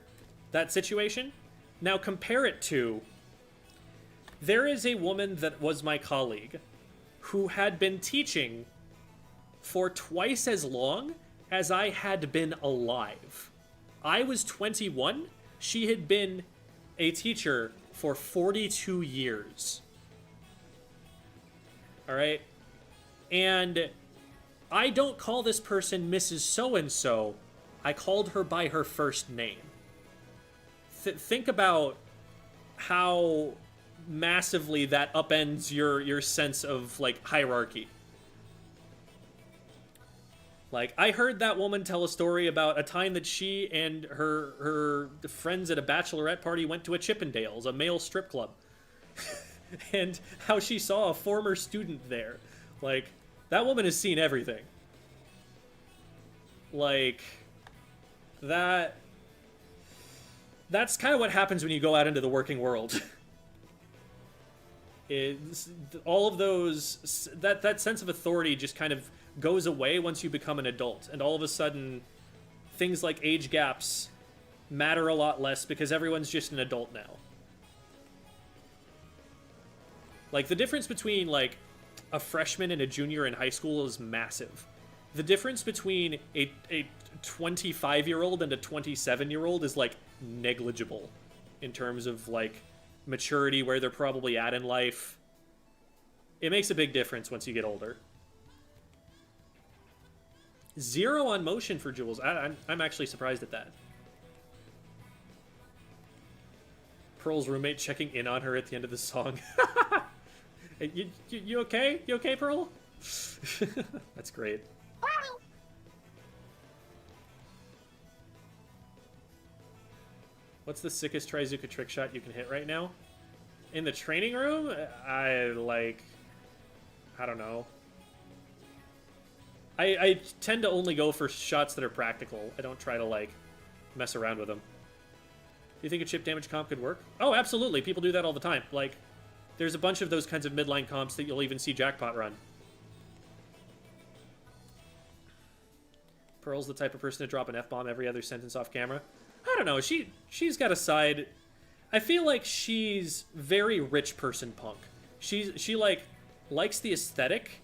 that situation. Now compare it to, there is a woman that was my colleague who had been teaching for twice as long as I had been alive. I was 21. She had been a teacher for 42 years. All right? And I don't call this person Mrs. So-and-so. I called her by her first name. Think about how massively that upends your sense of, like, hierarchy. Like, I heard that woman tell a story about a time that she and her friends at a bachelorette party went to a Chippendales, a male strip club. And how she saw a former student there. Like, that woman has seen everything. Like, that's kind of what happens when you go out into the working world. It's, all of those, that sense of authority just kind of goes away once you become an adult, and all of a sudden things like age gaps matter a lot less because everyone's just an adult now. Like, the difference between, like, a freshman and a junior in high school is massive. The difference between a 25-year-old and a 27-year-old is, like, negligible in terms of, like, maturity, where they're probably at in life. It makes a big difference once you get older. 0 on motion for Jules. I'm actually surprised at that. Pearl's roommate checking in on her at the end of the song. You okay? You okay, Pearl? That's great. What's the sickest Trizuka trick shot you can hit right now? In the training room? I don't know. I tend to only go for shots that are practical. I don't try to, like, mess around with them. Do you think a chip damage comp could work? Oh, absolutely. People do that all the time. Like, there's a bunch of those kinds of midline comps that you'll even see Jackpot run. Pearl's the type of person to drop an F-bomb every other sentence off camera. I don't know. She's got a side. I feel like she's very rich person punk. She like likes the aesthetic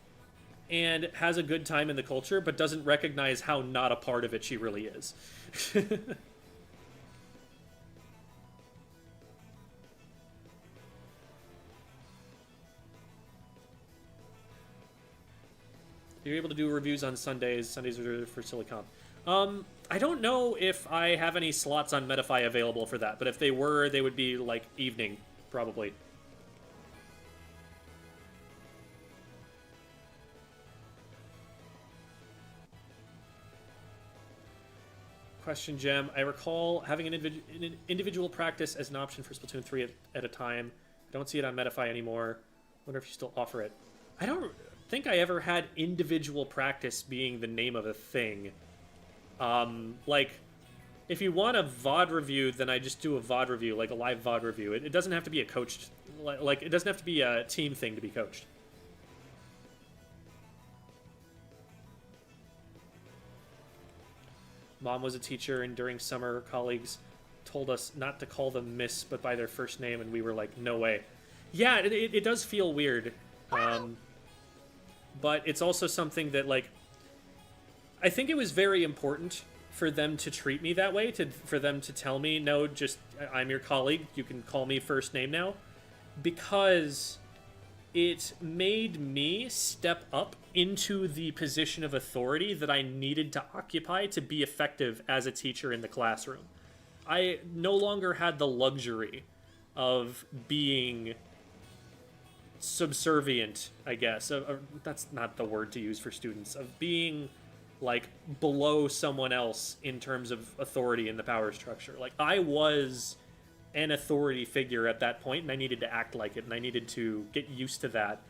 and has a good time in the culture, but doesn't recognize how not a part of it she really is. You're able to do reviews on Sundays. Sundays are for Silicon. I don't know if I have any slots on Metafy available for that, but if they were, they would be, like, evening, probably. Question, Gem. I recall having an individual practice as an option for Splatoon 3 at a time. I don't see it on Metafy anymore. Wonder if you still offer it. I don't think I ever had individual practice being the name of a thing. Like, if you want a VOD review, then I just do a VOD review, like a live VOD review. It doesn't have to be a coached, like, it doesn't have to be a team thing to be coached. Mom was a teacher, and during summer, colleagues told us not to call them Miss, but by their first name, and we were like, no way. Yeah, it does feel weird. But it's also something that, like, I think it was very important for them to treat me that way, for them to tell me, no, just, I'm your colleague, you can call me first name now, because it made me step up into the position of authority that I needed to occupy to be effective as a teacher in the classroom. I no longer had the luxury of being subservient, I guess. That's not the word to use for students. Of being, like, below someone else in terms of authority in the power structure. Like, I was an authority figure at that point, and I needed to act like it, and I needed to get used to that.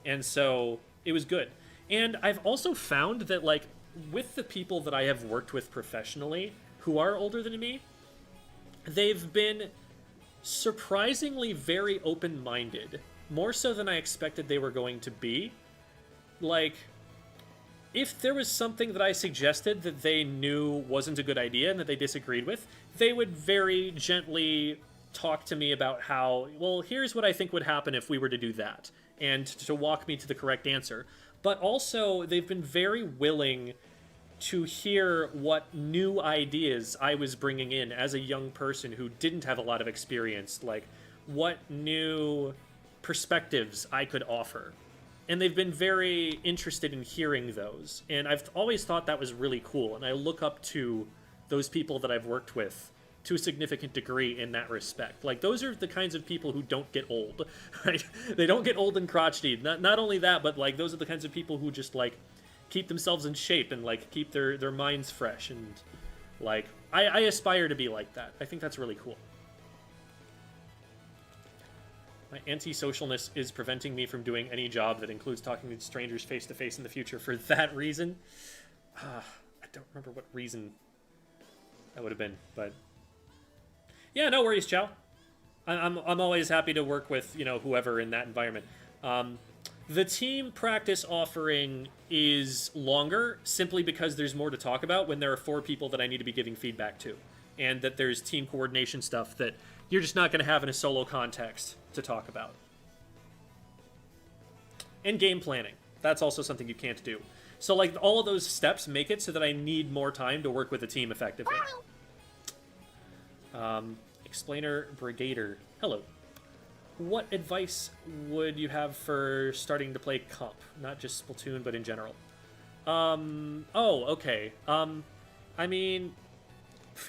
And so it was good. And I've also found that, like, with the people that I have worked with professionally who are older than me, they've been surprisingly very open-minded, more so than I expected they were going to be. Like, if there was something that I suggested that they knew wasn't a good idea and that they disagreed with, they would very gently talk to me about how, well, here's what I think would happen if we were to do that, and to walk me to the correct answer. But also, they've been very willing to hear what new ideas I was bringing in as a young person who didn't have a lot of experience, like what new perspectives I could offer. And they've been very interested in hearing those. And I've always thought that was really cool. And I look up to those people that I've worked with to a significant degree in that respect. Like, those are the kinds of people who don't get old, right? They don't get old and crotchety. Not only that, but, like, those are the kinds of people who just, like, keep themselves in shape and, like, keep their minds fresh. And, like, I aspire to be like that. I think that's really cool. My anti-socialness is preventing me from doing any job that includes talking to strangers face-to-face in the future for that reason. I don't remember what reason that would have been, but... yeah, no worries, Chow. I'm always happy to work with, you know, whoever in that environment. The team practice offering is longer simply because there's more to talk about when there are 4 people that I need to be giving feedback to. And that there's team coordination stuff that you're just not going to have in a solo context to talk about. And game planning. That's also something you can't do. So, like, all of those steps make it so that I need more time to work with a team effectively. Explainer Brigader. Hello. What advice would you have for starting to play comp? Not just Splatoon, but in general. Oh, okay. I mean,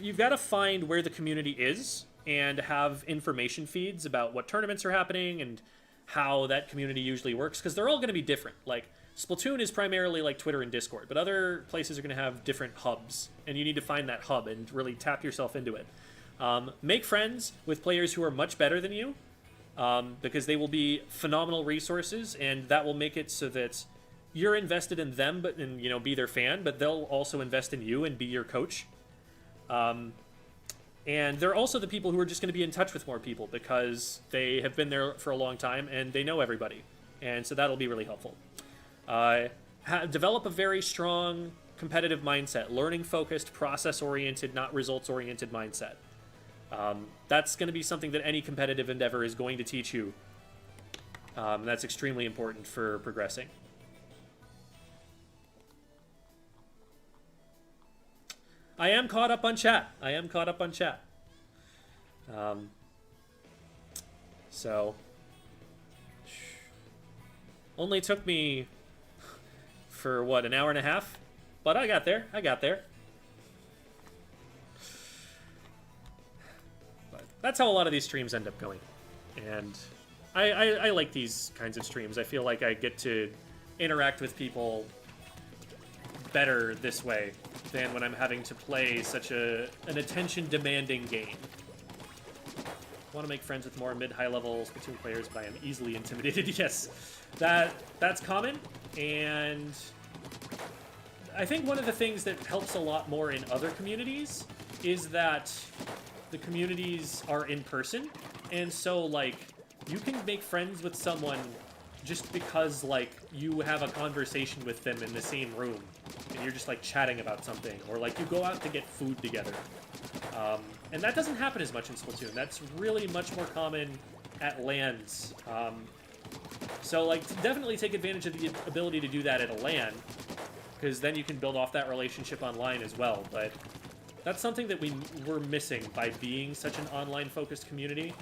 you've got to find where the community is and have information feeds about what tournaments are happening and how that community usually works, because they're all going to be different. Like, Splatoon is primarily like Twitter and Discord, but other places are going to have different hubs, and you need to find that hub and really tap yourself into it. Make friends with players who are much better than you, because they will be phenomenal resources, and that will make it so that you're invested in them, and you know, be their fan, but they'll also invest in you and be your coach. And they're also the people who are just going to be in touch with more people because they have been there for a long time and they know everybody. And so that'll be really helpful. Develop a very strong competitive mindset, learning-focused, process-oriented, not results-oriented mindset. That's going to be something that any competitive endeavor is going to teach you. That's extremely important for progressing. I am caught up on chat. So, only took me for what, an hour and a half? But I got there. But that's how a lot of these streams end up going. And I like these kinds of streams. I feel like I get to interact with people better this way than when I'm having to play such an attention-demanding game. I want to make friends with more mid-high level Splatoon players, but I am easily intimidated. Yes, that's common, and I think one of the things that helps a lot more in other communities is that the communities are in person, and so, like, you can make friends with someone just because, like, you have a conversation with them in the same room, and you're just, like, chatting about something, or, like, you go out to get food together. And that doesn't happen as much in Splatoon. That's really much more common at LANs. So, like, definitely take advantage of the ability to do that at a LAN, because then you can build off that relationship online as well. But that's something that we're missing by being such an online-focused community,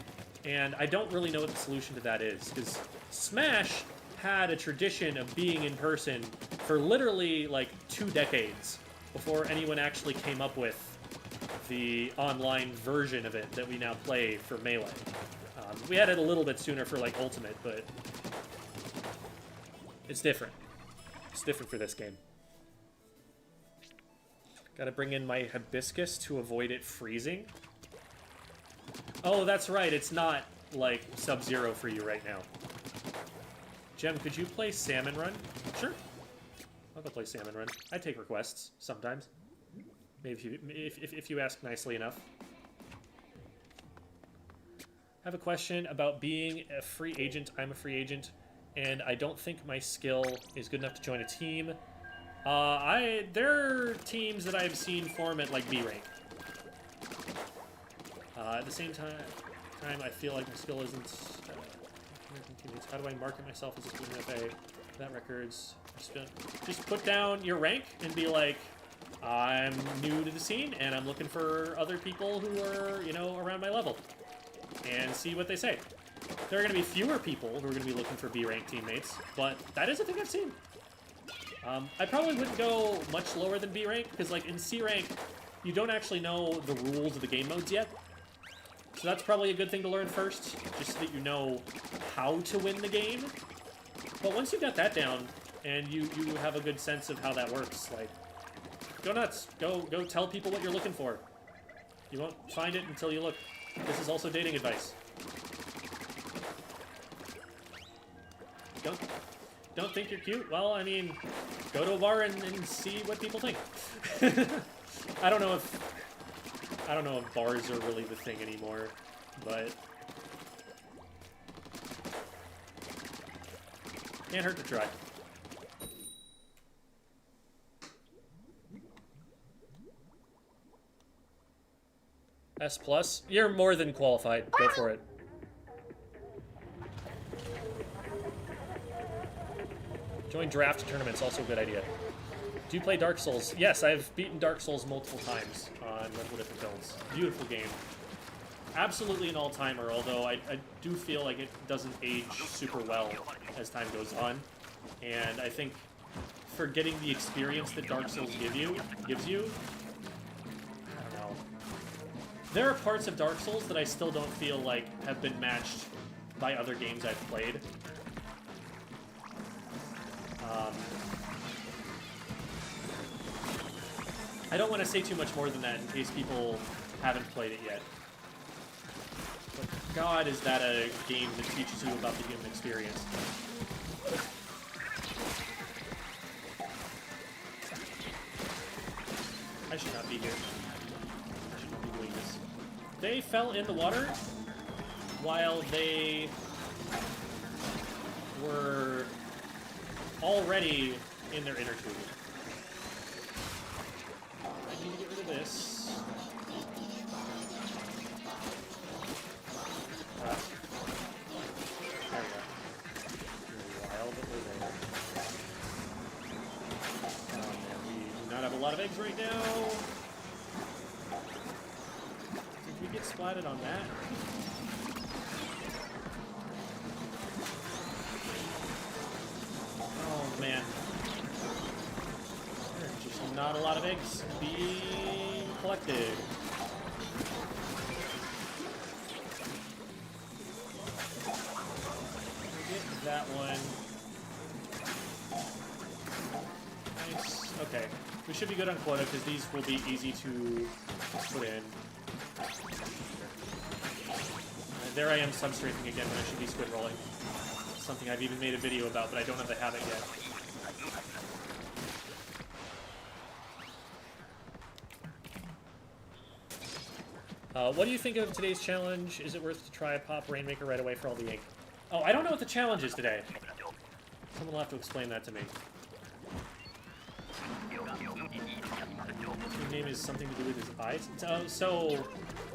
and I don't really know what the solution to that is, because Smash had a tradition of being in person for literally, like, 2 decades before anyone actually came up with the online version of it that we now play for Melee. We had it a little bit sooner for, like, Ultimate, but it's different. It's different for this game. Gotta bring in my hibiscus to avoid it freezing. Oh, that's right, it's not, like, Sub-Zero for you right now. Gem, could you play Salmon Run? Sure. I'll go play Salmon Run. I take requests, sometimes. Maybe if you ask nicely enough. I have a question about being a free agent. I'm a free agent, and I don't think my skill is good enough to join a team. There are teams that I've seen form at like B rank. At the same time, I feel like my skill isn't. How do I market myself as a student FA? That records. Just put down your rank and be like, I'm new to the scene and I'm looking for other people who are, you know, around my level, and see what they say. There are going to be fewer people who are going to be looking for B rank teammates, but that is a thing I've seen. I probably wouldn't go much lower than B rank, because like in C rank, you don't actually know the rules of the game modes yet. So that's probably a good thing to learn first, just so that you know how to win the game. But once you've got that down, and you have a good sense of how that works, like, go nuts. Go tell people what you're looking for. You won't find it until you look. This is also dating advice. Don't think you're cute? Well, I mean, go to a bar and see what people think. I don't know if bars are really the thing anymore, but can't hurt to try. S+, you're more than qualified. Go for it. Join draft tournaments, also a good idea. Do you play Dark Souls? Yes, I've beaten Dark Souls multiple times on multiple different builds. Beautiful game. Absolutely an all-timer, although I do feel like it doesn't age super well as time goes on. And I think for getting the experience that Dark Souls gives you, I don't know. There are parts of Dark Souls that I still don't feel like have been matched by other games I've played. I don't want to say too much more than that in case people haven't played it yet. But God, is that a game that teaches you about the human experience. I should not be here. I should not be doing this. They fell in the water while they were already in their inner tube. I need to get rid of this. There we go. Wild over there. Oh man, we do not have a lot of eggs right now. Did we get splatted on that? Oh man. There's just not a lot of eggs being collected. Get that one. Nice. Okay. We should be good on quota because these will be easy to put in. There I am substrafing again when I should be squid rolling. Something I've even made a video about, but I don't have the habit yet. What do you think of today's challenge? Is it worth to try pop Rainmaker right away for all the ink? Oh, I don't know what the challenge is today. Someone will have to explain that to me. Your name is something to do with his eyes? So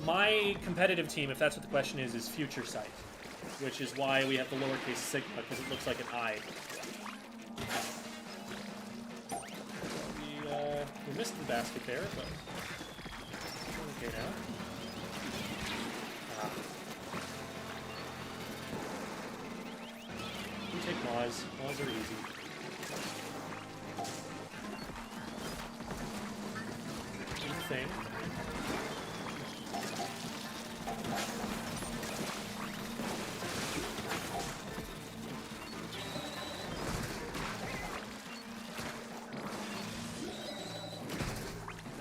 my competitive team, if that's what the question is Future Sight, which is why we have the lowercase sigma, because it looks like an eye. We missed the basket there, but okay now. You take Maws. Maws are easy. Do the thing.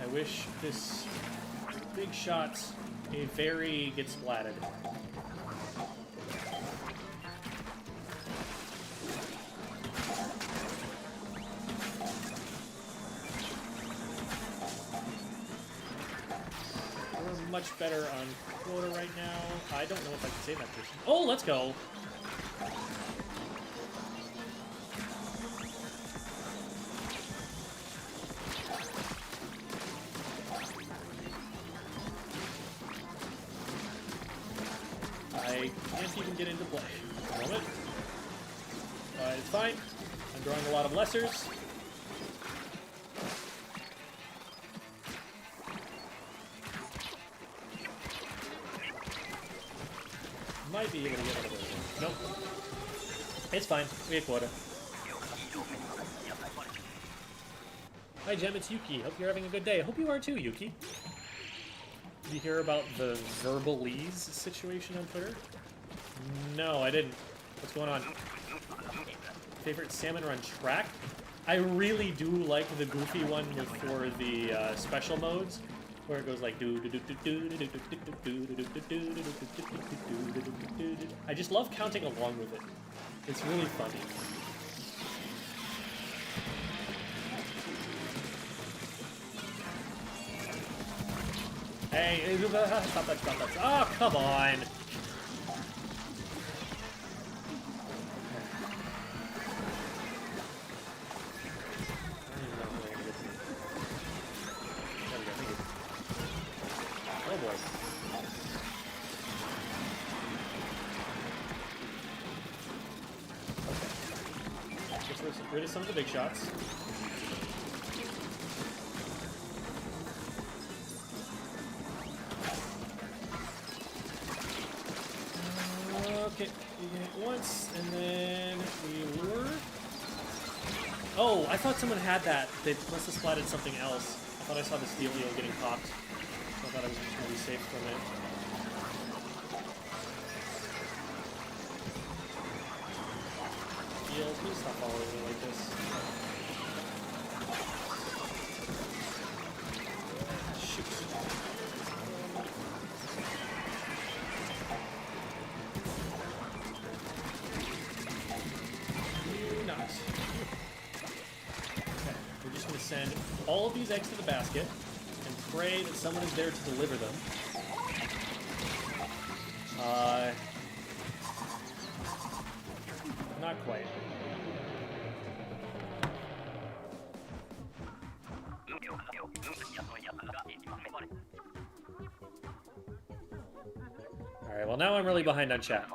I wish this big shot, a very gets splatted. We're much better on quota right now. I don't know if I can save that person. Oh, let's go! I can't even get into play at the moment. It's fine. I'm drawing a lot of lessers. Might be able to get one of those. Nope. It's fine. We have quota. Hi, Jem. It's Yuki. Hope you're having a good day. I hope you are too, Yuki. Did you hear about the verbalese situation on Twitter? No, I didn't. What's going on? Favorite Salmon Run track? I really do like the goofy one for the special modes, where it goes like I just love counting along with it. It's really funny. Hey, stop that, stop that. Oh, come on! Oh boy. Okay. Get rid of some of the big shots. Okay, we get it once, and then we lure. Oh, I thought someone had that. They must have splatted something else. I thought I saw the steel eel getting popped. So I thought I was just going to be safe from it. Eels, please stop following me like this. Shoot. You not. Okay, we're just going to send all of these eggs to the basket and pray that someone is there to deliver them. Not quite. Alright, well now I'm really behind on chat.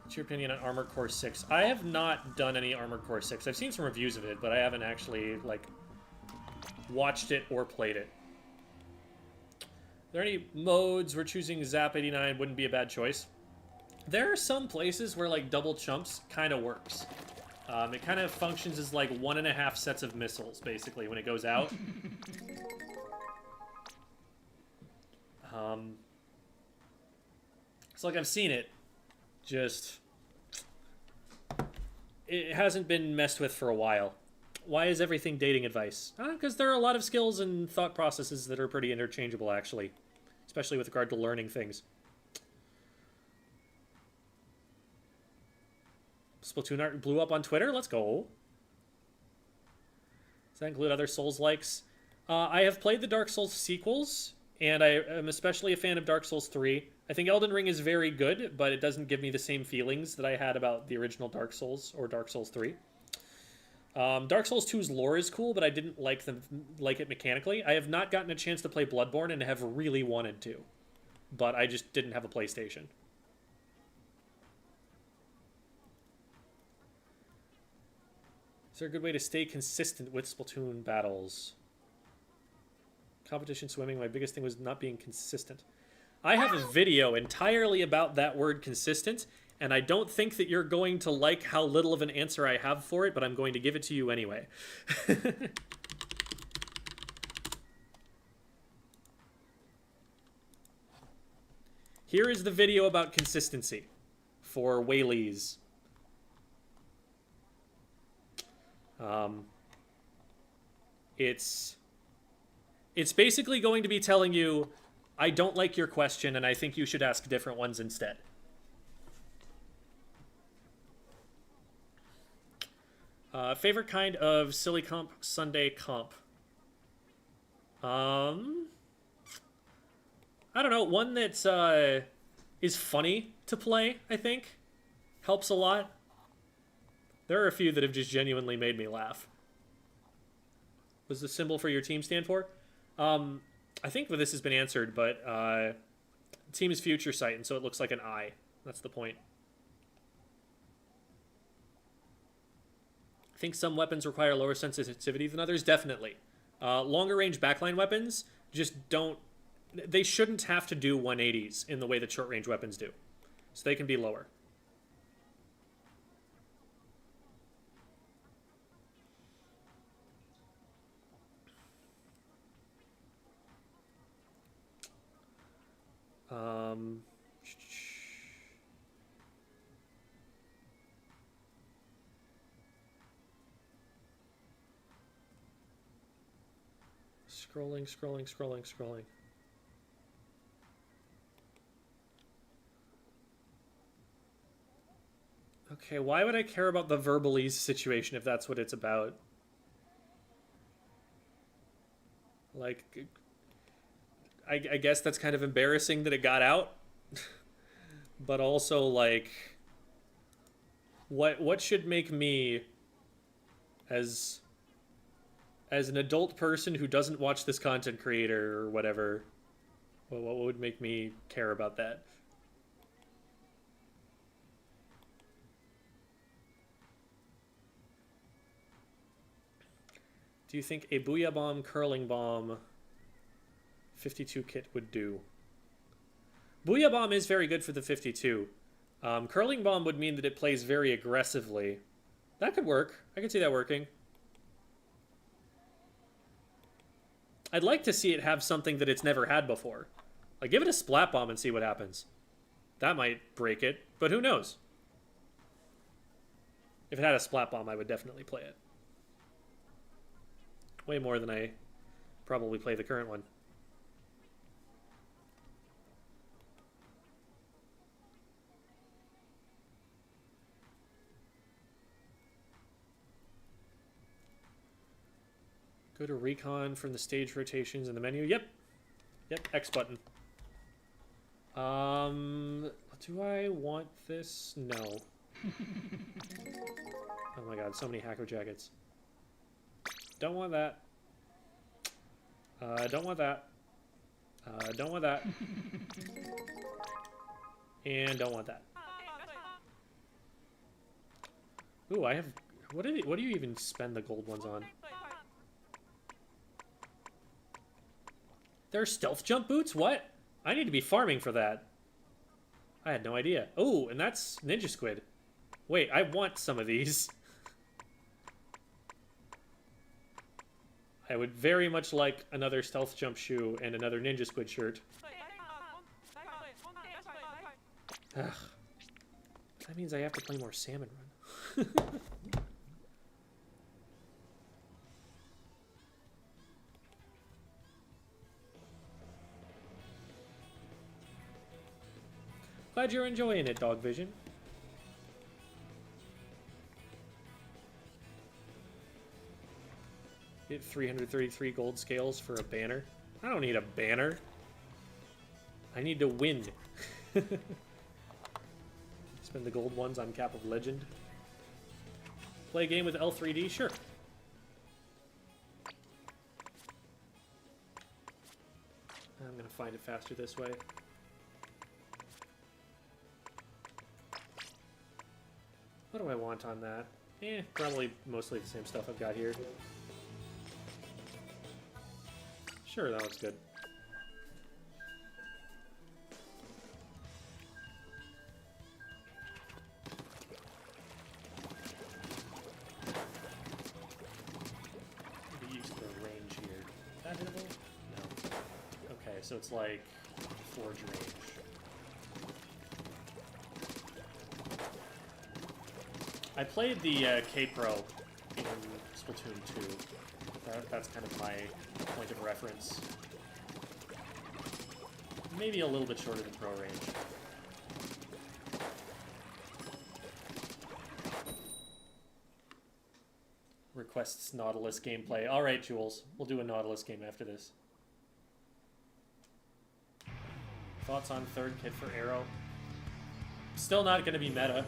What's your opinion on Armored Core 6? I have not done any Armored Core 6. I've seen some reviews of it, but I haven't actually, like, watched it or played it. Are there any modes where choosing Zap 89 wouldn't be a bad choice? There are some places where, like, double chumps kind of works. It kind of functions as, like, 1.5 sets of missiles, basically, when it goes out. So, like, I've seen it. Just... it hasn't been messed with for a while. Why is everything dating advice? Because there are a lot of skills and thought processes that are pretty interchangeable, actually. Especially with regard to learning things. Splatoon art blew up on Twitter? Let's go. Does that include other Souls-likes? I have played the Dark Souls sequels, and I am especially a fan of Dark Souls 3. I think Elden Ring is very good, but it doesn't give me the same feelings that I had about the original Dark Souls or Dark Souls 3. Dark Souls 2's lore is cool, but I didn't like it mechanically. I have not gotten a chance to play Bloodborne and have really wanted to, but I just didn't have a PlayStation. Is there a good way to stay consistent with Splatoon battles? Competition swimming, my biggest thing was not being consistent. I have a video entirely about that word consistent, and I don't think that you're going to like how little of an answer I have for it, but I'm going to give it to you anyway. Here is the video about consistency for whaleys. It's basically going to be telling you, I don't like your question, and I think you should ask different ones instead. Favorite kind of silly comp, Sunday comp? I don't know, one that's is funny to play, I think. Helps a lot. There are a few that have just genuinely made me laugh. What does the symbol for your team stand for? I think this has been answered, but team is future sight, and so it looks like an eye. That's the point. I think some weapons require lower sensitivity than others, definitely. Longer range backline weapons just don't... They shouldn't have to do 180s in the way that short range weapons do. So they can be lower. Scrolling. Okay, why would I care about the verbalese situation if that's what it's about? Like, I guess that's kind of embarrassing that it got out. But also, like, what should make me, as an adult person who doesn't watch this content creator or whatever, what would make me care about that? Do you think a Booyah Bomb Curling Bomb 52 kit would do? Booyah Bomb is very good for the 52. Curling Bomb would mean that it plays very aggressively. That could work. I could see that working. I'd like to see it have something that it's never had before. Like, give it a Splat Bomb and see what happens. That might break it, but who knows? If it had a Splat Bomb, I would definitely play it. Way more than I probably play the current one. Go to recon from the stage rotations in the menu. Yep, X button. Do I want this? No. Oh my god, so many hacker jackets. Don't want that. Don't want that. Don't want that. And don't want that. Ooh, I have... What do you even spend the gold ones on? There are stealth jump boots? What? I need to be farming for that. I had no idea. Oh, and that's Ninja Squid. Wait, I want some of these. I would very much like another stealth jump shoe and another Ninja Squid shirt. Ugh. That means I have to play more Salmon Run. Glad you're enjoying it, Dog Vision. Get 333 gold scales for a banner. I don't need a banner. I need to win. Spend the gold ones on Cap of Legend. Play a game with L3D? Sure. I'm gonna find it faster this way. What do I want on that? Probably mostly the same stuff I've got here. Sure, that looks good. Maybe use the range here. Is that hittable? No. Okay, so it's like forge range. I played the K-Pro in Splatoon 2. That's kind of my point of reference. Maybe a little bit shorter than Pro range. Requests Nautilus gameplay. Alright, Jules. We'll do a Nautilus game after this. Thoughts on third kit for Arrow? Still not going to be meta.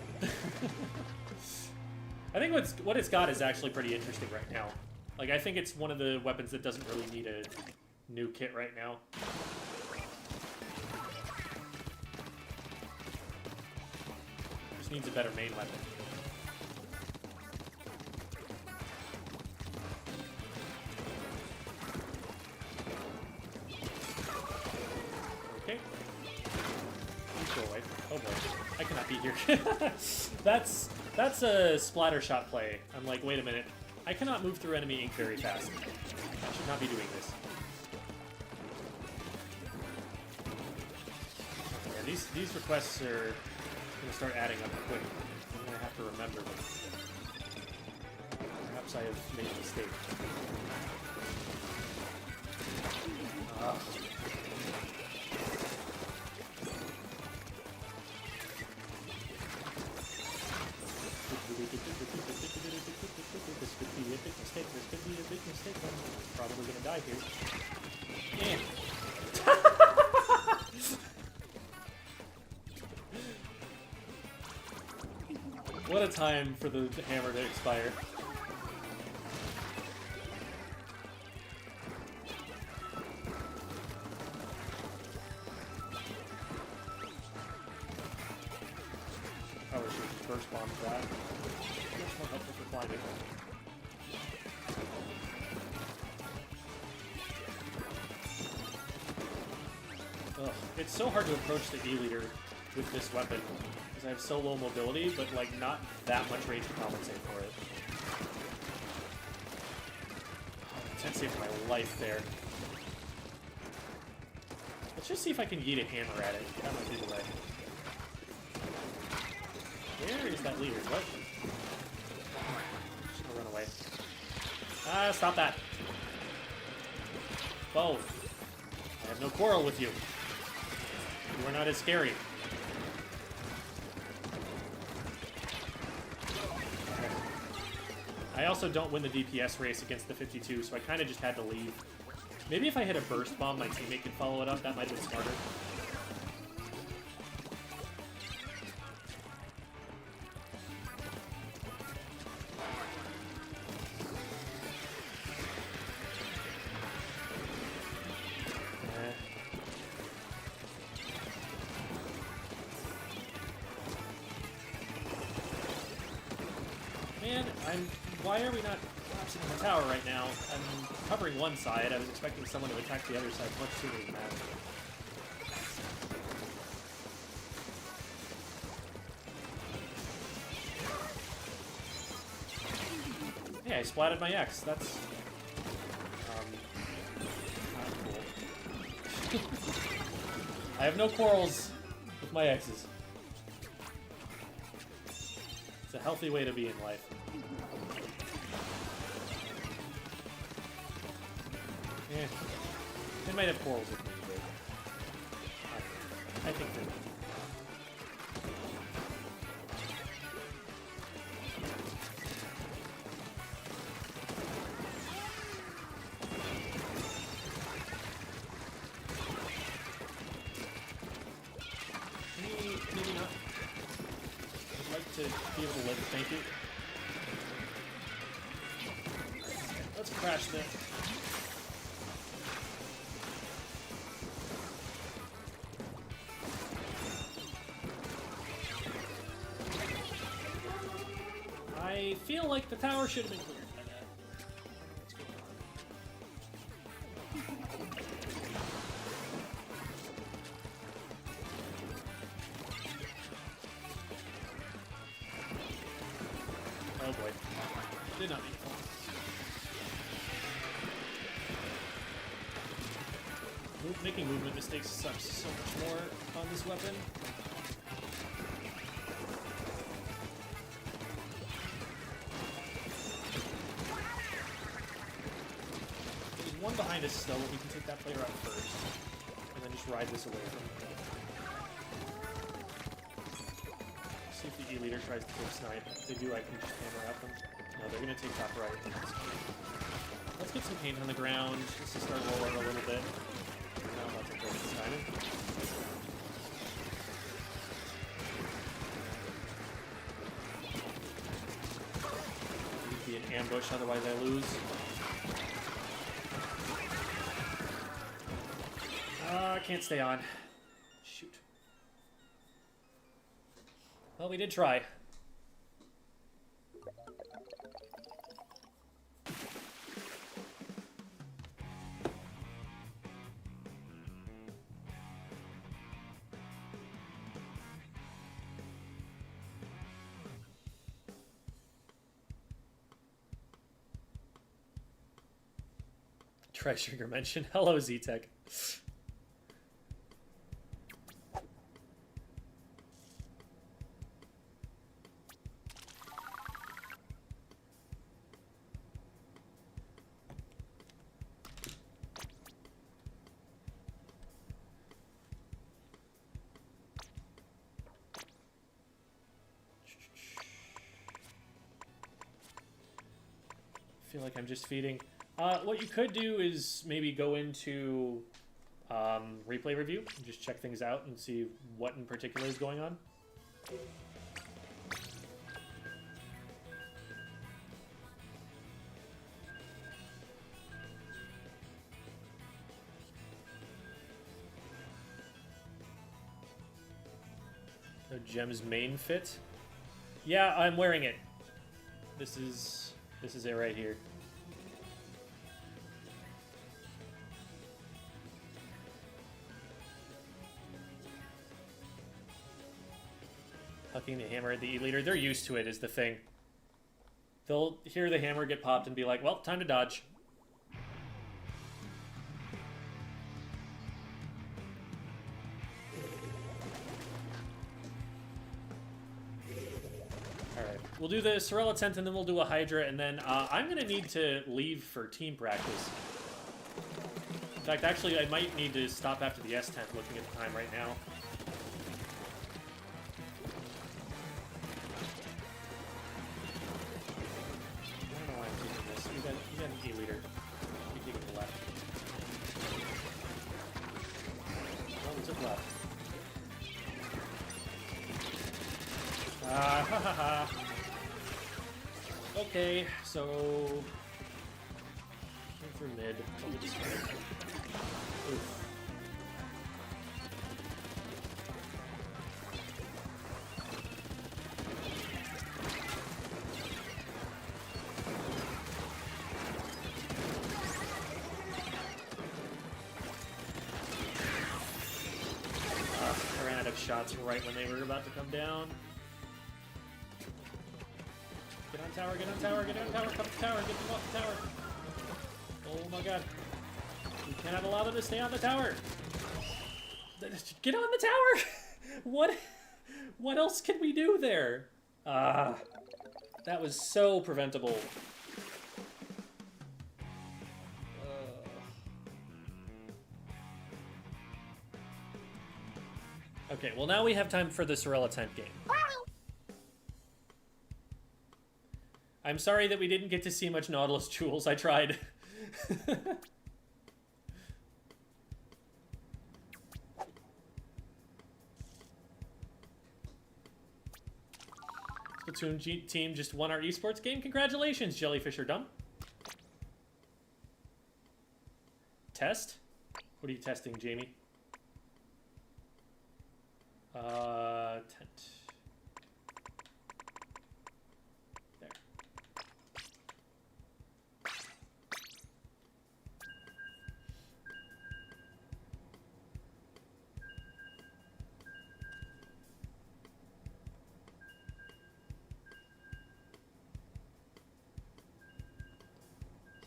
I think what it's got is actually pretty interesting right now. Like, I think it's one of the weapons that doesn't really need a new kit right now. Just needs a better main weapon. Okay. Please go away. Oh boy. I cannot be here. That's a splatter shot play. I'm like, wait a minute. I cannot move through enemy ink very fast. I should not be doing this. Yeah, these requests are going to start adding up quick. I'm going to have to remember them. Perhaps I have made a mistake. This could be a big mistake. I'm probably gonna die here. Yeah. What a time for the hammer to expire. Probably should have burst bombed that. Much more helpful for climbing. Ugh, it's so hard to approach the E-leader with this weapon, because I have so low mobility, but like not that much range to compensate for it. Oh, I saved my life there. Let's just see if I can yeet a hammer at it. That might be the way. Where is that leader? What? I'm just gonna run away. Ah, stop that. Both. I have no quarrel with you. You are not as scary. I also don't win the DPS race against the 52, so I kind of just had to leave. Maybe if I hit a burst bomb, my teammate could follow it up. That might have been smarter. Why are we not collapsing in the tower right now? I'm covering one side. I was expecting someone to attack the other side much sooner than that. Yeah, I splatted my X. That's not cool. I have no quarrels with my X's. It's a healthy way to be in life. Yeah. They might have quarrels with me, but I think they're not. Maybe not. I'd like to be able to live, thank you. Let's crash this. I feel like the tower should have been cleared by that. Oh boy. Did not mean to fall. Making movement mistakes sucks so much more on this weapon. One behind us still, but we can take that player out first. And then just ride this away from him. See if the E-leader tries to take snipe. If they do, I can just hammer at them. No, they're going to take top right. Let's get some paint on the ground, just to start rolling a little bit. Now I'm about to go this time. ambush, otherwise I lose. I can't stay on. Shoot. Well, we did try. Trigger mention. Hello, Z-Tech. I feel like I'm just feeding. What you could do is maybe go into replay review and just check things out and see what in particular is going on. No Gem's main fit. Yeah, I'm wearing it. This is it right here. Hucking the hammer at the E-leader. They're used to it, is the thing. They'll hear the hammer get popped and be like, well, time to dodge. Alright, we'll do the Sorella 10th and then we'll do a Hydra, and then I'm going to need to leave for team practice. In fact, actually, I might need to stop after the S10th looking at the time right now. Okay, so came for mid. Oof. I ran out of shots right when they were about to come down. Get on tower, get on tower, get on tower, come to tower, get them off the tower. Oh my god. We cannot allow them to stay on the tower. Get on the tower! What else can we do there? That was so preventable. Okay, well now we have time for the Sorella 10th game. I'm sorry that we didn't get to see much Nautilus jewels. I tried. Splatoon team just won our esports game. Congratulations, Jellyfish or Dumb. Test? What are you testing, Jamie? Tent. There.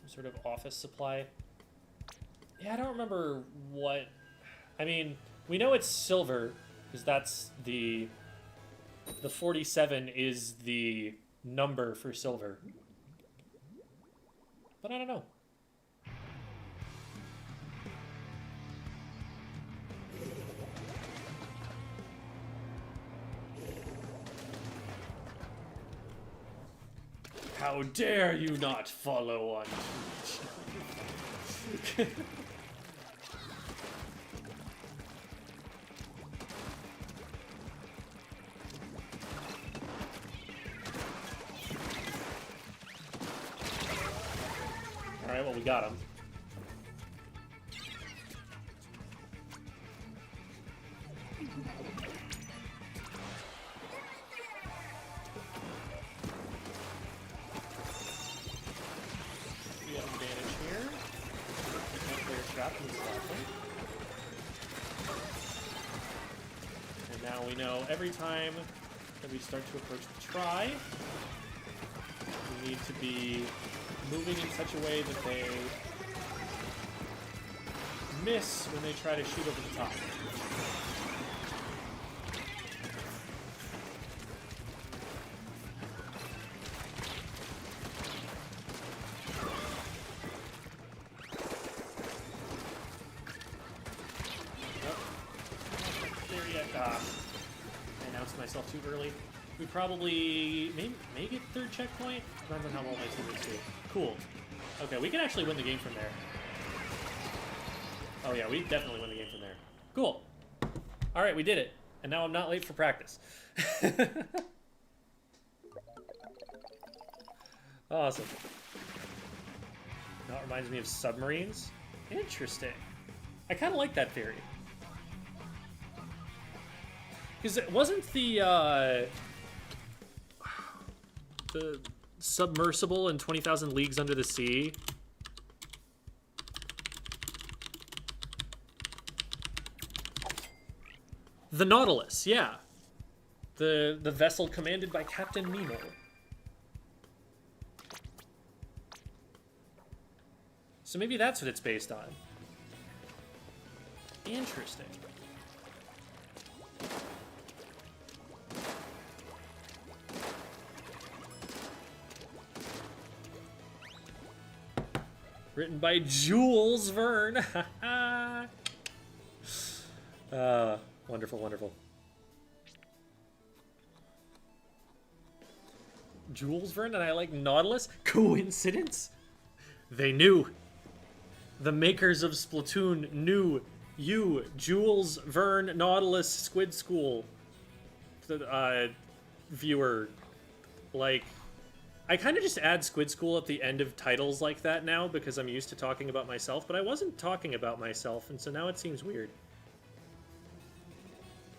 Some sort of office supply. Yeah, I don't remember what... I mean, we know it's silver, because that's the 47 is the number for silver. But I don't know. How dare you not follow on Twitch? well, we got him. We have advantage here. Clear trap in this platform. And now we know every time that we start to approach the try, we need to be moving in such a way that they miss when they try to shoot over the top. Myself too early. We probably may get third checkpoint. Depends on how well my teammates do. Cool. Okay, we can actually win the game from there. Oh yeah, we definitely win the game from there. Cool. All right, we did it, and now I'm not late for practice. Awesome. That reminds me of submarines. Interesting. I kind of like that theory. Because it wasn't the submersible in 20,000 Leagues Under the Sea. The Nautilus, yeah. The vessel commanded by Captain Nemo. So maybe that's what it's based on. Interesting. Written by Jules Verne. Wonderful, wonderful. Jules Verne, and I like Nautilus? Coincidence? They knew. The makers of Splatoon knew you, Jules Verne, Nautilus, Squid School. Viewer, like... I kind of just add Squid School at the end of titles like that now because I'm used to talking about myself, but I wasn't talking about myself, and so now it seems weird.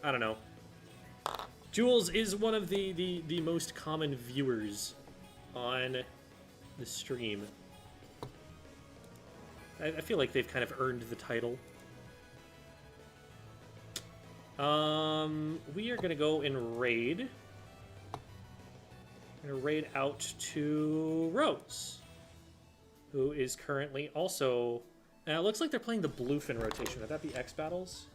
I don't know. Jules is one of the most common viewers on the stream. I feel like they've kind of earned the title. We are going to go and raid. I'm going to raid out to Rose, who is currently also... Now, it looks like they're playing the Bluefin rotation. Would that be X Battles?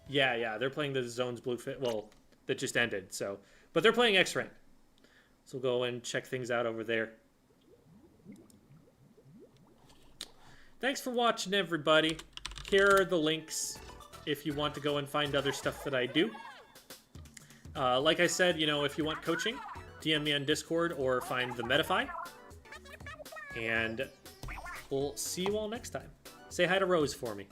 Yeah, they're playing the Zones Bluefin. Well, that just ended, so... But they're playing X-Rank. So we'll go and check things out over there. Thanks for watching, everybody. Here are the links if you want to go and find other stuff that I do. Like I said, you know, if you want coaching... DM me on Discord or find the Metafy. And we'll see you all next time. Say hi to Rose for me.